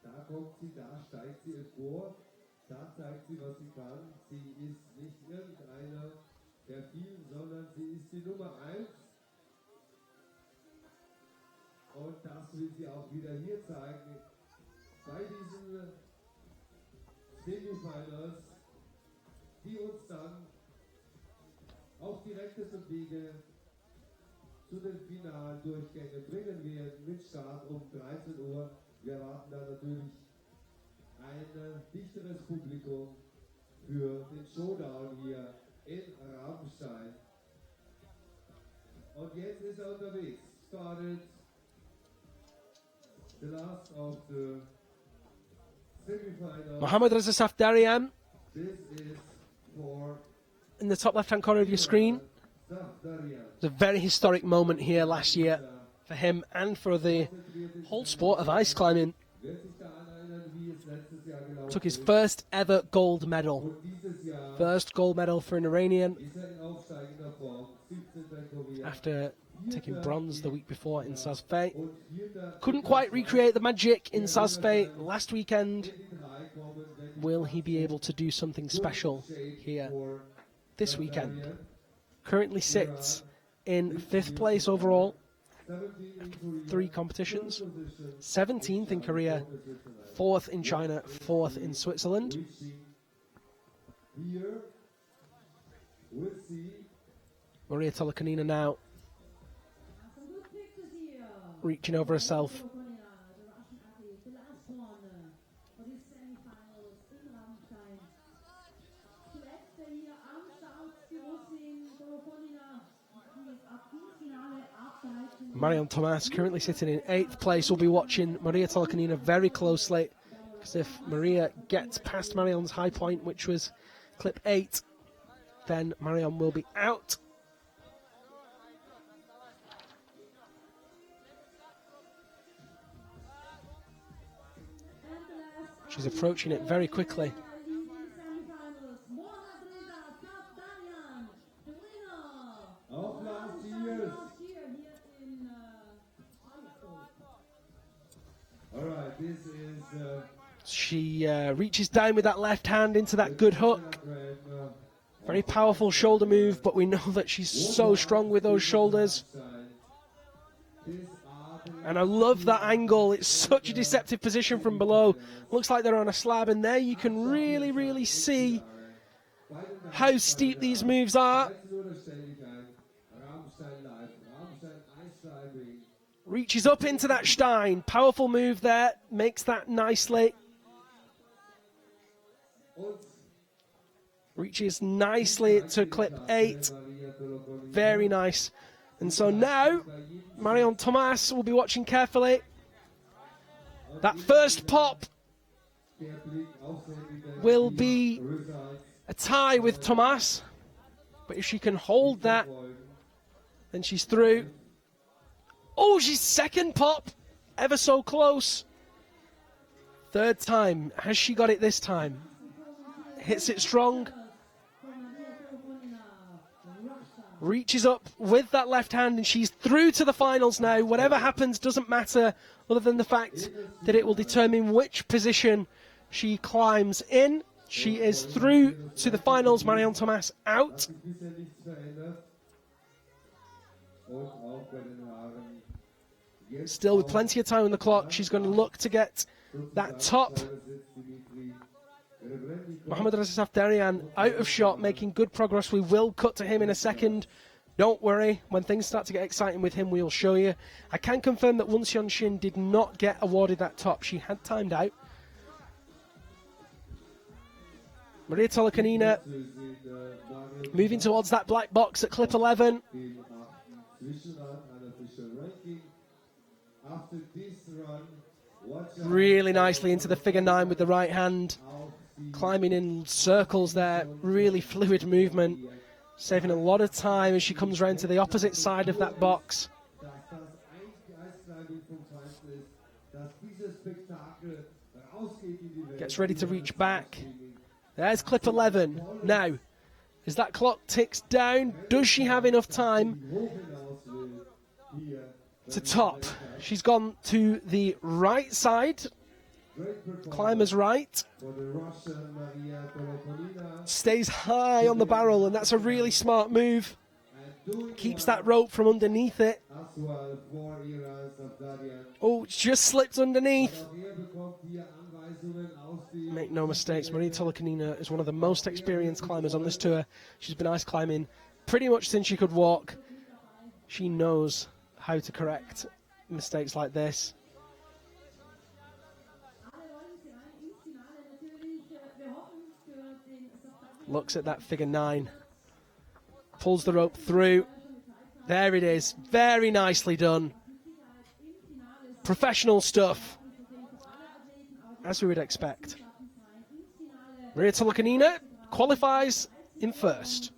Da kommt sie, da steigt sie empor, da zeigt sie, was sie kann. Sie ist nicht irgendeiner der vielen, sondern sie ist die Nummer 1. Und das will sie auch wieder hier zeigen. Bei diesen Semifinals, die uns dann auf direktem Wege zu den Finaldurchgängen bringen werden, mit Start um 13 Uhr. Wir erwarten da natürlich ein dichteres Publikum für den Showdown hier in Rabenstein. Und jetzt ist er unterwegs. Started the last of the semifinals. Mohammad Reza Safdarian This is for in the top left-hand corner of your screen. It's a very historic moment here last year for him and for the whole sport of ice climbing. Took his first ever gold medal. First gold medal for an Iranian after taking bronze the week before in Sazfay. Couldn't quite recreate the magic in Sazfay last weekend. Will he be able to do something special here this weekend? Currently sits in 5th place overall. 3 competitions, 17th in Korea, 4th in China, 4th in Switzerland. Maria Tolokanina now reaching over herself. Marion Thomas currently sitting in 8th place. We'll be watching Maria Tolokanina very closely, because if Maria gets past Marion's high point, which was clip 8, then Marion will be out. She's approaching it very quickly. She reaches down with that left hand into that good hook. Very powerful shoulder move, but we know that she's so strong with those shoulders. And I love that angle. It's such a deceptive position from below. Looks like they're on a slab, and there you can really, really see how steep these moves are. Reaches up into that Stein. Powerful move there. Makes that nicely. Reaches nicely to clip 8. Very nice. And so now, Marion Thomas will be watching carefully. That first pop will be a tie with Thomas. But if she can hold that, then she's through. Oh, she's second pop. Ever so close. Third time. Has she got it this time? Hits it strong. Reaches up with that left hand, and she's through to the finals now. Whatever happens doesn't matter, other than the fact that it will determine which position she climbs in. She is through to the finals. Marion Thomas out. Still with plenty of time on the clock. She's going to look to get that top. Mohammad Reza Safdarian out of shot, making good progress. We will cut to him in a second. Don't worry, when things start to get exciting with him, we'll show you. I can confirm that Won Seon Shin did not get awarded that top. She had timed out. Maria Tolokanina moving towards that black box at clip 11. Really nicely into the figure 9 with the right hand. Climbing in circles there, really fluid movement, saving a lot of time as she comes round to the opposite side of that box. Gets ready to reach back. There's clip 11. Now, as that clock ticks down, does she have enough time to top? She's gone to the right side. Climber's right. Stays high on the barrel, and that's a really smart move. Keeps that rope from underneath it. Oh, just slipped underneath. Make no mistakes, Maria Tolokanina is one of the most experienced climbers on this tour. She's been ice climbing pretty much since she could walk. She knows how to correct mistakes like this. Looks at that figure 9. Pulls the rope through. There it is. Very nicely done. Professional stuff, as we would expect. Maria Tolokanina qualifies in first.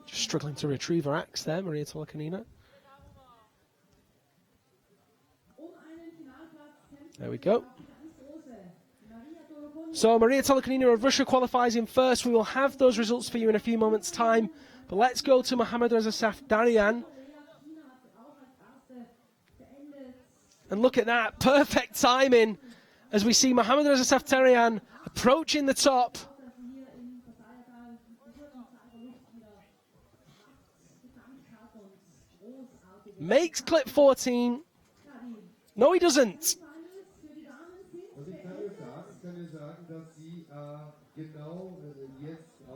Just struggling to retrieve her axe there, Maria Tolokanina. There we go. So Maria Tolokanina of Russia qualifies in first. We will have those results for you in a few moments' time. But let's go to Mohammad Reza Safdarian. And look at that. Perfect timing as we see Mohammad Reza Safdarian approaching the top. Makes clip 14. No, he doesn't.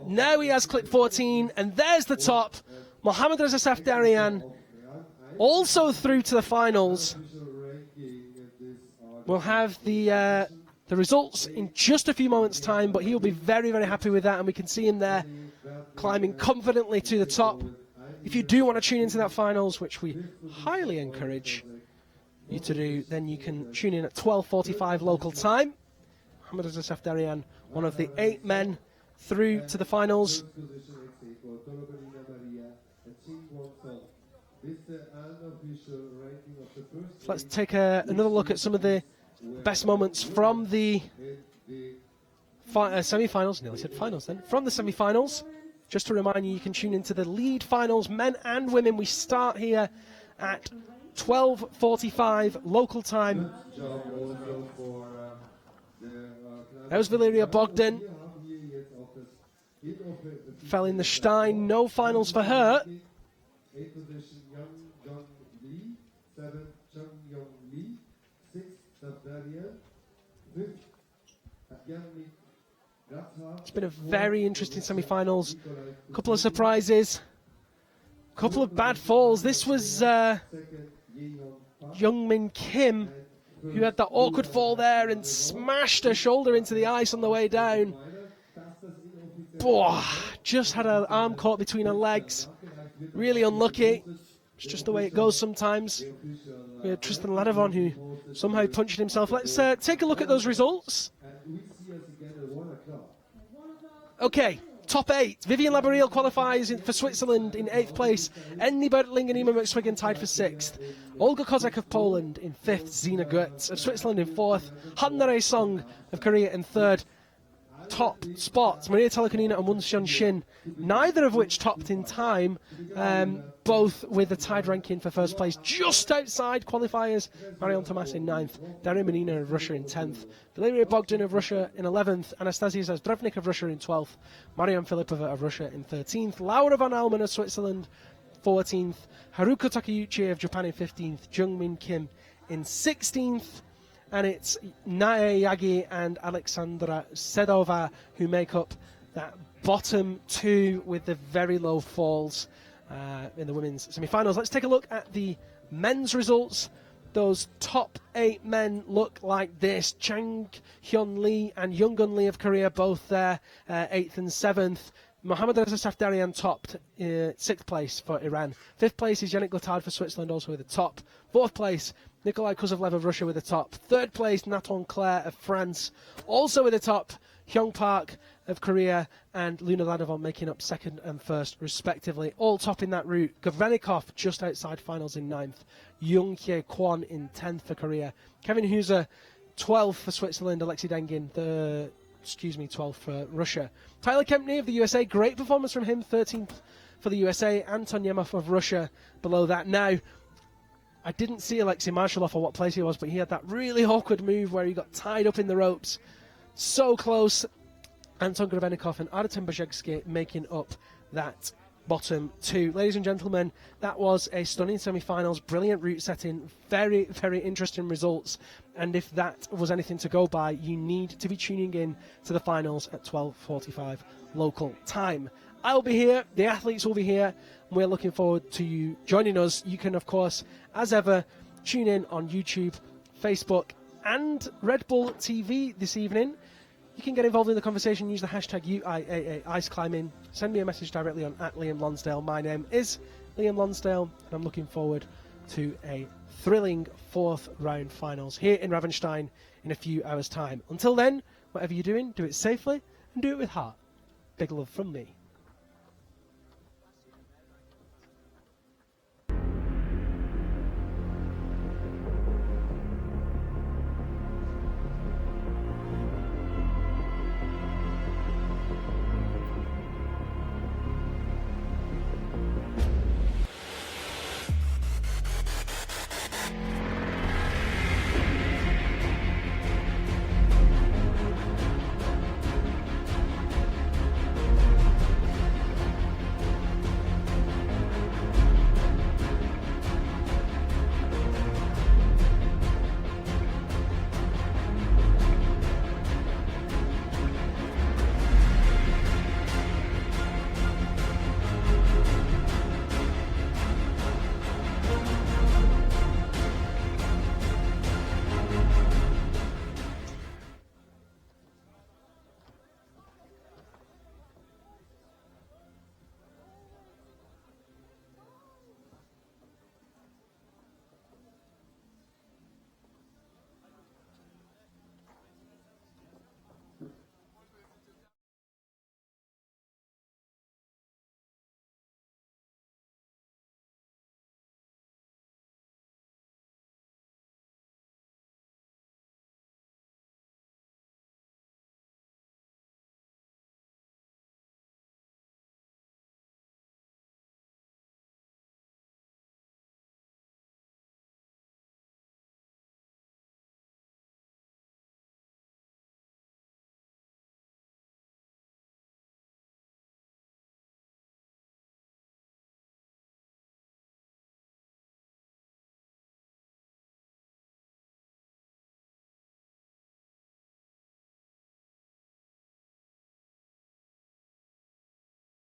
Now he has clip 14, and there's the top. Mohammad Reza Safdarian also through to the finals. We'll have the results in just a few moments' time, but he'll be very, very happy with that, and we can see him there climbing confidently to the top. If you do want to tune into that finals, which we highly encourage you to do, then you can tune in at 12:45 local time. Mohammad Reza Safdarian, one of the 8 men through to the finals. So let's take another look at some of the best moments from the semi-finals. Nearly said finals then. From the semi-finals. Just to remind you, you can tune into the lead finals, men and women. We start here at 12:45 local time. There's Valeria Bogdan. Fell in the Stein. No finals for her. It's been a very interesting semi-finals. A couple of surprises, a couple of bad falls. This was Youngmin Kim, who had that awkward fall there and smashed her shoulder into the ice on the way down. Just had her arm caught between her legs. Really unlucky. It's just the way it goes sometimes. We had Tristan Ladovon, who somehow punctured himself. Let's take a look at those results. Okay, top 8. Vivian Laboriel qualifies for Switzerland in 8th place. Enni Bertling and Ima Mcswiggen tied for 6th. Olga Kozak of Poland in 5th. Zina Goetz of Switzerland in 4th. Hanna Song of Korea in 3rd. Top spots, Maria Telekonina and Won Shin, neither of which topped in time, both with a tied ranking for first place. Just outside qualifiers, Marion Tomas in 9th, Daria Menina of Russia in 10th, Valeria Bogdan of Russia in 11th, Anastasia Zazdravnik of Russia in 12th, Marian Filipova of Russia in 13th, Laura van Almen of Switzerland 14th, Haruko Takeuchi of Japan in 15th, Jungmin Kim in 16th, and it's Nae Yagi and Alexandra Sedova who make up that bottom 2 with the very low falls in the women's semi-finals. Let's take a look at the men's results. Those top 8 men look like this. Chang Hyun Lee and Youngun Lee of Korea both there, 8th and 7th. Mohammad Reza Safdarian topped 6th place for Iran. 5th place is Yannick Gotard for Switzerland, also with a top. 4th place, Nikolai Kuzovlev of Russia with a top. 3rd place, Nathan Claire of France, also with a top. Hyung Park of Korea and Luna Ladovon making up 2nd and 1st, respectively. All topping that route. Gavrenikov just outside finals in 9th. Jung Hye Kwon in 10th for Korea. Kevin Hooser, 12th for Switzerland. Alexei Dengin, 12th for Russia. Tyler Kempney of the USA, great performance from him, 13th for the USA. Anton Yemov of Russia below that. Now, I didn't see Alexei Marshallov or what place he was, but he had that really awkward move where he got tied up in the ropes. So close. Anton Gravenikov and Artem Bajevsky making up that bottom 2. Ladies and gentlemen, that was a stunning semi-finals, brilliant route setting, very, very interesting results. And if that was anything to go by, you need to be tuning in to the finals at 12:45 local time. I'll be here, the athletes will be here, and we're looking forward to you joining us. You can, of course, as ever, tune in on YouTube, Facebook, and Red Bull TV this evening. You can get involved in the conversation, use the hashtag UIAA Ice Climbing. Send me a message directly on @Liam Lonsdale. My name is Liam Lonsdale, and I'm looking forward to a thrilling 4th round finals here in Rabenstein in a few hours' time. Until then, whatever you're doing, do it safely and do it with heart. Big love from me.